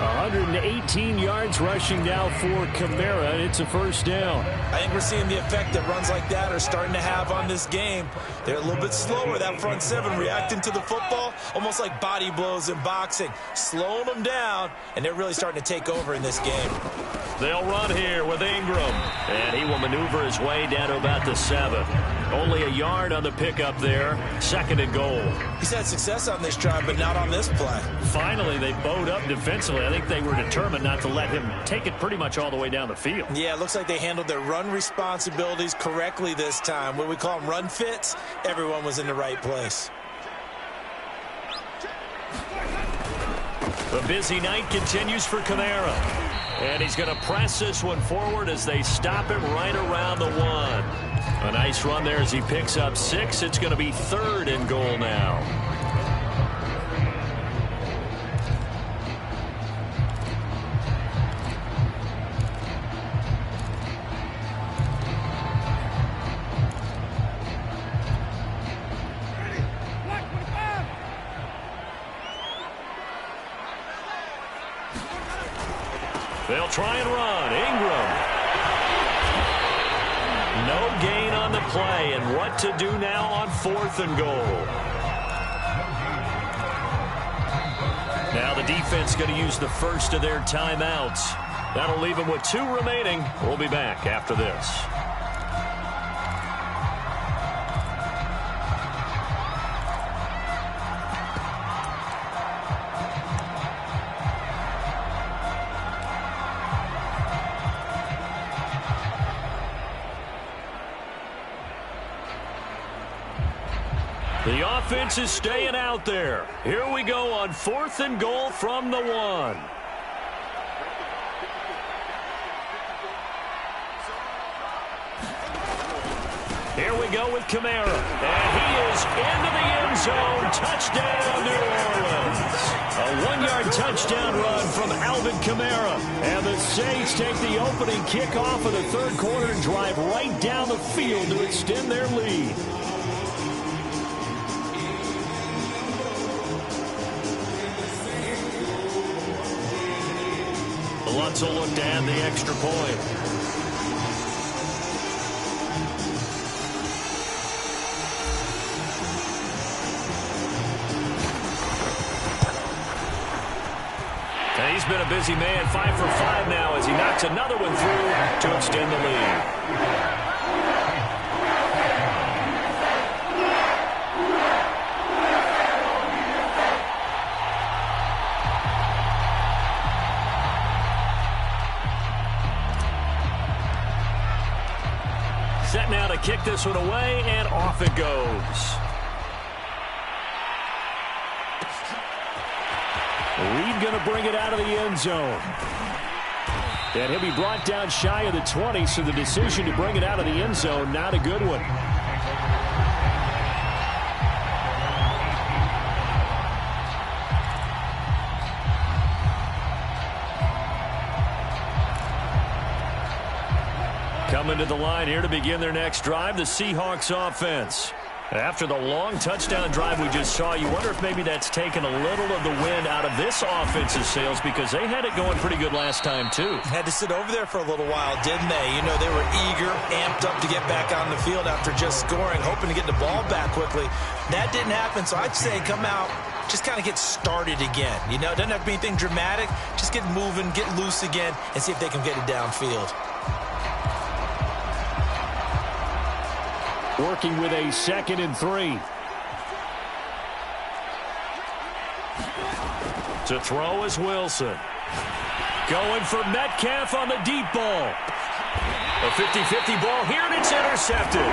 118 yards rushing now for Kamara, and it's a first down. I think we're seeing the effect that runs like that are starting to have on this game. They're a little bit slower, that front 7, reacting to the football, almost like body blows in boxing, slowing them down, and they're really starting to take over in this game. They'll run here with Ingram, and he will maneuver his way down to about the 7. Only a yard on the pickup there, 2nd and goal. He's had success on this drive, but not on this play. Finally, they bowed up defensively. I think they were determined not to let him take it pretty much all the way down the field. Yeah, it looks like they handled their run responsibilities correctly this time. What we call them run fits, everyone was in the right place. The busy night continues for Kamara. And he's going to press this one forward as they stop him right around the 1. A nice run there as he picks up 6. It's going to be 3rd and goal now. They'll try and run. Ingram. No gain on the play, and what to do now on 4th and goal. Now the defense going to use the first of their timeouts. That'll leave them with 2 remaining. We'll be back after this. The offense is staying out there. Here we go on 4th and goal from the 1. Here we go with Kamara. And he is into the end zone. Touchdown, New Orleans. A 1-yard touchdown run from Alvin Kamara. And the Saints take the opening kickoff of the third quarter and drive right down the field to extend their lead. Lutz will look to add the extra point. And he's been a busy man, 5 for 5 now as he knocks another one through to extend the lead. Set now to kick this one away, and off it goes. Reed going to bring it out of the end zone. And he'll be brought down shy of the 20, so the decision to bring it out of the end zone, not a good one. Coming to the line here to begin their next drive, the Seahawks offense. After the long touchdown drive we just saw, you wonder if maybe that's taken a little of the wind out of this offense's sails because they had it going pretty good last time, too. Had to sit over there for a little while, didn't they? You know, they were eager, amped up to get back on the field after just scoring, hoping to get the ball back quickly. That didn't happen, so I'd say come out, just kind of get started again. You know, it doesn't have to be anything dramatic. Just get moving, get loose again, and see if they can get it downfield. Working with a 2nd and 3. To throw is Wilson. Going for Metcalf on the deep ball. A 50-50 ball here, and it's intercepted.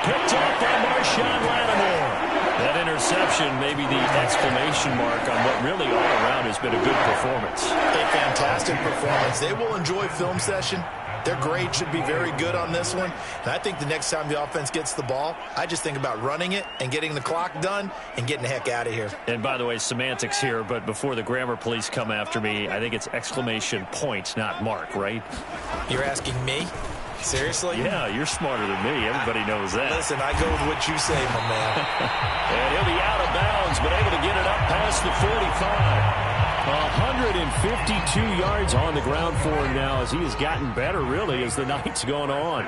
Picked up by Marshawn Lattimore. That interception may be the exclamation mark on what really all around has been a good performance. A fantastic performance. They will enjoy film session. Their grade should be very good on this one. And I think the next time the offense gets the ball, I just think about running it and getting the clock done and getting the heck out of here. And by the way, semantics here, but before the grammar police come after me, I think it's exclamation point, not mark, right? You're asking me? Seriously? Yeah, you're smarter than me. Everybody knows that. Listen, I go with what you say, my man. And he'll be out of bounds, but able to get it up past the 45. 152 yards on the ground for him now as he has gotten better, really, as the night's gone on.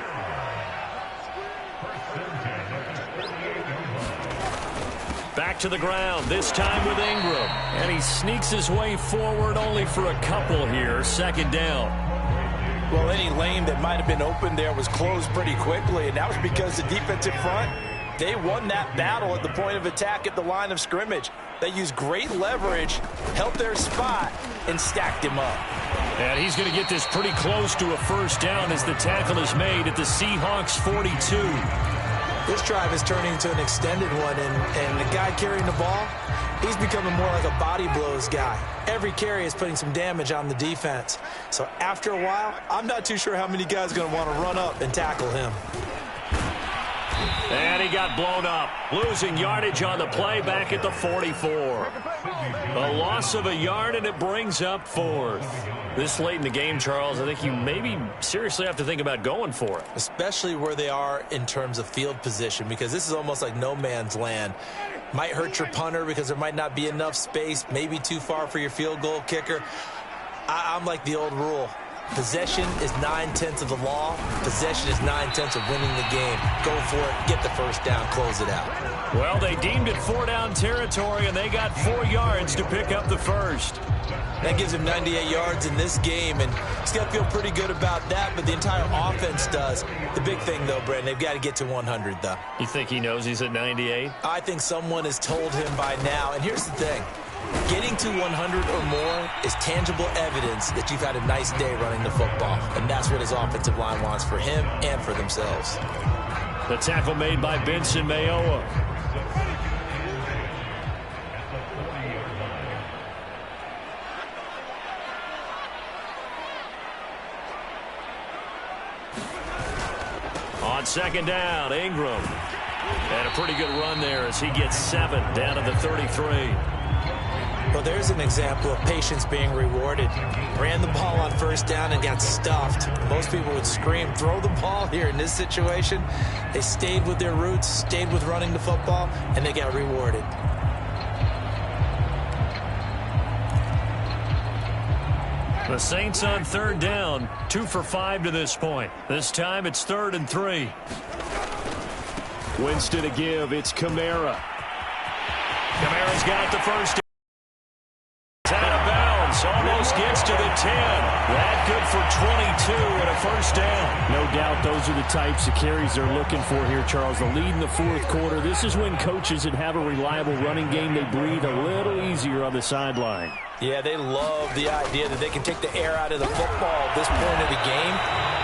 Back to the ground, this time with Ingram. And he sneaks his way forward only for a couple here. 2nd down. Well, any lane that might have been open there was closed pretty quickly, and that was because the defensive front, they won that battle at the point of attack at the line of scrimmage. They used great leverage, held their spot, and stacked him up. And he's going to get this pretty close to a 1st down as the tackle is made at the Seahawks 42. This drive is turning into an extended one, and the guy carrying the ball, he's becoming more like a body blows guy. Every carry is putting some damage on the defense. So after a while, I'm not too sure how many guys are going to want to run up and tackle him. And he got blown up, losing yardage on the play back at the 44. A loss of a yard, and it brings up 4th. This late in the game, Charles, I think you maybe seriously have to think about going for it. Especially where they are in terms of field position, because this is almost like no man's land. Might hurt your punter because there might not be enough space, maybe too far for your field goal kicker. I'm like the old rule. Possession is 9/10 of the law. Possession is 9/10 of winning the game. Go for it. Get the 1st down. Close it out. Well, they deemed it 4-down territory, and they got 4 yards to pick up the 1st. That gives him 98 yards in this game, and he's got to feel pretty good about that, but the entire offense does. The big thing, though, Brandon, they've got to get to 100, though. You think he knows he's at 98? I think someone has told him by now, and here's the thing. Getting to 100 or more is tangible evidence that you've had a nice day running the football, and that's what his offensive line wants for him and for themselves. The tackle made by Benson Mayowa. On 2nd down, Ingram. And a pretty good run there as he gets 7 down to the 33. Well, there's an example of patience being rewarded. Ran the ball on 1st down and got stuffed. Most people would scream, throw the ball here. In this situation, they stayed with their roots, stayed with running the football, and they got rewarded. The Saints on 3rd down, 2 for 5 to this point. This time it's 3rd and 3. Winston to give. It's Kamara. Kamara's got the 1st down. Out of bounds, almost gets to the 10. That good for 22 and a 1st down. No doubt those are the types of carries they're looking for here, Charles. The lead in the 4th quarter. This is when coaches that have a reliable running game, they breathe a little easier on the sideline. Yeah, they love the idea that they can take the air out of the football at this point of the game.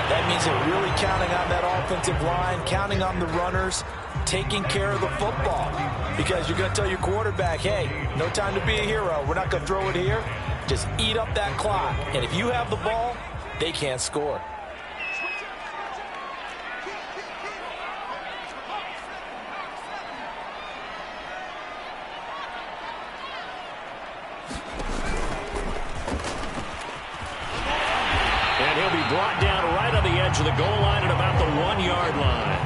That means they're really counting on that offensive line, counting on the runners, taking care of the football. Because you're going to tell your quarterback, hey, no time to be a hero. We're not going to throw it here. Just eat up that clock. And if you have the ball, they can't score. And he'll be brought down right on the edge of the goal line at about the 1-yard line.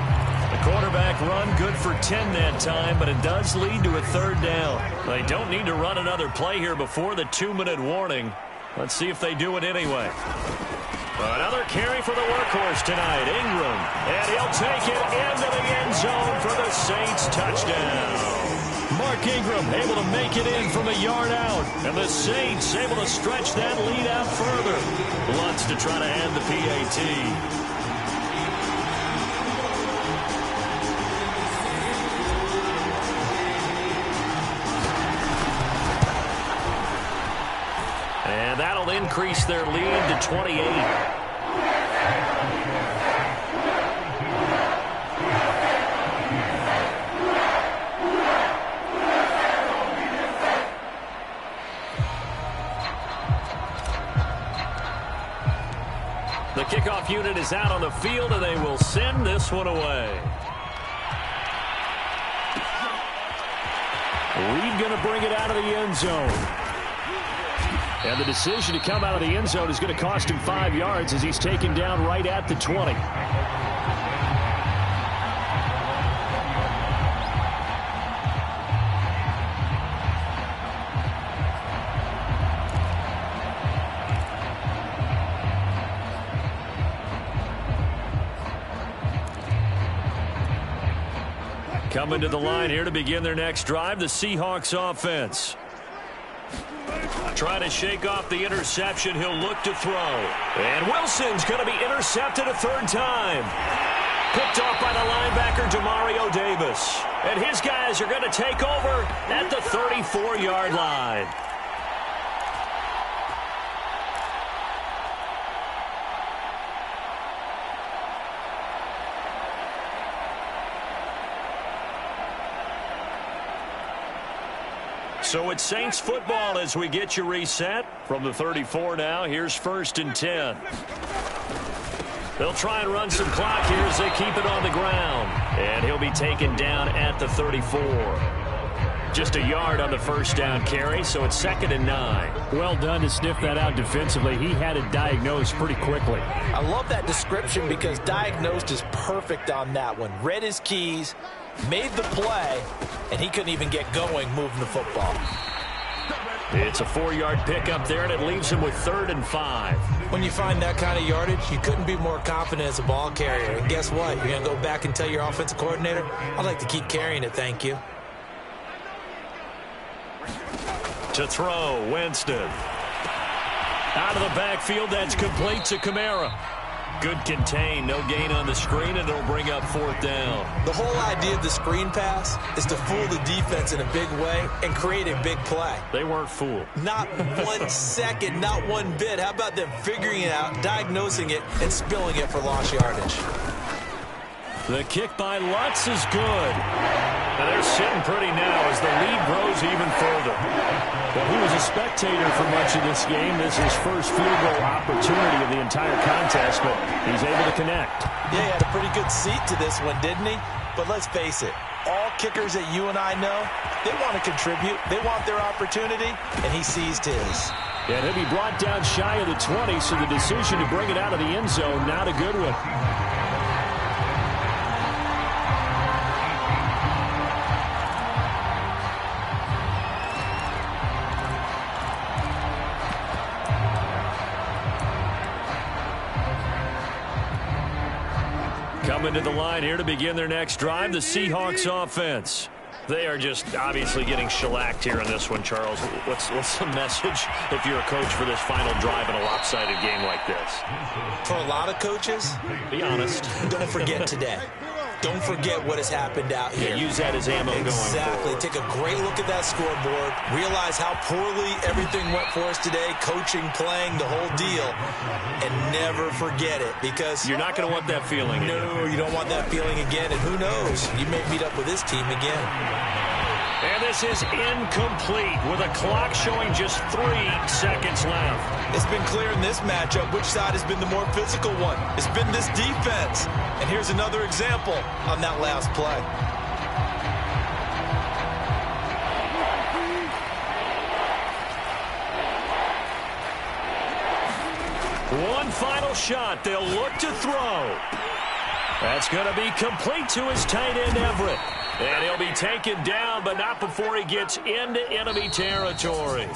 Quarterback run good for 10 that time, but it does lead to a third down. They don't need to run another play here before the 2-minute warning. Let's see if they do it anyway. Another carry for the workhorse tonight, Ingram. And he'll take it into the end zone for the Saints touchdown. Mark Ingram able to make it in from a yard out. And the Saints able to stretch that lead out further. Lutz to try to add the PAT. And that'll increase their lead to 28. The kickoff unit is out on the field, and they will send this one away. Reed going to bring it out of the end zone. And the decision to come out of the end zone is going to cost him 5 yards as he's taken down right at the 20. Coming to the line here to begin their next drive, the Seahawks offense. Trying to shake off the interception. He'll look to throw. And Wilson's going to be intercepted a third time. Picked off by the linebacker, Demario Davis. And his guys are going to take over at the 34-yard line. So it's Saints football as we get you reset. From the 34 now, here's 1st and 10. They'll try and run some clock here as they keep it on the ground. And he'll be taken down at the 34. Just a yard on the first down carry, so it's 2nd and 9. Well done to sniff that out defensively. He had it diagnosed pretty quickly. I love that description because diagnosed is perfect on that one. Read his keys, made the play, and he couldn't even get going moving the football. It's a 4-yard pickup there, and it leaves him with 3rd and 5. When you find that kind of yardage, you couldn't be more confident as a ball carrier. And guess what? You're going to go back and tell your offensive coordinator, I'd like to keep carrying it, thank you. To throw, Winston. Out of the backfield, that's complete to Kamara. Good contain, no gain on the screen, and it'll bring up 4th down. The whole idea of the screen pass is to fool the defense in a big way and create a big play. They weren't fooled. Not 1 second, not one bit. How about them figuring it out, diagnosing it, and spilling it for lost yardage? The kick by Lutz is good. And they're sitting pretty now as the lead grows even further. Well, he was a spectator for much of this game. This is his first field goal opportunity of the entire contest, but he's able to connect. Yeah, he had a pretty good seat to this one, didn't he? But let's face it, all kickers that you and I know, they want to contribute. They want their opportunity, and he seized his. And he'll be brought down shy of the 20, so the decision to bring it out of the end zone, not a good one. Coming to the line here to begin their next drive, the Seahawks offense. They are just obviously getting shellacked here in this one, Charles. What's the message if you're a coach for this final drive in a lopsided game like this? For a lot of coaches, be honest. Don't forget today. Don't forget what has happened out here. Yeah, use that as ammo going forward. Exactly. Take a great look at that scoreboard. Realize how poorly everything went for us today. Coaching, playing, the whole deal. And never forget it because you're not going to want that feeling again. No, you don't want that feeling again. And who knows? You may meet up with this team again. And this is incomplete with a clock showing just 3 seconds left. It's been clear in this matchup which side has been the more physical one. It's been this defense. And here's another example on that last play. One final shot. They'll look to throw. That's going to be complete to his tight end, Everett. And he'll be taken down, but not before he gets into enemy territory.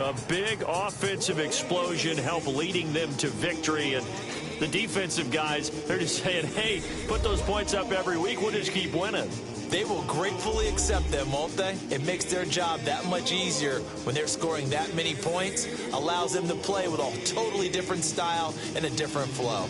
A big offensive explosion helped leading them to victory. And the defensive guys, they're just saying, hey, put those points up every week. We'll just keep winning. They will gratefully accept them, won't they? It makes their job that much easier when they're scoring that many points. Allows them to play with a totally different style and a different flow.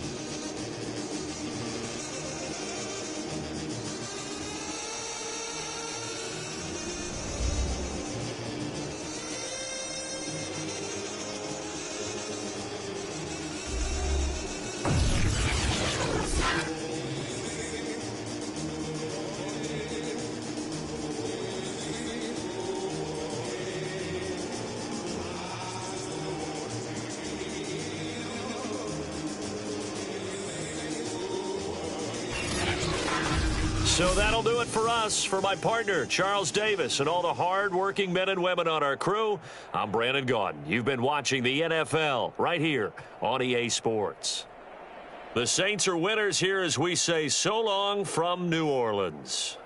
So that'll do it for us. For my partner, Charles Davis, and all the hard-working men and women on our crew, I'm Brandon Gaudin. You've been watching the NFL right here on EA Sports. The Saints are winners here as we say so long from New Orleans.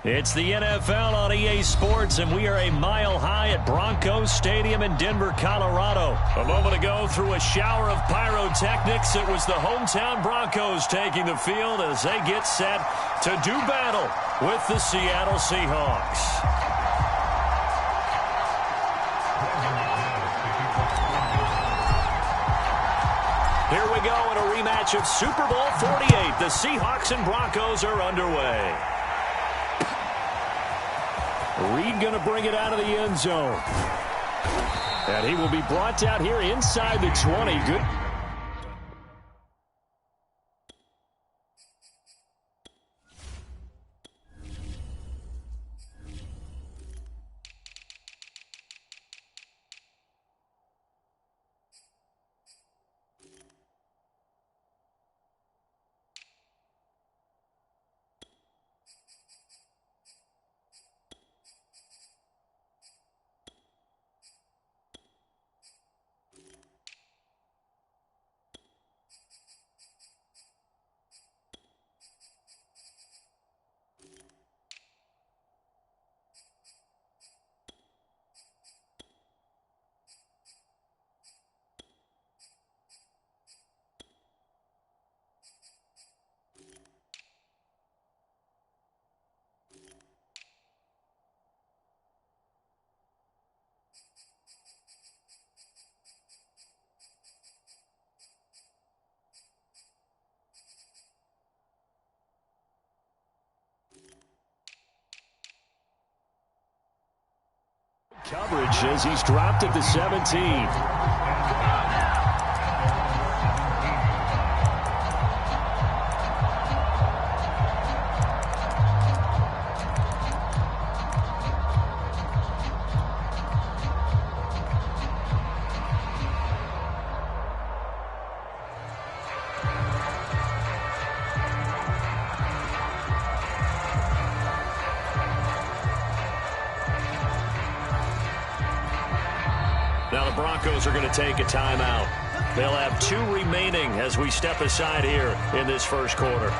It's the NFL on EA Sports, and we are a mile high at Broncos Stadium in Denver, Colorado. A moment ago, through a shower of pyrotechnics, it was the hometown Broncos taking the field as they get set to do battle with the Seattle Seahawks. Here we go in a rematch of Super Bowl 48. The Seahawks and Broncos are underway. Reed going to bring it out of the end zone. And he will be brought down here inside the 20. Good. Coverage as he's dropped at the 17. Now the Broncos are going to take a timeout. They'll have 2 remaining as we step aside here in this first quarter.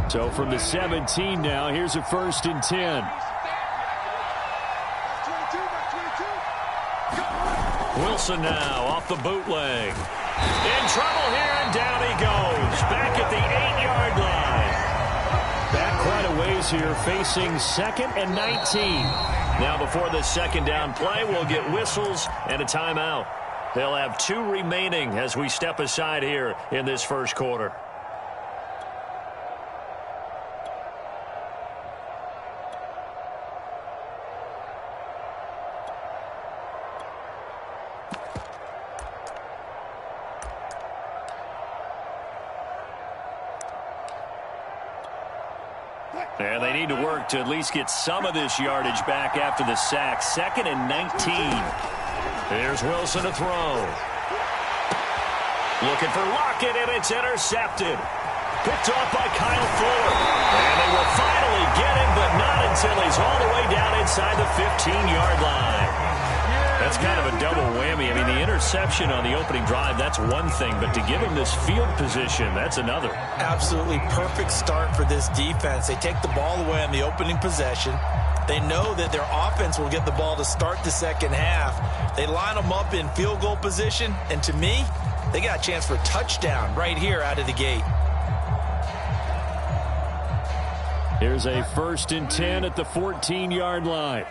So from the 17 now, here's a 1st and 10. Wilson now off the bootleg. In trouble here, and down he goes. Back at the 8-yard line. Back quite a ways here, facing 2nd and 19. Now before this second down play, we'll get whistles and a timeout. They'll have 2 remaining as we step aside here in this first quarter. And they need to work to at least get some of this yardage back after the sack. 2nd and 19. Here's Wilson to throw. Looking for Lockett, and it's intercepted. Picked off by Kyle Fuller. And they will finally get him, but not until he's all the way down inside the 15-yard line. That's kind of a double whammy. I mean, the interception on the opening drive, that's one thing, but to give him this field position, that's another. Absolutely perfect start for this defense. They take the ball away on the opening possession. They know that their offense will get the ball to start the second half. They line them up in field goal position, and to me, they got a chance for a touchdown right here out of the gate. Here's a 1st and 10 at the 14-yard line.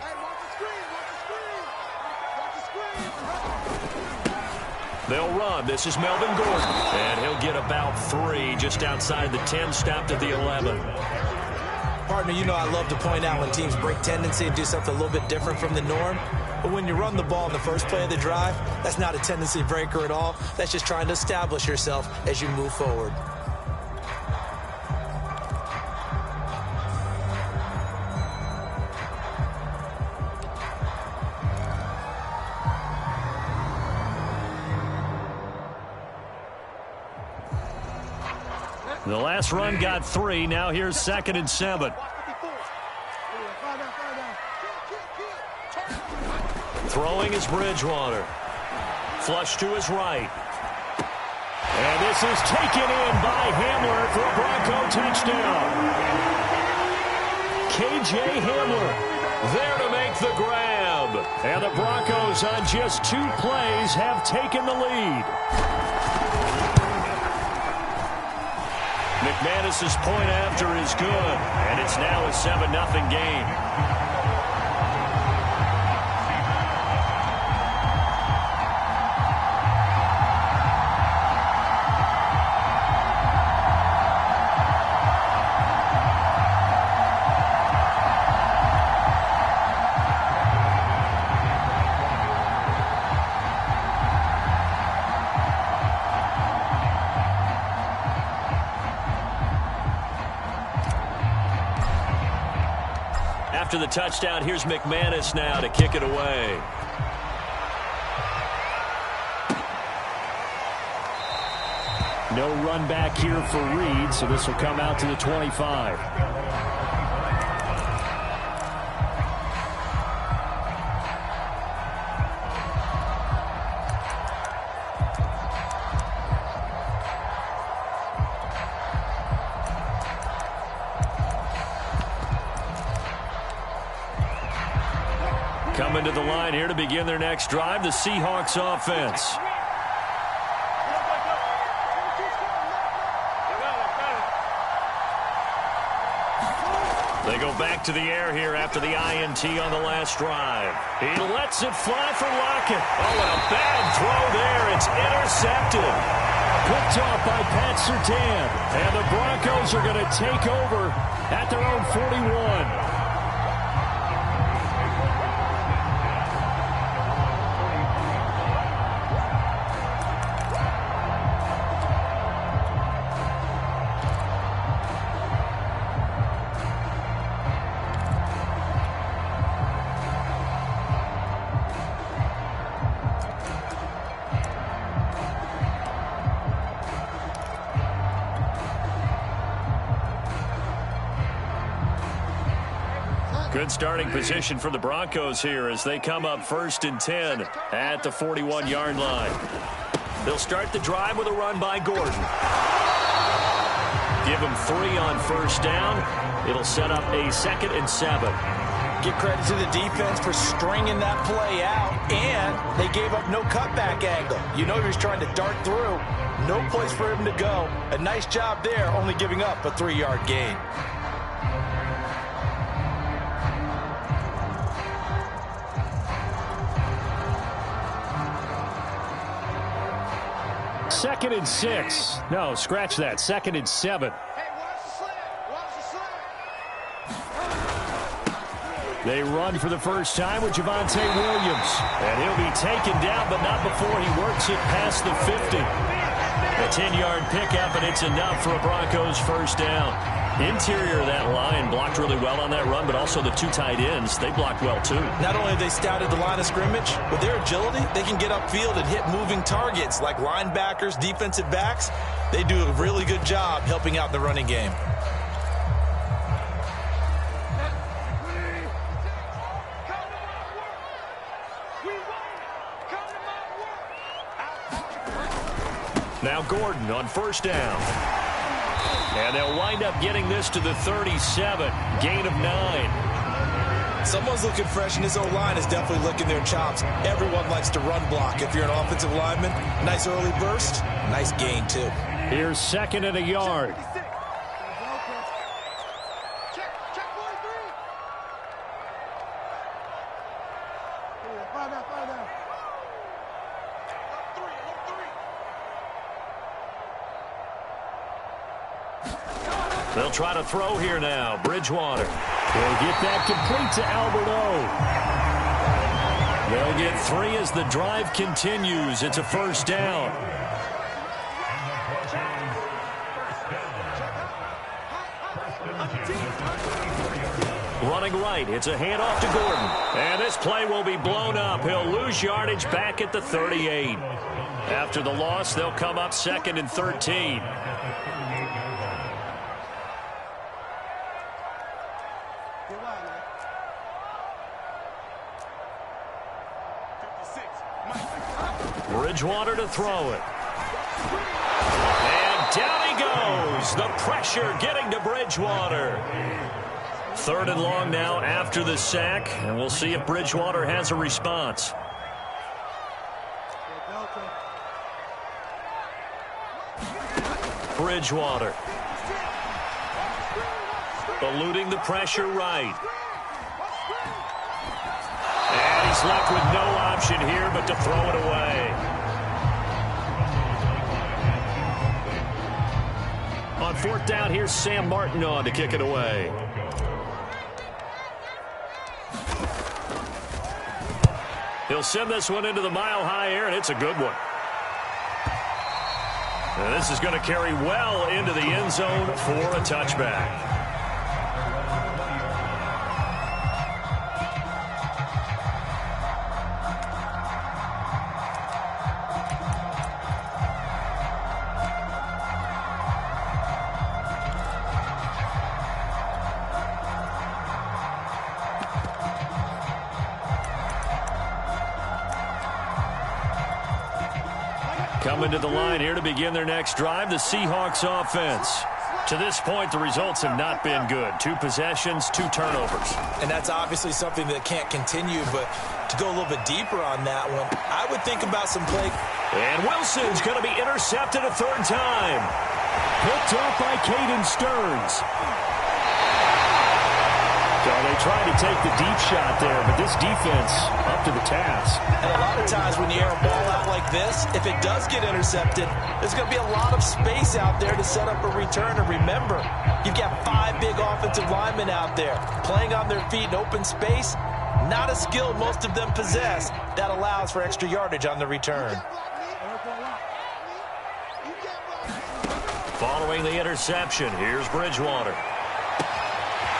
They'll run. This is Melvin Gordon. And he'll get about 3 just outside the 10, stopped at the 11. Partner, you know I love to point out when teams break tendency and do something a little bit different from the norm. But when you run the ball in the first play of the drive, that's not a tendency breaker at all. That's just trying to establish yourself as you move forward. The last run got 3. Now here's 2nd and 7. Throwing is Bridgewater. Flush to his right. And this is taken in by Hamler for a Bronco touchdown. K.J. Hamler there to make the grab. And the Broncos on just 2 plays have taken the lead. McManus's point after is good, and it's now a 7-0 game. After the touchdown, here's McManus now to kick it away. No run back here for Reed, so this will come out to the 25. Coming to the line here to begin their next drive, the Seahawks offense. They go back to the air here after the INT on the last drive. He lets it fly for Lockett. Oh, and a bad throw there. It's intercepted. Picked off by Pat Surtain. And the Broncos are going to take over at their own 41. Good starting position for the Broncos here as they come up 1st and 10 at the 41-yard line. They'll start the drive with a run by Gordon. Give him 3 on 1st down. It'll set up a 2nd and 7. Give credit to the defense for stringing that play out, and they gave up no cutback angle. You know he was trying to dart through. No place for him to go. A nice job there, only giving up a 3-yard gain. Second and 6. No, scratch that. 2nd and 7. They run for the first time with Javonte Williams. And he'll be taken down, but not before he works it past the 50. A 10-yard pickup, and it's enough for a Broncos 1st down. Interior of that line blocked really well on that run, but also the 2 tight ends, they blocked well too. Not only have they scouted the line of scrimmage, with their agility, they can get upfield and hit moving targets like linebackers, defensive backs. They do a really good job helping out the running game. Now Gordon on 1st down. And they'll wind up getting this to the 37. Gain of 9. Someone's looking fresh, and this O-line is definitely licking their chops. Everyone likes to run block. If you're an offensive lineman, nice early burst, nice gain too. Here's 2nd and a yard. They'll try to throw here now. Bridgewater. They'll get that complete to Alberto. They'll get 3 as the drive continues. It's a 1st down. Running right. It's a handoff to Gordon. And this play will be blown up. He'll lose yardage back at the 38. After the loss, they'll come up 2nd and 13. Bridgewater to throw it. And down he goes. The pressure getting to Bridgewater. 3rd and long now after the sack. And we'll see if Bridgewater has a response. Bridgewater. Eluding the pressure right. And he's left with no option here but to throw it away. On 4th down, here's Sam Martin on to kick it away. He'll send this one into the mile-high air, and it's a good one. And this is going to carry well into the end zone for a touchback. Coming to the line here to begin their next drive, the Seahawks offense. To this point, the results have not been good. 2 possessions, 2 turnovers. And that's obviously something that can't continue, but to go a little bit deeper on that one, I would think about some play. And Wilson's going to be intercepted a 3rd time. Picked off by Caden Stearns. they tried to take the deep shot there, but this defense up to the task. And a lot of times when you air a ball out like this, if it does get intercepted, there's going to be a lot of space out there to set up a return. And remember, you've got 5 big offensive linemen out there playing on their feet in open space. Not a skill most of them possess. That allows for extra yardage on the return. Following the interception, here's Bridgewater.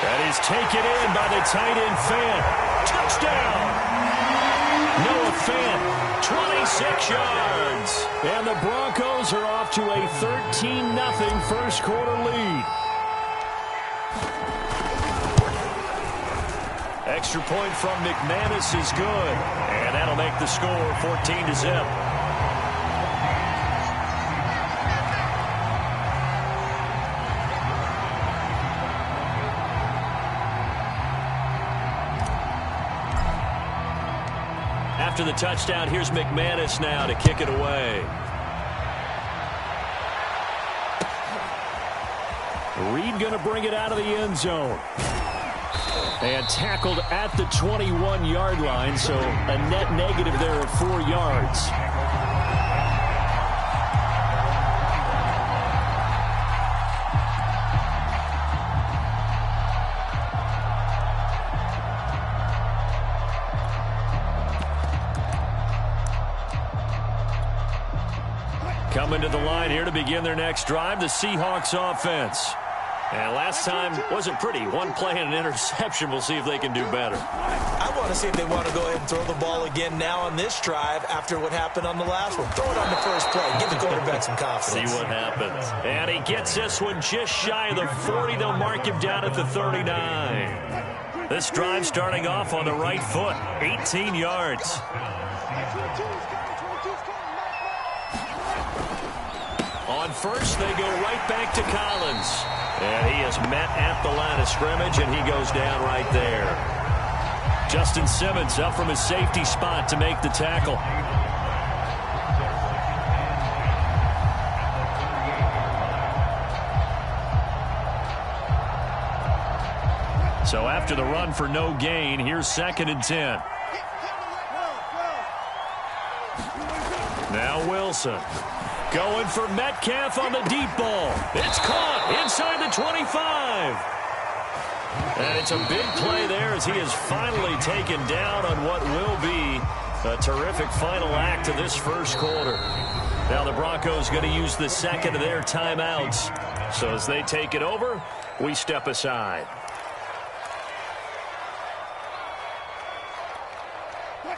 That is taken in by the tight end Fant. Touchdown! Noah Fant, 26 yards. And the Broncos are off to a 13-0 first quarter lead. Extra point from McManus is good. And that'll make the score 14-0. After the touchdown, here's McManus now to kick it away. Reed going to bring it out of the end zone. And tackled at the 21-yard line, so a net negative there of 4 yards. Coming to the line here to begin their next drive, the Seahawks offense. And last time wasn't pretty. One play and an interception. We'll see if they can do better. I want to see if they want to go ahead and throw the ball again now on this drive after what happened on the last one. Throw it on the first play. Give the quarterback some confidence. See what happens. And he gets this one just shy of the 40. They'll mark him down at the 39. This drive starting off on the right foot. 18 yards. On first, they go right back to Collins. And he is met at the line of scrimmage, and he goes down right there. Justin Simmons up from his safety spot to make the tackle. So after the run for no gain, here's 2nd and 10. Now Wilson. Going for Metcalf on the deep ball. It's caught inside the 25. And it's a big play there as he is finally taken down on what will be a terrific final act of this first quarter. Now the Broncos going to use the second of their timeouts. So as they take it over, we step aside.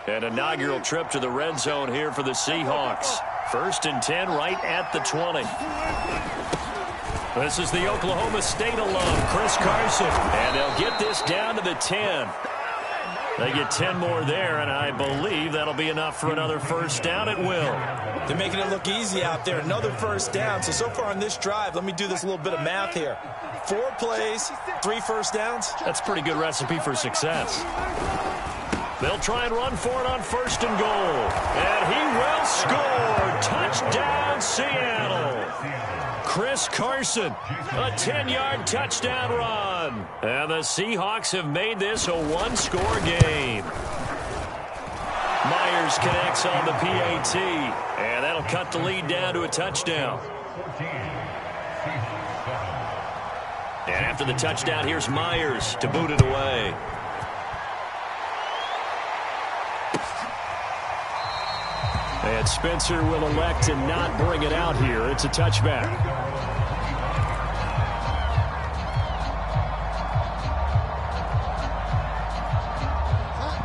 An inaugural trip to the red zone here for the Seahawks. 1st and 10 right at the 20. This is the Oklahoma State alum, Chris Carson. And they'll get this down to the 10. They get 10 more there, and I believe that'll be enough for another first down. It will. They're making it look easy out there. Another first down. So far on this drive, let me do this little bit of math here. 4 plays, 3 first downs. That's a pretty good recipe for success. They'll try and run for it on 1st and goal. And he will score. Touchdown, Seattle. Chris Carson, a 10-yard touchdown run. And the Seahawks have made this a one-score game. Myers connects on the PAT. And that'll cut the lead down to a touchdown. And after the touchdown, here's Myers to boot it away. And Spencer will elect to not bring it out here. It's a touchback.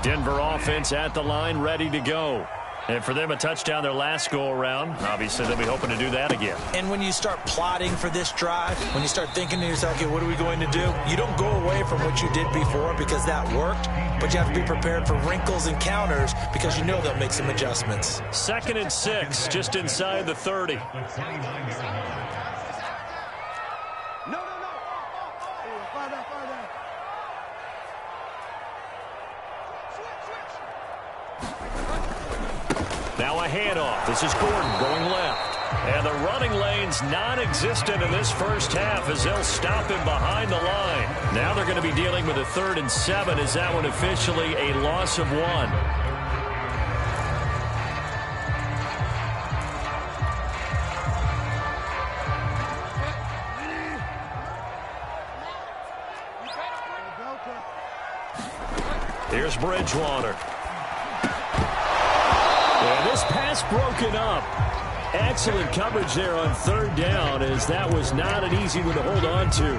Denver offense at the line, ready to go. And for them, a touchdown their last go-around. Obviously, they'll be hoping to do that again. And when you start plotting for this drive, when you start thinking to yourself, okay, what are we going to do? You don't go away from what you did before because that worked, but you have to be prepared for wrinkles and counters because you know they'll make some adjustments. 2nd and 6, just inside the 30. No. Fire down. Now a handoff. This is Gordon going left. And the running lane's non-existent in this first half as they'll stop him behind the line. Now they're going to be dealing with a 3rd and 7 as that one officially a loss of 1. Here's Bridgewater. And this pass broken up. Excellent coverage there on 3rd down, as that was not an easy one to hold on to.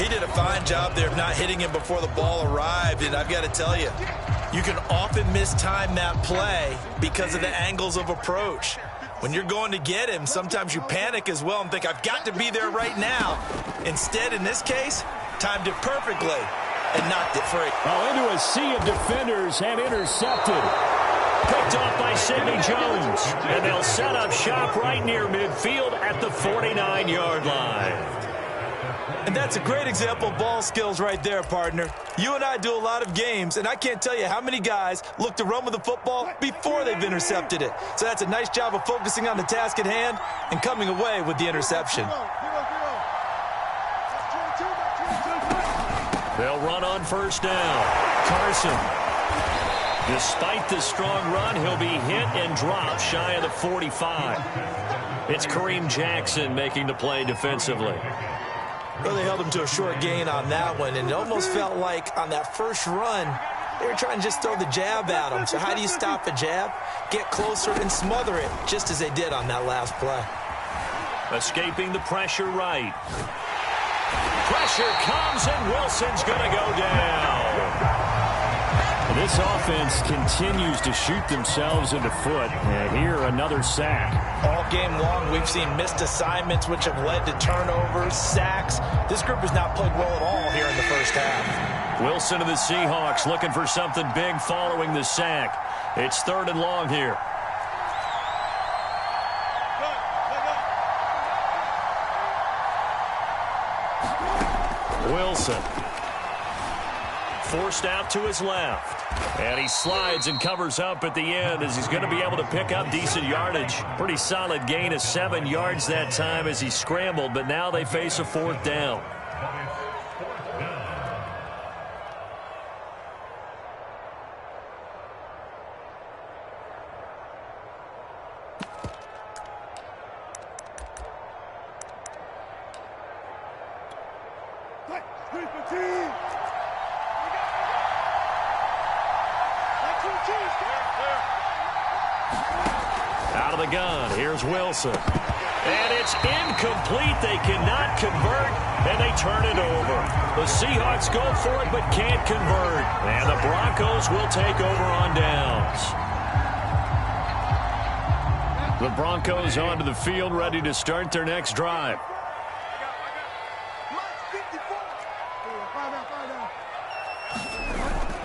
He did a fine job there of not hitting him before the ball arrived, and I've got to tell you, you can often mistime that play because of the angles of approach. When you're going to get him, sometimes you panic as well and think, I've got to be there right now. Instead, in this case, timed it perfectly and knocked it free. Oh, into a sea of defenders and intercepted. Picked off by Sidney Jones. And they'll set up shop right near midfield at the 49-yard line. And that's a great example of ball skills right there, partner. You and I do a lot of games, and I can't tell you how many guys look to run with the football before they've intercepted it. So that's a nice job of focusing on the task at hand and coming away with the interception. They'll run on 1st down. Carson. Despite the strong run, he'll be hit and dropped shy of the 45. It's Kareem Jackson making the play defensively. Well, they held him to a short gain on that one, and it almost felt like on that first run, they were trying to just throw the jab at him. So how do you stop a jab? Get closer and smother it, just as they did on that last play. Escaping the pressure right. Pressure comes, and Wilson's going to go down. This offense continues to shoot themselves in the foot. And here, another sack. All game long, we've seen missed assignments, which have led to turnovers, sacks. This group has not played well at all here in the first half. Wilson of the Seahawks looking for something big following the sack. It's 3rd and long here. Wilson. Forced out to his left. And he slides and covers up at the end as he's going to be able to pick up decent yardage. Pretty solid gain of 7 yards that time as he scrambled, but now they face a 4th down. Out of the gun, here's Wilson. And it's incomplete. They cannot convert, and they turn it over. The Seahawks go for it, but can't convert. And the Broncos will take over on downs. The Broncos onto the field, ready to start their next drive.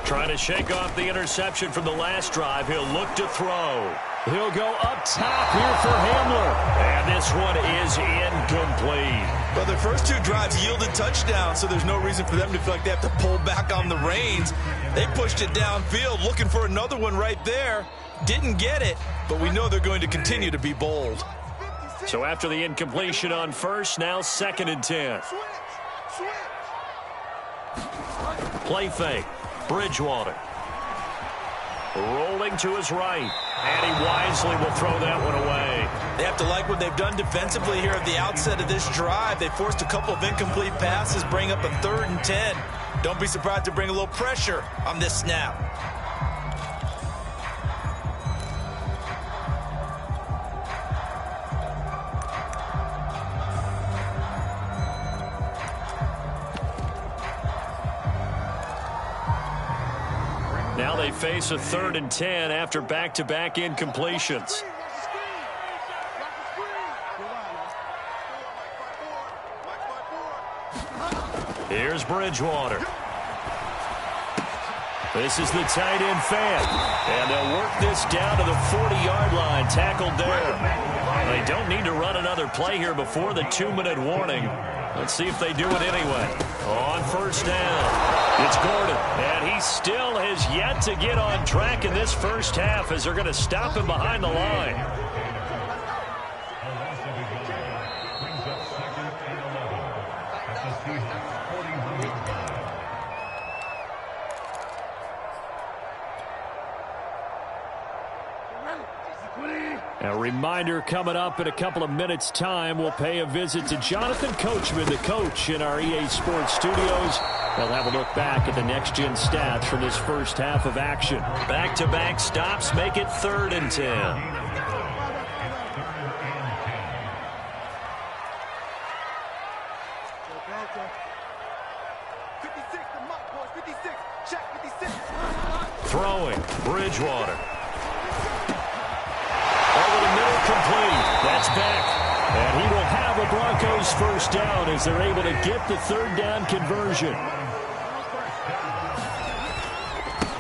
Trying to shake off the interception from the last drive. He'll look to throw. He'll go up top here for Hamler. And this one is incomplete. Well, their first 2 drives yielded touchdowns, so there's no reason for them to feel like they have to pull back on the reins. They pushed it downfield, looking for another one right there. Didn't get it, but we know they're going to continue to be bold. So after the incompletion on first, now 2nd and 10. Play fake. Bridgewater. Rolling to his right. And he wisely will throw that one away. They have to like what they've done defensively here at the outset of this drive. They forced a couple of incomplete passes, bring up a 3rd and 10. Don't be surprised to bring a little pressure on this snap. Now they face a 3rd and 10 after back-to-back incompletions. Here's Bridgewater. This is the tight end fan. And they'll work this down to the 40-yard line, tackled there. They don't need to run another play here before the 2-minute warning. Let's see if they do it anyway. On 1st down, it's Gordon. And he still has yet to get on track in this first half as they're going to stop him behind the line. A reminder coming up in a couple of minutes' time. We'll pay a visit to Jonathan Coachman, the coach in our EA Sports studios. They'll have a look back at the next-gen stats from this first half of action. Back-to-back stops make it 3rd and 10. Throwing, Bridgewater. Over the middle, complete. That's back. And he will have a Broncos first down as they're able to get the 3rd down conversion.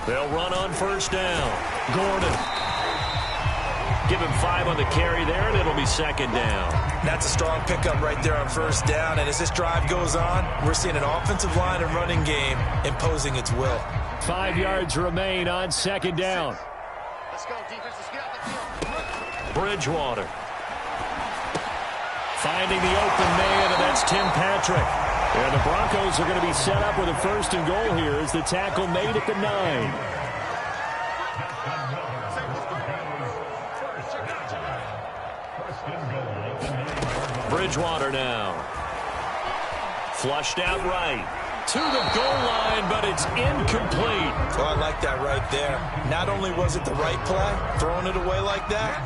They'll run on first down. Gordon. Give him 5 on the carry there, and it'll be 2nd down. That's a strong pickup right there on first down. And as this drive goes on, we're seeing an offensive line and running game imposing its will. 5 yards remain on 2nd down. Let's go, defense. Let's get out the field. Bridgewater. Finding the open man, and that's Tim Patrick. And the Broncos are going to be set up with a 1st and goal here as the tackle made at the 9. Bridgewater now. Flushed out right. To the goal line, but it's incomplete. Oh, I like that right there. Not only was it the right play, throwing it away like that,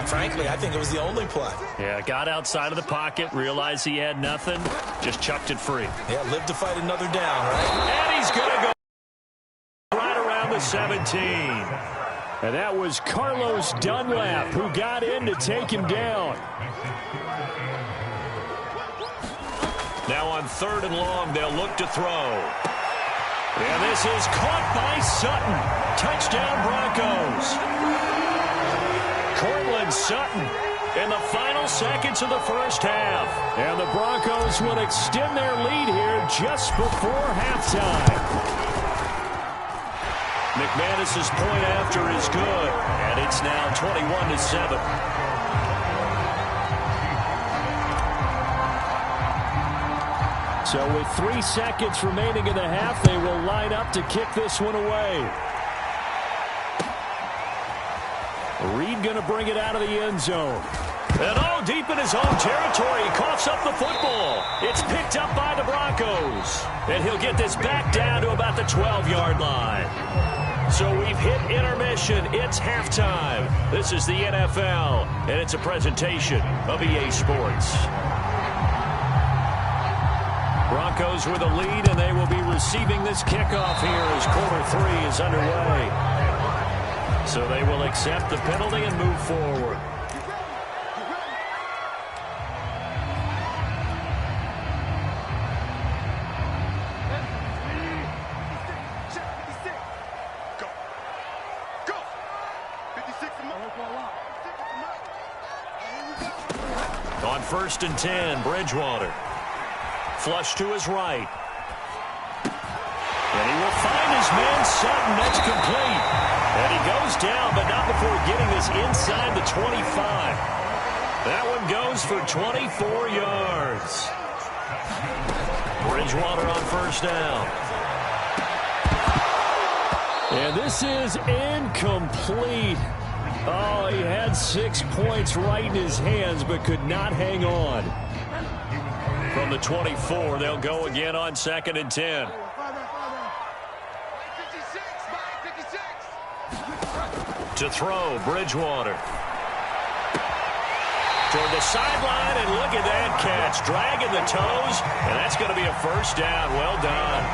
frankly, I think it was the only play. Yeah, got outside of the pocket, realized he had nothing, just chucked it free. Yeah, live to fight another down, right? And he's going to go right around the 17. And that was Carlos Dunlap who got in to take him down. Now on 3rd and long, they'll look to throw. And this is caught by Sutton. Touchdown, Broncos. Cortland Sutton in the final seconds of the first half. And the Broncos will extend their lead here just before halftime. McManus's point after is good, and it's now 21-7. So with 3 seconds remaining in the half, they will line up to kick this one away. Reed going to bring it out of the end zone. And all deep in his own territory, he coughs up the football. It's picked up by the Broncos. And he'll get this back down to about the 12-yard line. So we've hit intermission. It's halftime. This is the NFL, and it's a presentation of EA Sports. Broncos with a lead, and they will be receiving this kickoff here as quarter 3 is underway. So they will accept the penalty and move forward. On 1st and 10, Bridgewater. Flush to his right. And he will find his man Sutton. That's complete. And he goes down, but not before getting this inside the 25. That one goes for 24 yards. Bridgewater on first down. And this is incomplete. Oh, he had 6 points right in his hands, but could not hang on. From the 24, they'll go again on 2nd and 10. To throw, Bridgewater. Toward the sideline, and look at that catch. Dragging the toes, and that's going to be a first down. Well done.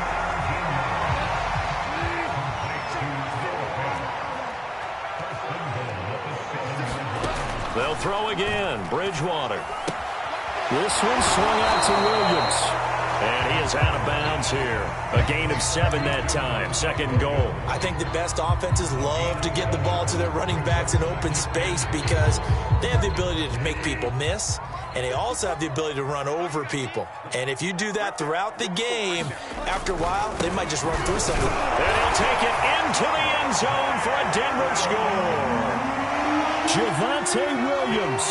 They'll throw again. Bridgewater. This one swung out to Williams. And he is out of bounds here. A gain of 7 that time. 2nd and goal. I think the best offenses love to get the ball to their running backs in open space because they have the ability to make people miss, and they also have the ability to run over people. And if you do that throughout the game, after a while, they might just run through something. And he'll take it into the end zone for a Denver score. Javonte Williams.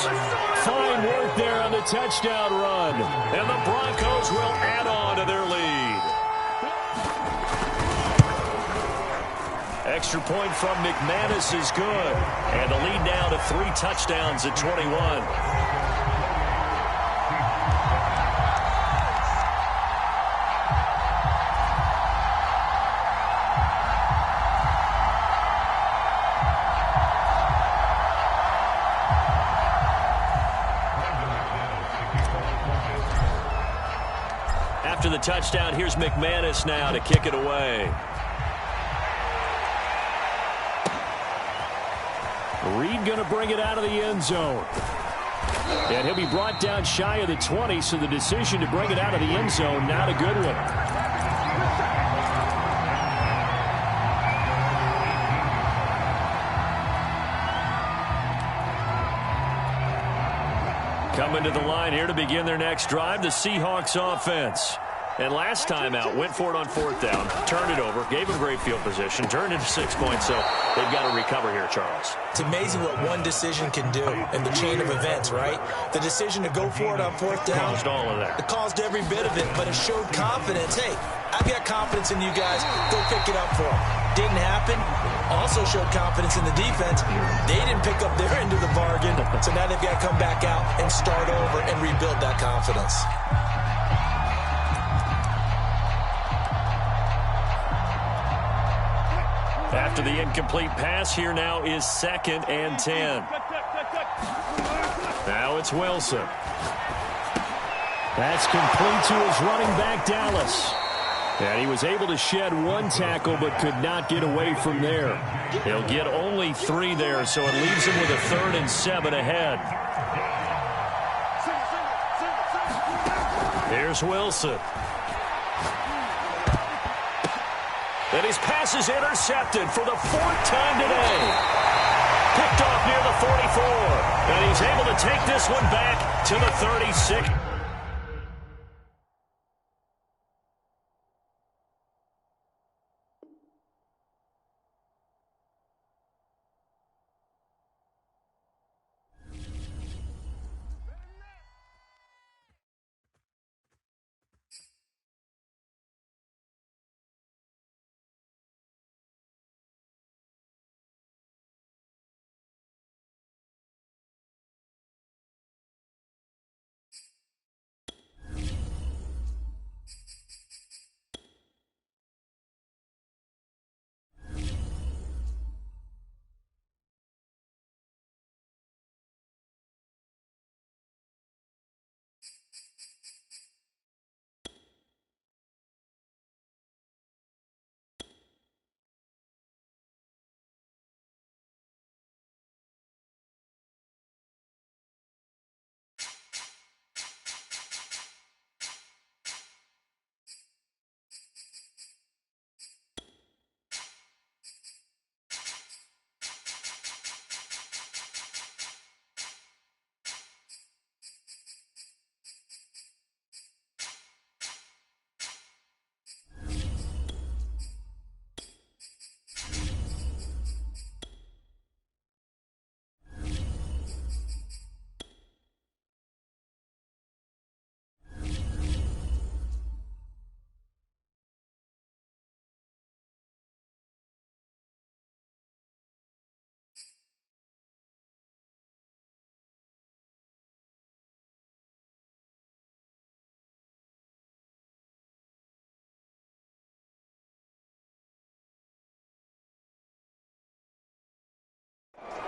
Fine work there on the touchdown run. And the Broncos will add on to their lead. Extra point from McManus is good. And the lead now to 3 touchdowns at 21. After the touchdown, here's McManus now to kick it away. Reed going to bring it out of the end zone. And he'll be brought down shy of the 20, so the decision to bring it out of the end zone, not a good one. Coming to the line here to begin their next drive, the Seahawks offense. And last time out, went for it on 4th down, turned it over, gave them great field position, turned it to 6 points, so they've got to recover here, Charles. It's amazing what one decision can do in the chain of events, right? The decision to go for it on 4th down. Caused all of that. It caused every bit of it, but it showed confidence. Hey, I've got confidence in you guys. Go pick it up for them. Didn't happen. Also showed confidence in the defense. They didn't pick up their end of the bargain, so now they've got to come back out and start over and rebuild that confidence. After the incomplete pass, here now is 2nd and 10. Now it's Wilson. That's complete to his running back, Dallas. And he was able to shed 1 tackle but could not get away from there. He'll get only 3 there, so it leaves him with a 3rd and 7 ahead. Here's Wilson. And his pass is intercepted for the 4th time today. Picked off near the 44. And he's able to take this one back to the 36.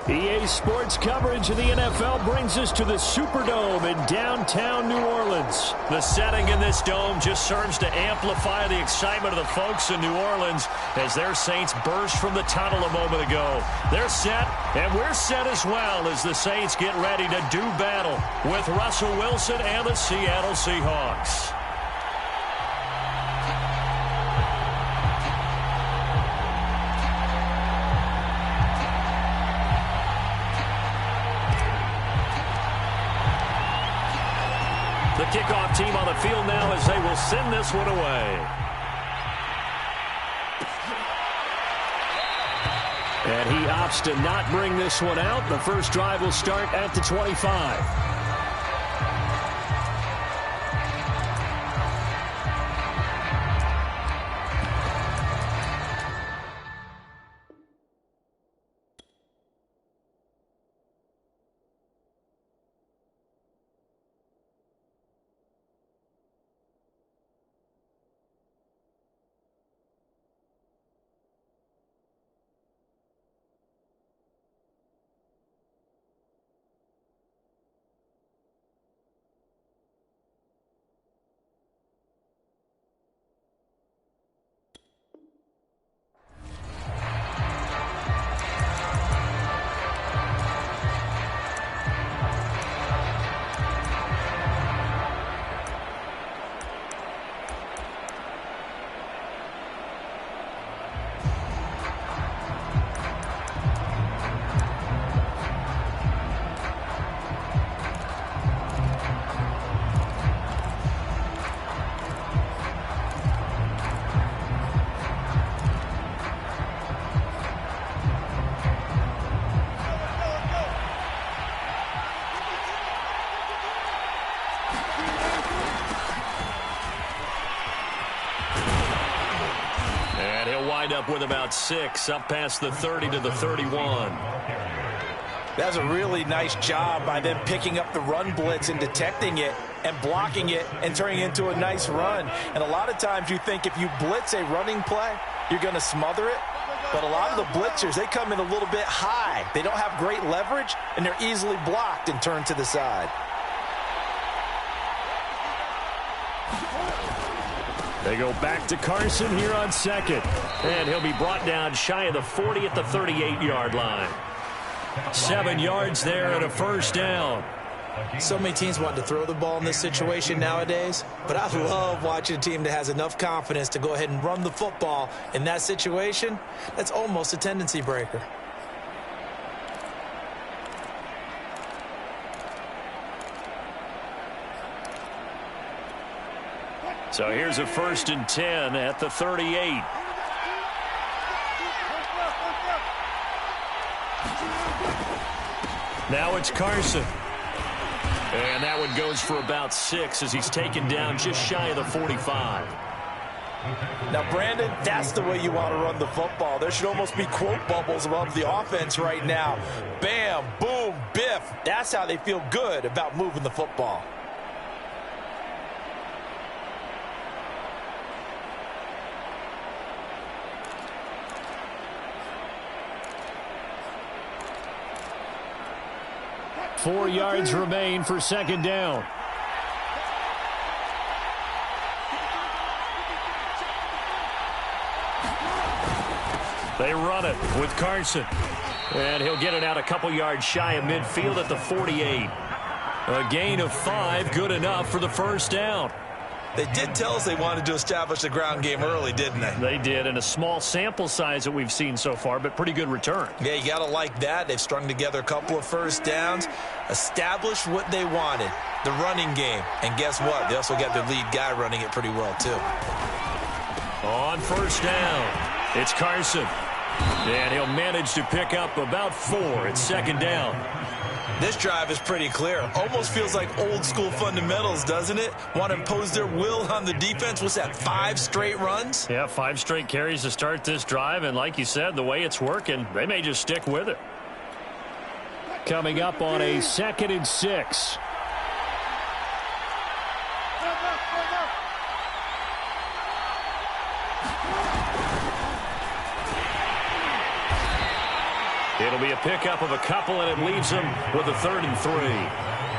EA Sports coverage of the NFL brings us to the Superdome in downtown New Orleans. The setting in this dome just serves to amplify the excitement of the folks in New Orleans as their Saints burst from the tunnel a moment ago. They're set, and we're set as well as the Saints get ready to do battle with Russell Wilson and the Seattle Seahawks. The kickoff team on the field now as they will send this one away. And he opts to not bring this one out. The first drive will start at the 25. Up with about 6, up past the 30 to the 31. That's a really nice job by them picking up the run blitz and detecting it and blocking it and turning it into a nice run. And a lot of times you think if you blitz a running play, you're going to smother it. But a lot of the blitzers, they come in a little bit high. They don't have great leverage, and they're easily blocked and turned to the side. They go back to Carson here on second. And he'll be brought down shy of the 40 at the 38-yard line. 7 yards there and a first down. So many teams want to throw the ball in this situation nowadays, but I love watching a team that has enough confidence to go ahead and run the football in that situation. That's almost a tendency breaker. So here's a 1st and 10 at the 38. Now it's Carson. And that one goes for about 6 as he's taken down just shy of the 45. Now, Brandon, that's the way you want to run the football. There should almost be quote bubbles above the offense right now. Bam, boom, biff. That's how they feel good about moving the football. Four yards remain for second down. They run it with Carson. And he'll get it out a couple yards shy of midfield at the 48. A gain of 5, good enough for the first down. They did tell us they wanted to establish the ground game early, didn't they? They did, in a small sample size that we've seen so far, but pretty good return. Yeah, you got to like that. They've strung together a couple of first downs, established what they wanted, the running game. And guess what? They also got their lead guy running it pretty well, too. On first down, it's Carson. And he'll manage to pick up about 4 at second down. This drive is pretty clear. Almost feels like old school fundamentals, doesn't it? Want to impose their will on the defense. What's that, 5 straight runs? Yeah, 5 straight carries to start this drive. And like you said, the way it's working, they may just stick with it. Coming up on a 2nd and 6. It'll be a pickup of a couple, and it leaves them with a 3rd and 3.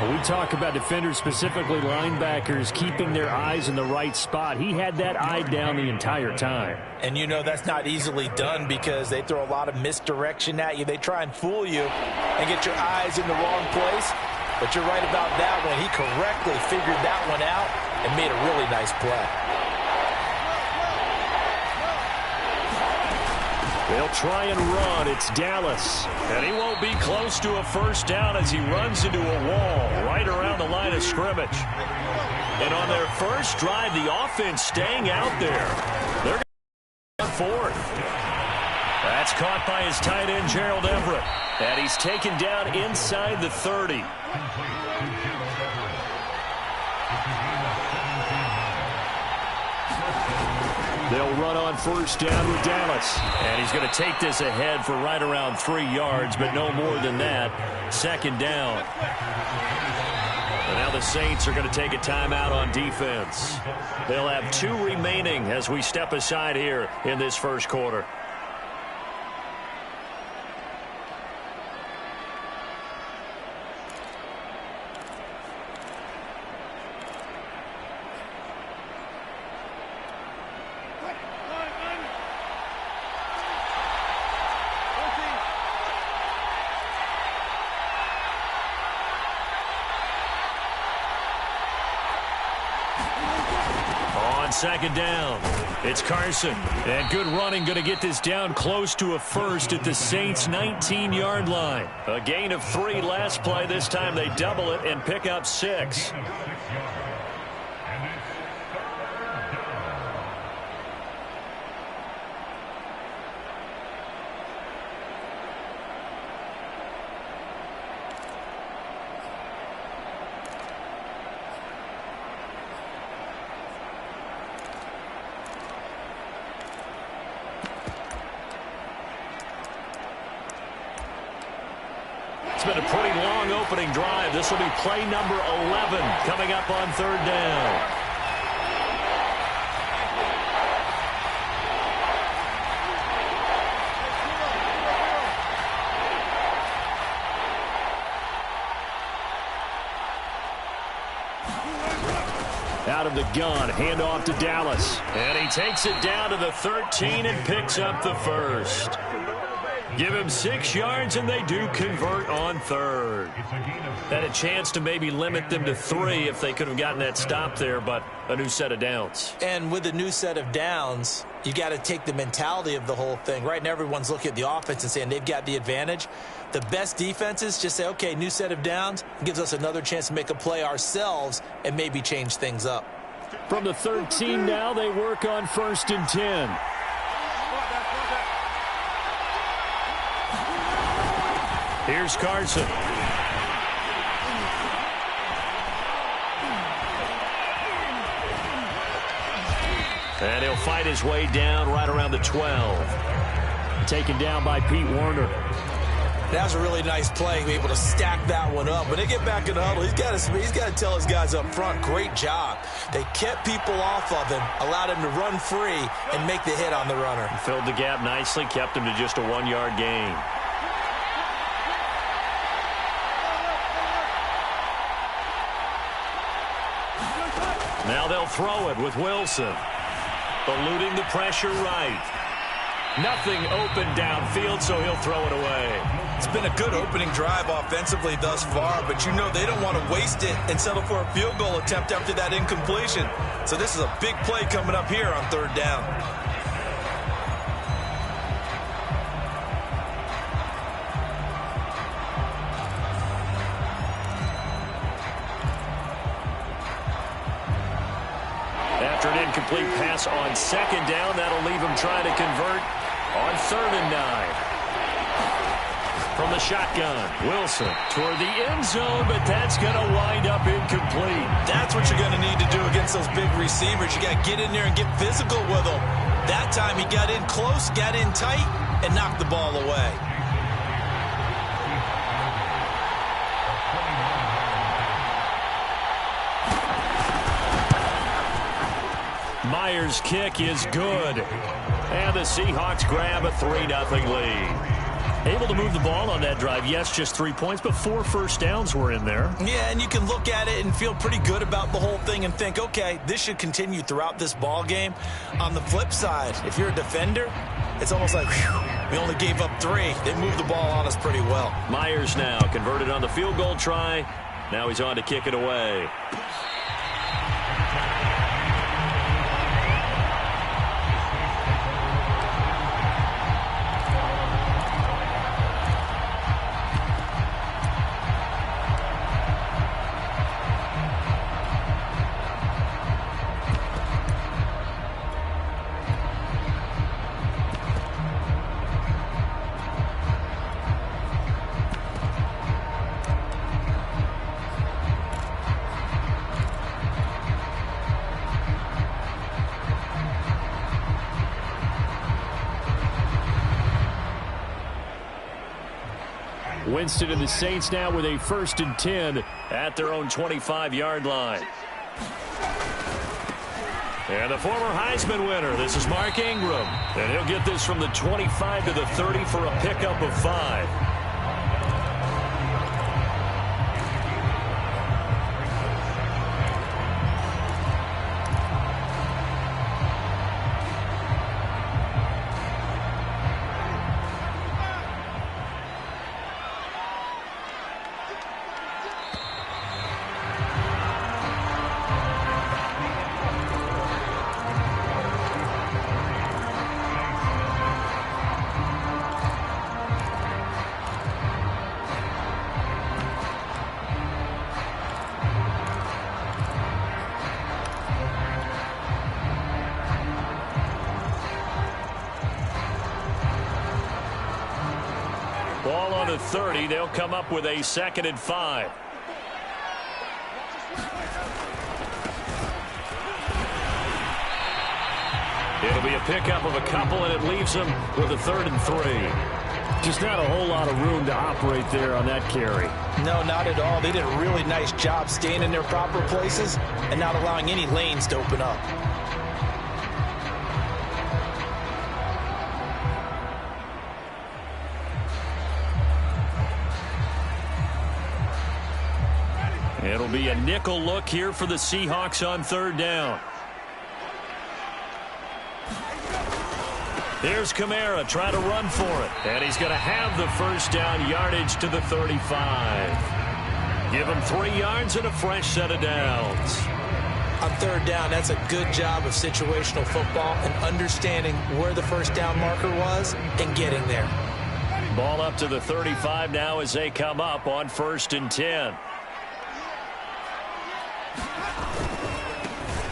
When we talk about defenders, specifically linebackers, keeping their eyes in the right spot. He had that eye down the entire time. And you know that's not easily done because they throw a lot of misdirection at you. They try and fool you and get your eyes in the wrong place. But you're right about that one. He correctly figured that one out and made a really nice play. They'll try and run. It's Dallas. And he won't be close to a first down as he runs into a wall right around the line of scrimmage. And on their first drive, the offense staying out there. They're going to 4th. That's caught by his tight end, Gerald Everett. And he's taken down inside the 30. They'll run on first down with Dallas. And he's going to take this ahead for right around 3 yards, but no more than that. Second down. And now the Saints are going to take a timeout on defense. They'll have 2 remaining as we step aside here in this first quarter. Second down. It's Carson. And good running, going to get this down close to a first at the Saints' 19-yard line. A gain of 3 last play. This time they double it and pick up 6. Been a pretty long opening drive. This will be play number 11 coming up on third down. Out of the gun, handoff to Dallas. And he takes it down to the 13 and picks up the first. Give him 6 yards, and they do convert on third. Had a chance to maybe limit them to 3 if they could have gotten that stop there, but a new set of downs. And with a new set of downs, you got to take the mentality of the whole thing. Right now, everyone's looking at the offense and saying they've got the advantage. The best defenses just say, okay, new set of downs, gives us another chance to make a play ourselves and maybe change things up. From the 13 now, they work on 1st and 10. Here's Carson. And he'll fight his way down right around the 12. Taken down by Pete Werner. That was a really nice play, to be able to stack that one up. When they get back in the huddle, he's got to tell his guys up front, great job. They kept people off of him, allowed him to run free and make the hit on the runner. Filled the gap nicely, kept him to just a 1-yard gain. Now they'll throw it with Wilson. Eluding the pressure right. Nothing open downfield, so he'll throw it away. It's been a good opening drive offensively thus far, but you know they don't want to waste it and settle for a field goal attempt after that incompletion. So this is a big play coming up here on third down. After an incomplete pass on second down, that'll leave him trying to convert on 3rd and 9. From the shotgun, Wilson toward the end zone, but that's going to wind up incomplete. That's what you're going to need to do against those big receivers. You got to get in there and get physical with them. That time he got in close, got in tight, and knocked the ball away. Myers' kick is good. And the Seahawks grab a 3-0 lead. Able to move the ball on that drive. Yes, just 3 points, but 4 first downs were in there. Yeah, and you can look at it and feel pretty good about the whole thing and think, okay, this should continue throughout this ball game. On the flip side, if you're a defender, it's almost like, whew, we only gave up 3. They moved the ball on us pretty well. Myers now converted on the field goal try. Now he's on to kick it away. Winston and the Saints now with a 1st and 10 at their own 25-yard line. And the former Heisman winner, this is Mark Ingram. And he'll get this from the 25 to the 30 for a pickup of 5. Ball on the 30. They'll come up with a 2nd and 5. It'll be a pickup of a couple, and it leaves them with a 3rd and 3. Just not a whole lot of room to operate there on that carry. No, not at all. They did a really nice job staying in their proper places and not allowing any lanes to open up. It'll be a nickel look here for the Seahawks on 3rd down. Here's Kamara trying to run for it. And he's going to have the 1st down, yardage to the 35. Give him 3 yards and a fresh set of downs. On 3rd down, that's a good job of situational football and understanding where the 1st down marker was and getting there. Ball up to the 35 now as they come up on 1st and 10.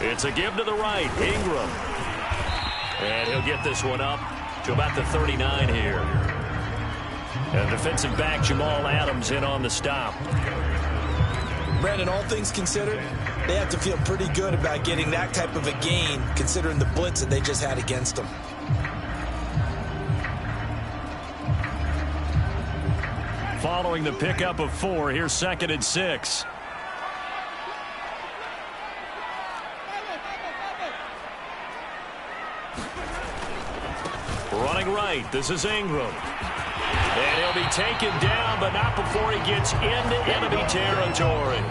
It's a give to the right, Ingram. And he'll get this one up to about the 39 here. And defensive back Jamal Adams in on the stop. Brandon, all things considered, they have to feel pretty good about getting that type of a gain considering the blitz that they just had against them. Following the pickup of 4, here's 2nd and 6. Running right, this is Ingram. And he'll be taken down, but not before he gets into enemy territory.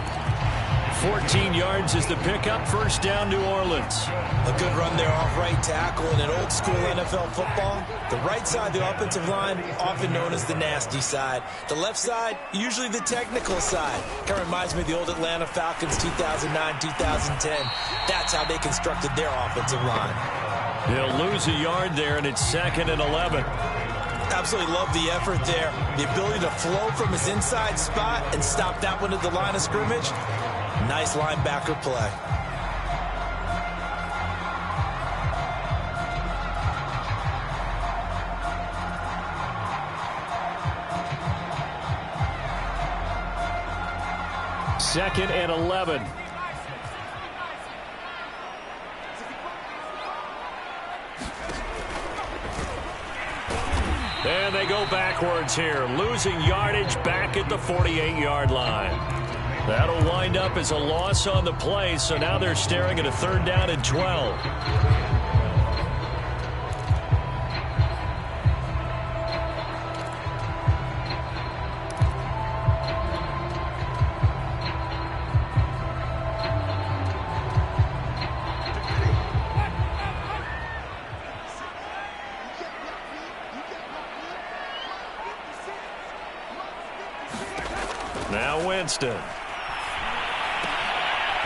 14 yards is the pickup, 1st down, New Orleans. A good run there off right tackle in an old school NFL football. The right side, the offensive line, often known as the nasty side. The left side, usually the technical side. Kind of reminds me of the old Atlanta Falcons 2009, 2010. That's how they constructed their offensive line. He'll lose a yard there, and it's 2nd and 11. Absolutely love the effort there. The ability to flow from his inside spot and stop that one at the line of scrimmage. Nice linebacker play. Second and 11. And they go backwards here, losing yardage back at the 48-yard line. That'll wind up as a loss on the play, so now they're staring at a 3rd down and 12. Now Winston.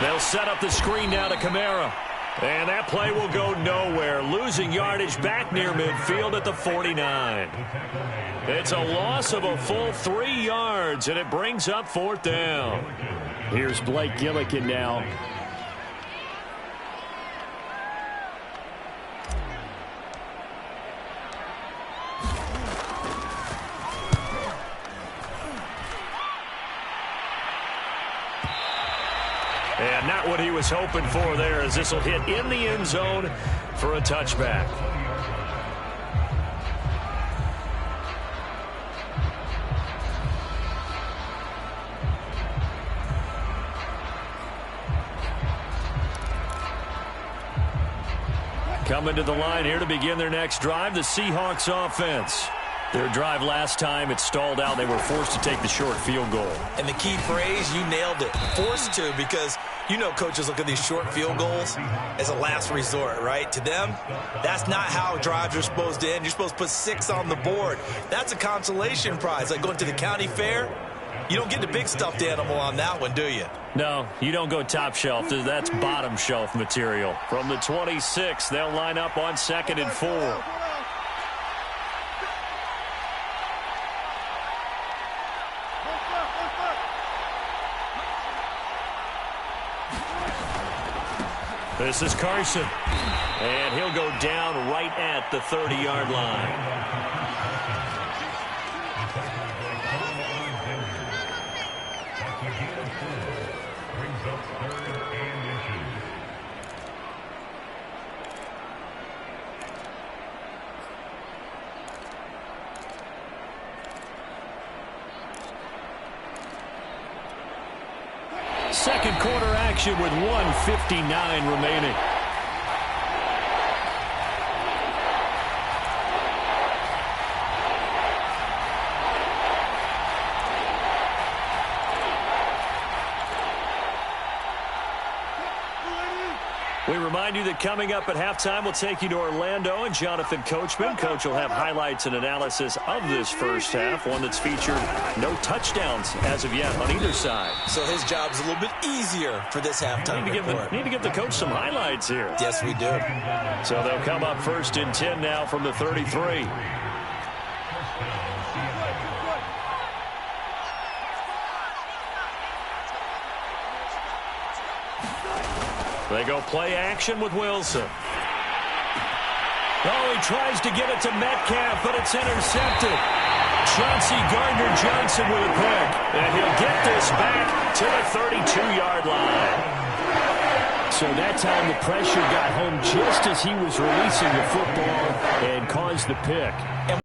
They'll set up the screen now to Kamara. And that play will go nowhere. Losing yardage back near midfield at the 49. It's a loss of a full 3 yards, and it brings up 4th down. Here's Blake Gillikin now. And not what he was hoping for there, as this will hit in the end zone for a touchback. Coming to the line here to begin their next drive, the Seahawks offense. Their drive last time, it stalled out. They were forced to take the short field goal. And the key phrase, you nailed it. Forced to, because you know coaches look at these short field goals as a last resort, right? To them, that's not how drives are supposed to end. You're supposed to put 6 on the board. That's a consolation prize. Like going to the county fair, you don't get the big stuffed animal on that one, do you? No, you don't go top shelf. That's bottom shelf material. From the 26, they'll line up on 2nd and 4. This is Carson, and he'll go down right at the 30-yard line. Second quarter action with 1:59 remaining. We remind you that coming up at halftime, we'll take you to Orlando and Jonathan Coachman. Coach will have highlights and analysis of this first half, one that's featured no touchdowns as of yet on either side. So his job's a little bit easier for this halftime report. Need to give the coach some highlights here. Yes, we do. So they'll come up 1st and 10 now from the 33. They go play action with Wilson. Oh, he tries to get it to Metcalf, but it's intercepted. Chauncey Gardner-Johnson with a pick. And he'll get this back to the 32-yard line. So that time the pressure got home just as he was releasing the football and caused the pick. And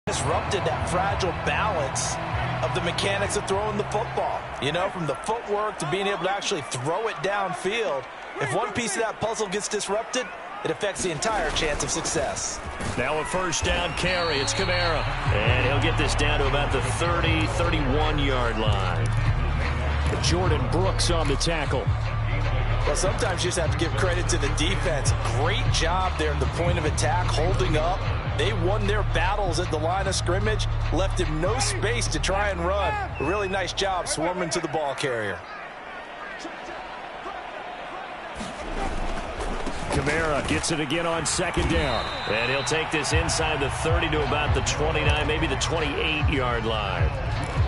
disrupted that fragile balance of the mechanics of throwing the football. You know, from the footwork to being able to actually throw it downfield. If one piece of that puzzle gets disrupted, it affects the entire chance of success. Now a first down carry. It's Kamara. And he'll get this down to about the 30-31-yard line. Jordan Brooks on the tackle. Well, sometimes you just have to give credit to the defense. Great job there at the point of attack, holding up. They won their battles at the line of scrimmage, left him no space to try and run. A really nice job swarming to the ball carrier. Kamara gets it again on 2nd down. And he'll take this inside the 30 to about the 29, maybe the 28-yard line.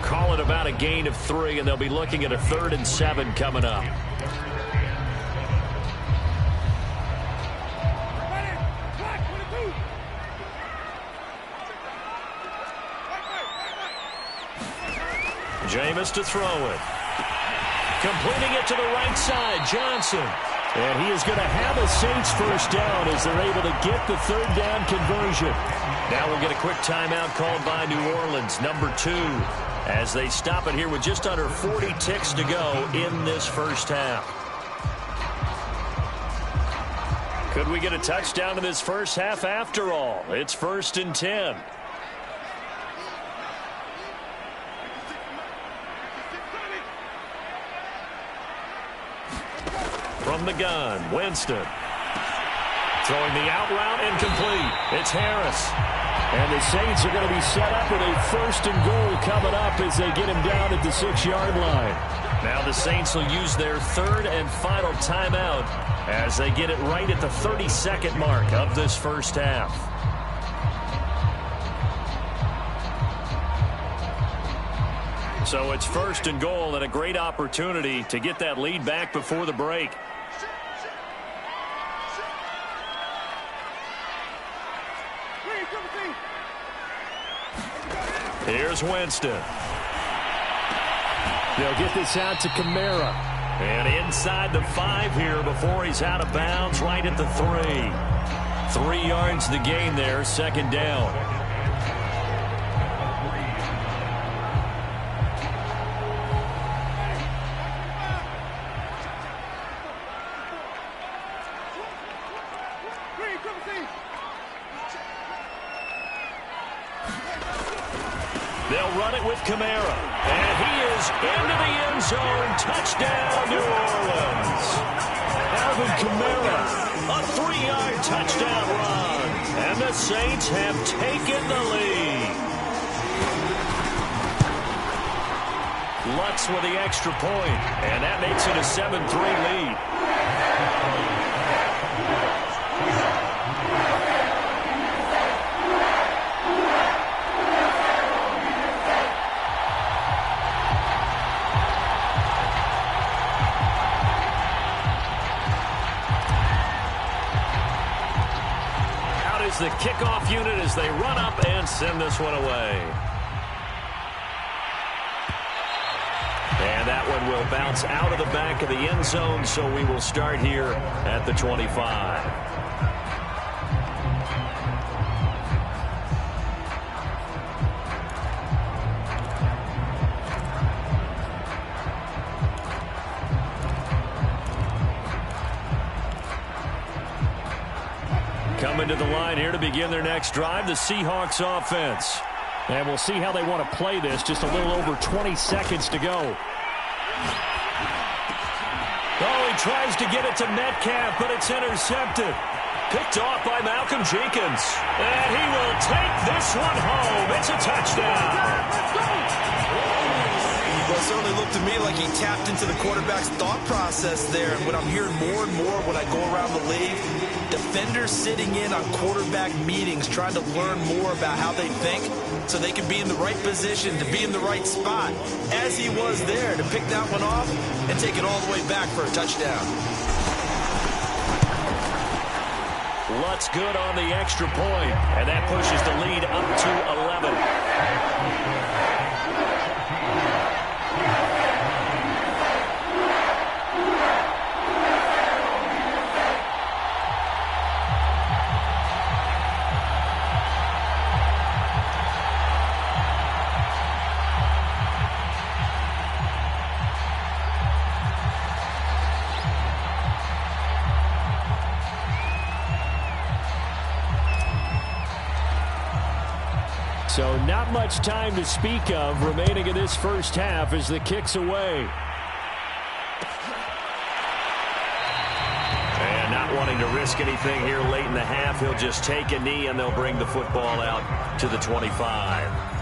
Call it about a gain of 3, and they'll be looking at a 3rd and 7 coming up. Jameis to throw it. Completing it to the right side, Johnson. And he is going to have a Saints first down as they're able to get the 3rd down conversion. Now we'll get a quick timeout called by New Orleans, number 2, as they stop it here with just under 40 ticks to go in this first half. Could we get a touchdown in this first half after all? It's 1st and 10. From the gun, Winston. Throwing the out route, incomplete. It's Harris. And the Saints are going to be set up with a 1st and goal coming up as they get him down at the 6-yard line. Now the Saints will use their 3rd and final timeout as they get it right at the 32nd mark of this first half. So it's 1st and goal and a great opportunity to get that lead back before the break. Here's Winston. They'll get this out to Kamara. And inside the 5 here before he's out of bounds, right at the 3. 3 yards the gain there, 2nd down. run it with Kamara. And he is into the end zone. Touchdown, New Orleans. Alvin Kamara, a 3-yard touchdown run. And the Saints have taken the lead. Lutz with the extra point, and that makes it a 7-3 lead. Out is the kickoff unit as they run up and send this one away. And that one will bounce out of the back of the end zone, so we will start here at the 25. Coming to the line here to begin their next drive, the Seahawks offense. And we'll see how they want to play this. Just a little over 20 seconds to go. Oh, he tries to get it to Metcalf, but it's intercepted. Picked off by Malcolm Jenkins. And he will take this one home. It's a touchdown. Well, it certainly looked to me like he tapped into the quarterback's thought process there. And what I'm hearing more and more when I go around the league, defenders sitting in on quarterback meetings trying to learn more about how they think so they can be in the right position to be in the right spot, as he was there, to pick that one off and take it all the way back for a touchdown. Lutz good on the extra point, and that pushes the lead up to 11. So not much time to speak of remaining in this first half as the kick's away. And not wanting to risk anything here late in the half, he'll just take a knee and they'll bring the football out to the 25.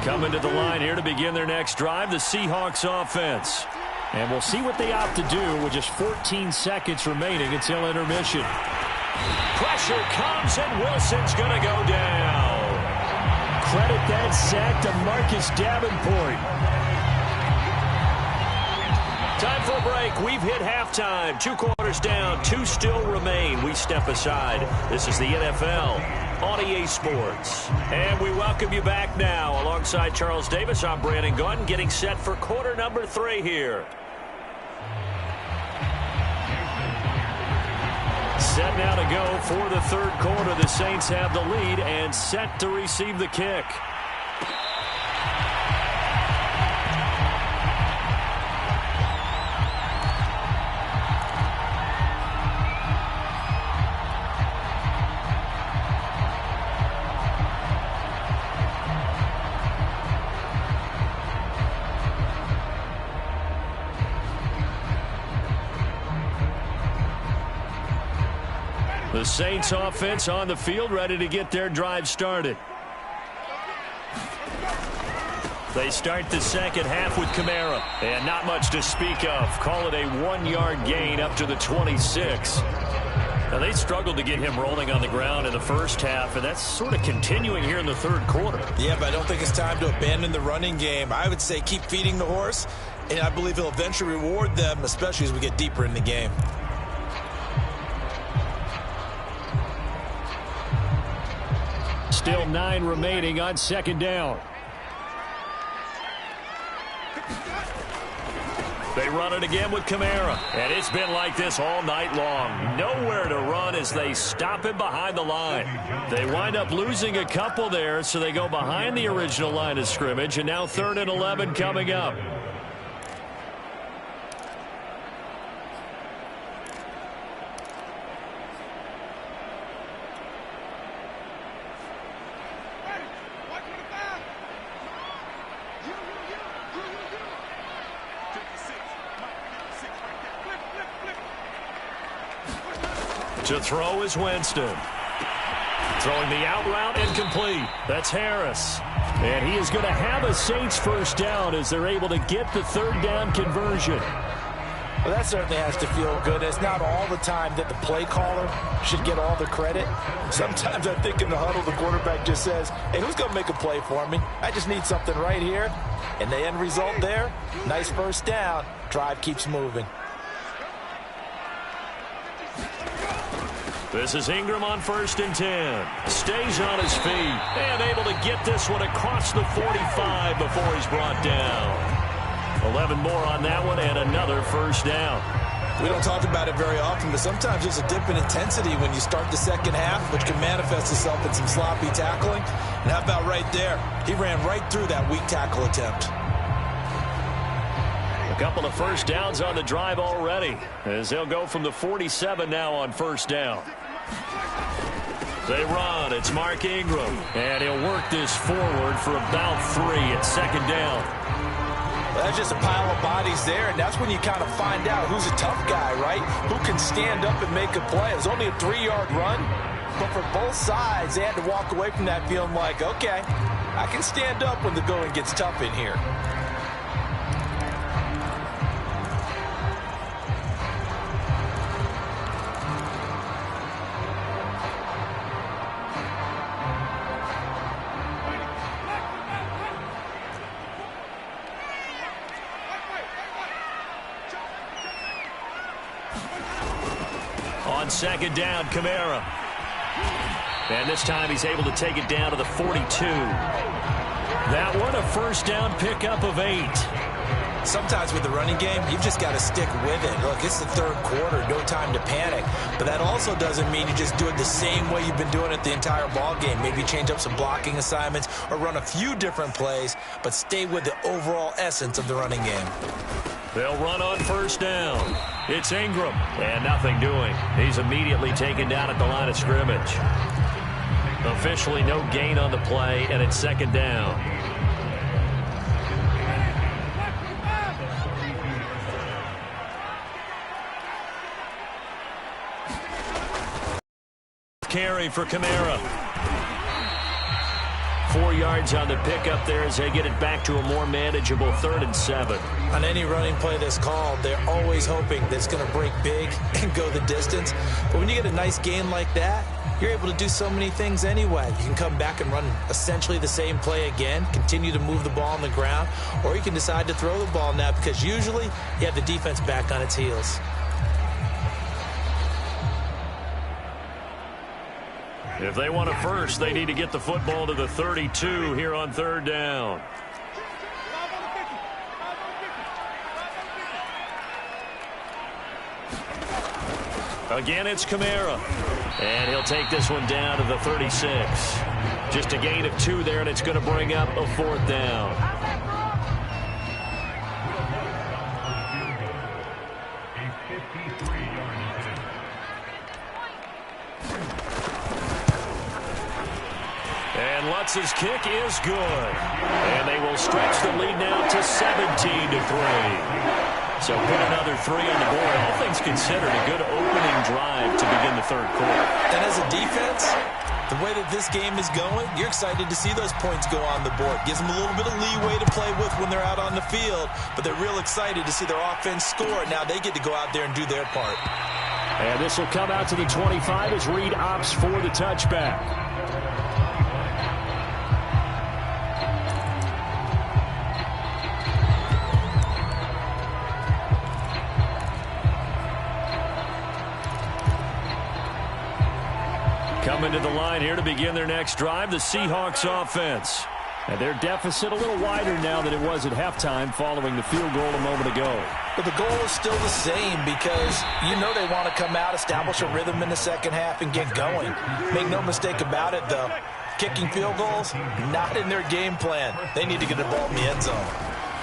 Coming to the line here to begin their next drive, the Seahawks offense. And we'll see what they opt to do with just 14 seconds remaining until intermission. Pressure comes, and Wilson's going to go down. Credit that sack to Marcus Davenport. Time for a break. We've hit halftime. 2 quarters down, 2 still remain. We step aside. This is the NFL on EA Sports. And we welcome you back now. Alongside Charles Davis, I'm Brandon Gordon, getting set for quarter number 3 here. Set now to go for the third quarter. The Saints have the lead and set to receive the kick. The Saints offense on the field, ready to get their drive started. They start the second half with Kamara. And not much to speak of. Call it a 1-yard gain up to the 26. Now, they struggled to get him rolling on the ground in the first half, and that's sort of continuing here in the third quarter. Yeah, but I don't think it's time to abandon the running game. I would say keep feeding the horse, and I believe he'll eventually reward them, especially as we get deeper in the game. Still 9 remaining on second down. They run it again with Kamara. And it's been like this all night long. Nowhere to run as they stop him behind the line. They wind up losing a couple there, so they go behind the original line of scrimmage. And now 3rd and 11 coming up. To throw is Winston. Throwing the out route incomplete. That's Harris. And he is going to have a Saints first down as they're able to get the 3rd down conversion. Well, that certainly has to feel good. It's not all the time that the play caller should get all the credit. Sometimes I think in the huddle, the quarterback just says, hey, who's going to make a play for me? I just need something right here. And the end result there, nice first down. Drive keeps moving. This is Ingram on 1st and 10. Stays on his feet and able to get this one across the 45 before he's brought down. 11 more on that one and another first down. We don't talk about it very often, but sometimes there's a dip in intensity when you start the second half, which can manifest itself in some sloppy tackling. And how about right there? He ran right through that weak tackle attempt. A couple of first downs on the drive already as they'll go from the 47 now on 1st down. They run. It's Mark Ingram. And he'll work this forward for about 3 at 2nd down. Well, that's just a pile of bodies there, and that's when you kind of find out who's a tough guy, right? Who can stand up and make a play. It was only a 3-yard run, but for both sides, they had to walk away from that feeling like, okay, I can stand up when the going gets tough in here. On 2nd down, Kamara. And this time he's able to take it down to the 42. That one a first down pickup of 8. Sometimes with the running game, you've just got to stick with it. Look, it's the 3rd quarter, no time to panic. But that also doesn't mean you just do it the same way you've been doing it the entire ball game. Maybe change up some blocking assignments or run a few different plays, but stay with the overall essence of the running game. They'll run on 1st down. It's Ingram. And nothing doing. He's immediately taken down at the line of scrimmage. Officially no gain on the play, and it's 2nd down. Carry for Kamara. 4 yards on the pickup there as they get it back to a more manageable 3rd and 7. On any running play that's called, they're always hoping that it's going to break big and go the distance. But when you get a nice gain like that, you're able to do so many things anyway. You can come back and run essentially the same play again, continue to move the ball on the ground, or you can decide to throw the ball now because usually you have the defense back on its heels. If they want a first, they need to get the football to the 32 here on 3rd down. Again, it's Kamara. And he'll take this one down to the 36. Just a gain of 2 there, and it's going to bring up a 4th down. And Lutz's kick is good. And they will stretch the lead now to 17-3. So put another 3 on the board. All things considered, a good opening drive to begin the 3rd quarter. And as a defense, the way that this game is going, you're excited to see those points go on the board. Gives them a little bit of leeway to play with when they're out on the field. But they're real excited to see their offense score. Now they get to go out there and do their part. And this will come out to the 25 as Reed opts for the touchback. Coming to the line here to begin their next drive, the Seahawks offense. And their deficit a little wider now than it was at halftime following the field goal a moment ago. But the goal is still the same because you know they want to come out, establish a rhythm in the second half, and get going. Make no mistake about it, though. Kicking field goals, not in their game plan. They need to get the ball in the end zone.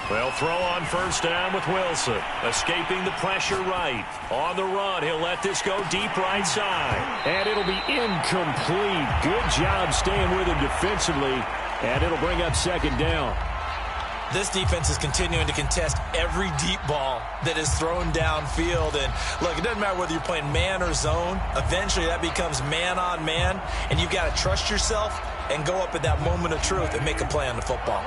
Well, throw on first down with Wilson. Escaping the pressure right. On the run, he'll let this go deep right side. And it'll be incomplete. Good job staying with him defensively. And it'll bring up second down. This defense is continuing to contest every deep ball that is thrown downfield. And, look, it doesn't matter whether you're playing man or zone. Eventually, that becomes man-on-man. And you've got to trust yourself and go up at that moment of truth and make a play on the football.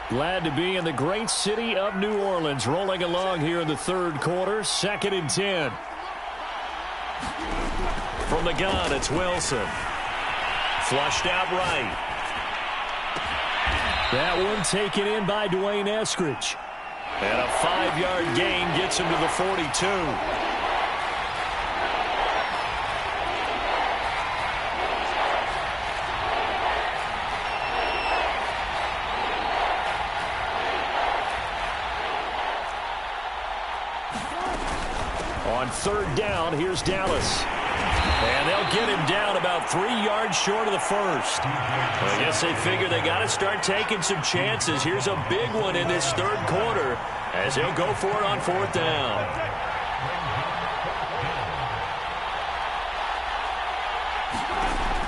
Glad to be in the great city of New Orleans. Rolling along here in the third quarter. 2nd and 10. From the gun, it's Wilson. Flushed out right. That one taken in by Dwayne Eskridge. And a 5-yard gain gets him to the 42. On third down, here's Dallas. And they'll get him down about 3 yards short of the first. Well, I guess they figure they got to start taking some chances. Here's a big one in this third quarter as he'll go for it on fourth down.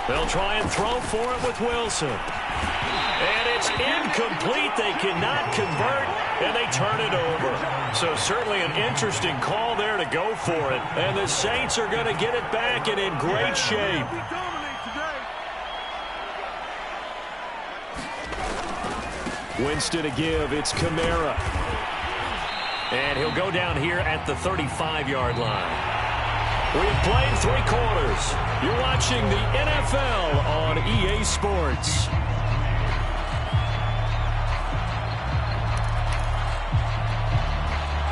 They'll try and throw for it with Wilson. And it's incomplete. They cannot convert, and they turn it over. So certainly an interesting call there to go for it. And the Saints are going to get it back and in great shape. Winston to give. It's Kamara. And he'll go down here at the 35-yard line. We've played 3 quarters. You're watching the NFL on EA Sports.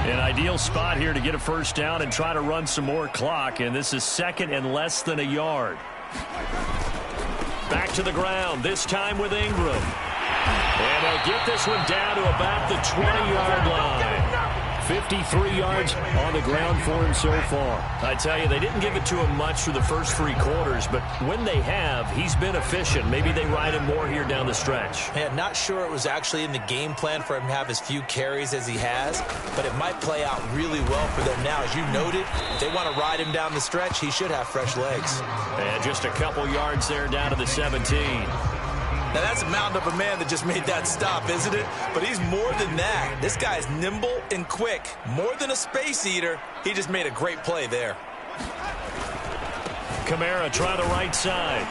An ideal spot here to get a first down and try to run some more clock, and this is 2nd and less than a yard. Back to the ground, this time with Ingram. And they'll get this one down to about the 20-yard line. 53 yards on the ground for him so far. I tell you, they didn't give it to him much for the first 3 quarters, but when they have, he's been efficient. Maybe they ride him more here down the stretch. Yeah, not sure it was actually in the game plan for him to have as few carries as he has, but it might play out really well for them now. As you noted, if they want to ride him down the stretch, he should have fresh legs. And just a couple yards there down to the 17. Now, that's a mountain of a man that just made that stop, isn't it? But he's more than that. This guy is nimble and quick. More than a space eater, he just made a great play there. Kamara try the right side.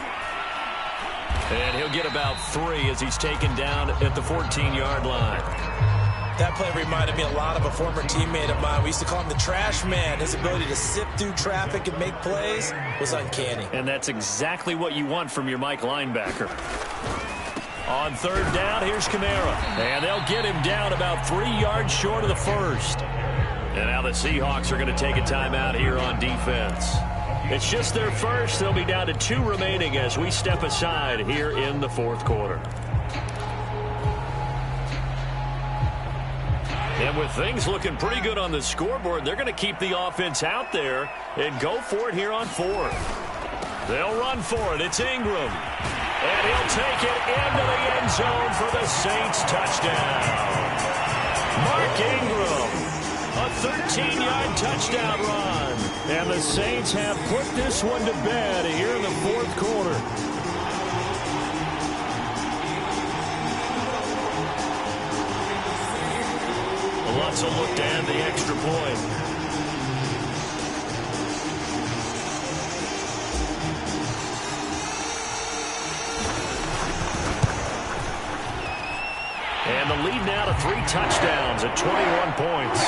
And he'll get about 3 as he's taken down at the 14-yard line. That play reminded me a lot of a former teammate of mine. We used to call him the trash man. His ability to sift through traffic and make plays was uncanny. And that's exactly what you want from your Mike linebacker. On third down, here's Kamara. And they'll get him down about 3 yards short of the first. And now the Seahawks are going to take a timeout here on defense. It's just their first. They'll be down to 2 remaining as we step aside here in the fourth quarter. And with things looking pretty good on the scoreboard, they're going to keep the offense out there and go for it here on fourth. They'll run for it. It's Ingram. And he'll take it into the end zone for the Saints touchdown. Mark Ingram, a 13-yard touchdown run. And the Saints have put this one to bed here in the fourth quarter. Lots of look to add the extra point. And the lead now to 3 touchdowns at 21 points.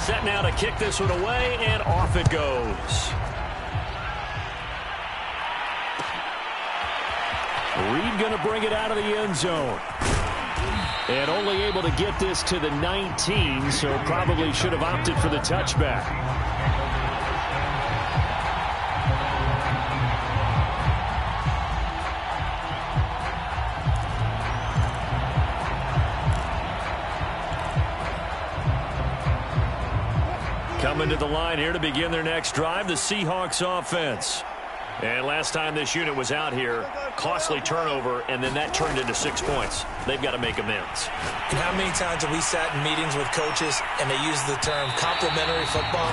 Set now to kick this one away, and off it goes. Reed going to bring it out of the end zone. And only able to get this to the 19, so probably should have opted for the touchback. Coming to the line here to begin their next drive, the Seahawks offense. And last time this unit was out here, costly turnover, and then that turned into 6 points. They've got to make amends. And how many times have we sat in meetings with coaches and they use the term complementary football?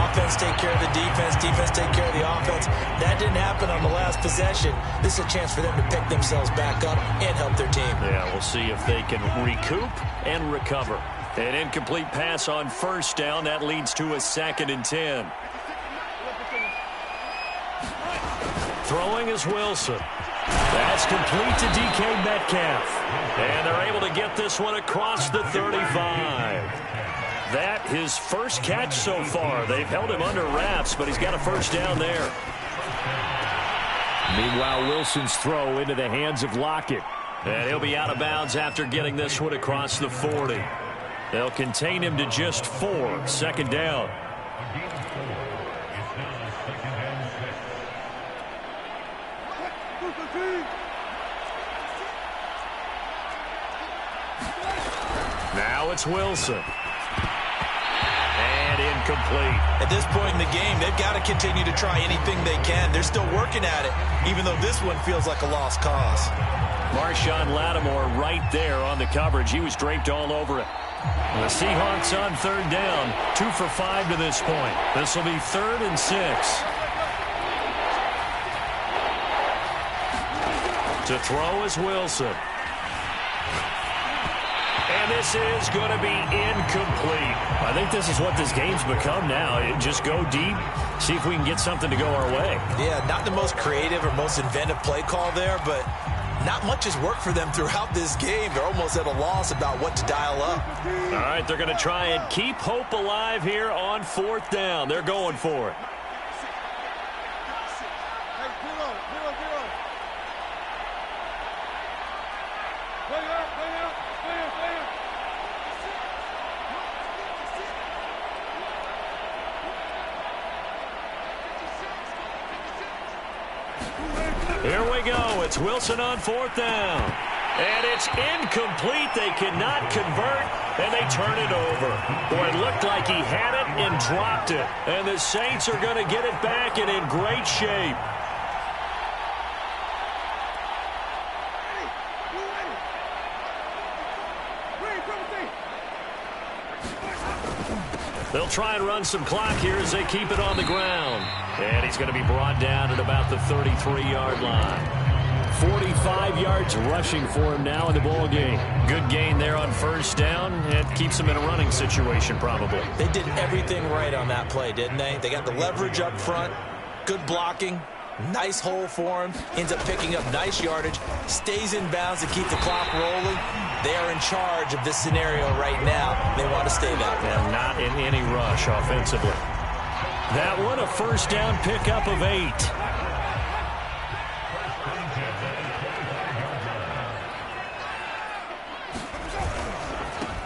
Offense take care of the defense, defense take care of the offense. That didn't happen on the last possession. This is a chance for them to pick themselves back up and help their team. Yeah, we'll see if they can recoup and recover. An incomplete pass on first down. That leads to a 2nd and 10. Throwing is Wilson. That's complete to DK Metcalf. And they're able to get this one across the 35. That his first catch so far. They've held him under wraps, but he's got a first down there. Meanwhile, Wilson's throw into the hands of Lockett. And he'll be out of bounds after getting this one across the 40. They'll contain him to just 4. 2nd down. Now it's Wilson. And incomplete. At this point in the game, they've got to continue to try anything they can. They're still working at it, even though this one feels like a lost cause. Marshawn Lattimore right there on the coverage. He was draped all over it. The Seahawks on 3rd down. 2 for 5 to this point. This will be 3rd and 6. To throw is Wilson. And this is going to be incomplete. I think this is what this game's become now. Just go deep, see if we can get something to go our way. Yeah, not the most creative or most inventive play call there, but not much has worked for them throughout this game. They're almost at a loss about what to dial up. All right, they're going to try and keep hope alive here on 4th down. They're going for it. Here we go. It's Wilson on 4th down. And it's incomplete. They cannot convert, and they turn it over. Boy, it looked like he had it and dropped it. And the Saints are going to get it back and in great shape. They'll try and run some clock here as they keep it on the ground. And he's going to be brought down at about the 33-yard line. 45 yards rushing for him now in the ball game. Good gain there on 1st down. It keeps him in a running situation probably. They did everything right on that play, didn't they? They got the leverage up front, good blocking, nice hole for him, ends up picking up nice yardage, stays in bounds to keep the clock rolling. They are in charge of this scenario right now. They want to stay that way. And not in any rush offensively. That one a 1st down pickup of 8.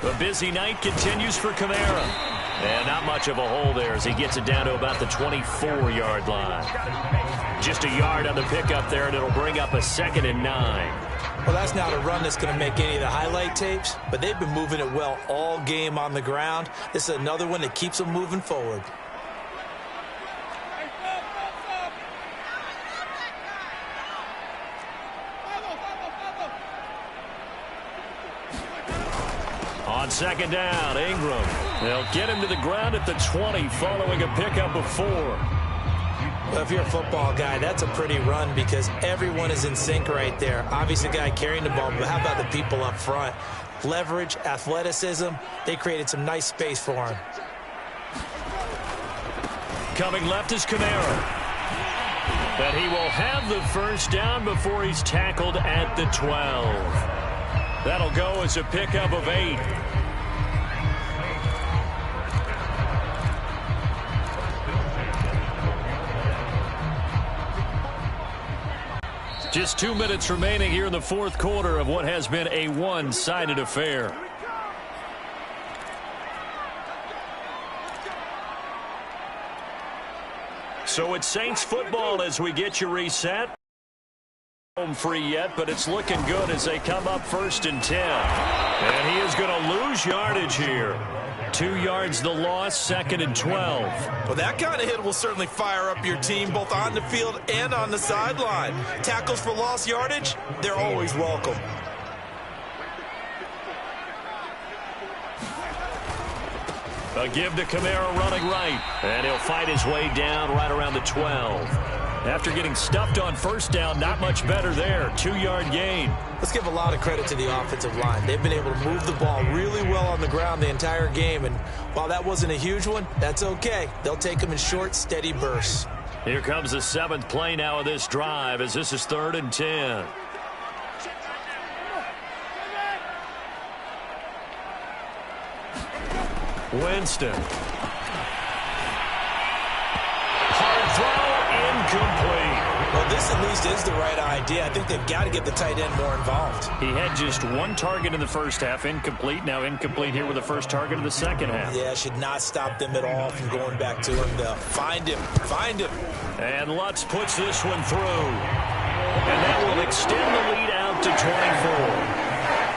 The busy night continues for Kamara. And not much of a hole there as he gets it down to about the 24-yard line. Just a yard on the pickup there, and it'll bring up a 2nd and 9. Well, that's not a run that's going to make any of the highlight tapes, but they've been moving it well all game on the ground. This is another one that keeps them moving forward. On 2nd down, Ingram. They'll get him to the ground at the 20 following a pickup of 4. Well, if you're a football guy, that's a pretty run because everyone is in sync right there. Obviously, the guy carrying the ball, but how about the people up front? Leverage, athleticism, they created some nice space for him. Coming left is Kamara. But he will have the 1st down before he's tackled at the 12. That'll go as a pickup of 8. Just 2 minutes remaining here in the fourth quarter of what has been a one-sided affair. So it's Saints football as we get you reset. Home free yet, but it's looking good as they come up 1st and 10. And he is going to lose yardage here. 2 yards the loss, 2nd and 12. Well, that kind of hit will certainly fire up your team both on the field and on the sideline. Tackles for lost yardage, they're always welcome. A give to Kamara running right. And he'll fight his way down right around the 12. After getting stuffed on 1st down, not much better there. 2-yard gain. Let's give a lot of credit to the offensive line. They've been able to move the ball really well on the ground the entire game. And while that wasn't a huge one, that's okay. They'll take them in short, steady bursts. Here comes the 7th play now of this drive as this is 3rd and 10. Winston. Hard throw, incomplete. Well, this at least is the right idea. I think they've got to get the tight end more involved. He had just 1 target in the first half, incomplete. Now incomplete here with the first target of the second half. Yeah, should not stop them at all from going back to him. They'll find him. And Lutz puts this one through. And that will extend the lead out to 24.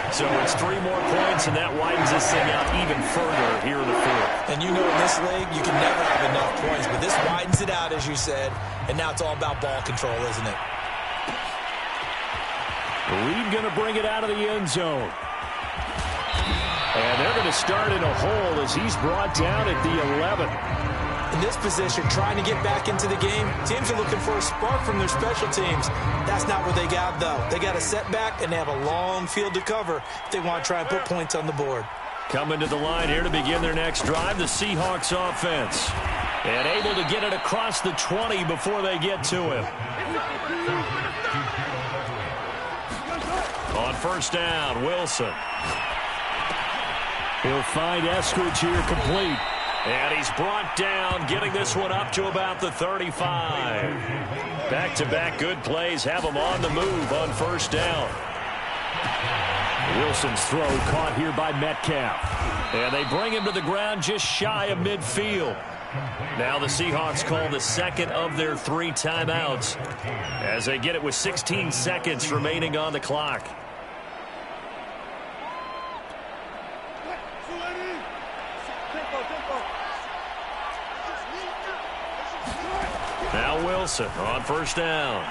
So it's 3 more points, and that widens this thing out even further here in the fourth. And you know in this league, you can never have enough points, but this widens it out, as you said, and now it's all about ball control, isn't it? Reed going to bring it out of the end zone. And they're going to start in a hole as he's brought down at the 11. In this position, trying to get back into the game, teams are looking for a spark from their special teams. That's not what they got, though. They got a setback, and they have a long field to cover if they want to try and put points on the board. Coming to the line here to begin their next drive, the Seahawks offense. And able to get it across the 20 before they get to him. On 1st down, Wilson. He'll find Eskridge here complete. And he's brought down, getting this one up to about the 35. Back-to-back good plays have him on the move on 1st down. Wilson's throw caught here by Metcalf. And they bring him to the ground just shy of midfield. Now the Seahawks call the 2nd of their 3 timeouts as they get it with 16 seconds remaining on the clock. Now Wilson on 1st down.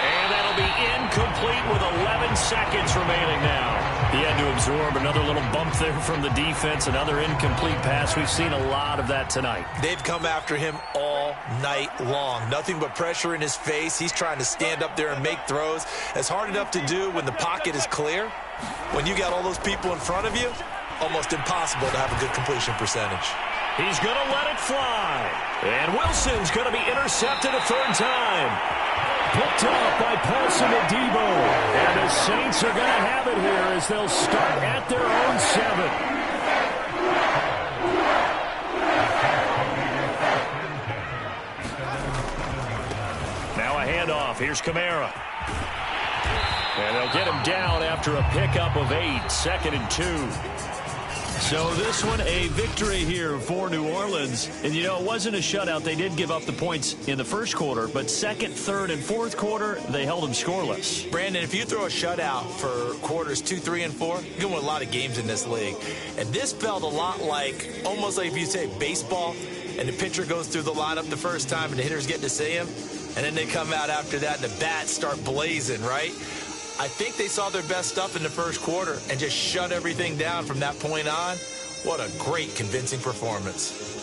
And that'll be incomplete with 11 seconds remaining now. He had to absorb another little bump there from the defense, another incomplete pass. We've seen a lot of that tonight. They've come after him all night long. Nothing but pressure in his face. He's trying to stand up there and make throws. It's hard enough to do when the pocket is clear. When you got all those people in front of you, almost impossible to have a good completion percentage. He's going to let it fly. And Wilson's going to be intercepted a 3rd time. Picked off by Paulson Adebo. And the Saints are going to have it here as they'll start at their own 7. Now a handoff. Here's Kamara. And they'll get him down after a pickup of 8. 2nd and 2. So this one, a victory here for New Orleans. And, you know, it wasn't a shutout. They did give up the points in the first quarter, but 2nd, 3rd, and 4th quarter, they held them scoreless. Brandon, if you throw a shutout for quarters 2, 3, and 4, you're going to win a lot of games in this league. And this felt a lot like, almost like if you say baseball, and the pitcher goes through the lineup the first time and the hitters get to see him, and then they come out after that and the bats start blazing, right? I think they saw their best stuff in the first quarter and just shut everything down from that point on. What a great, convincing performance.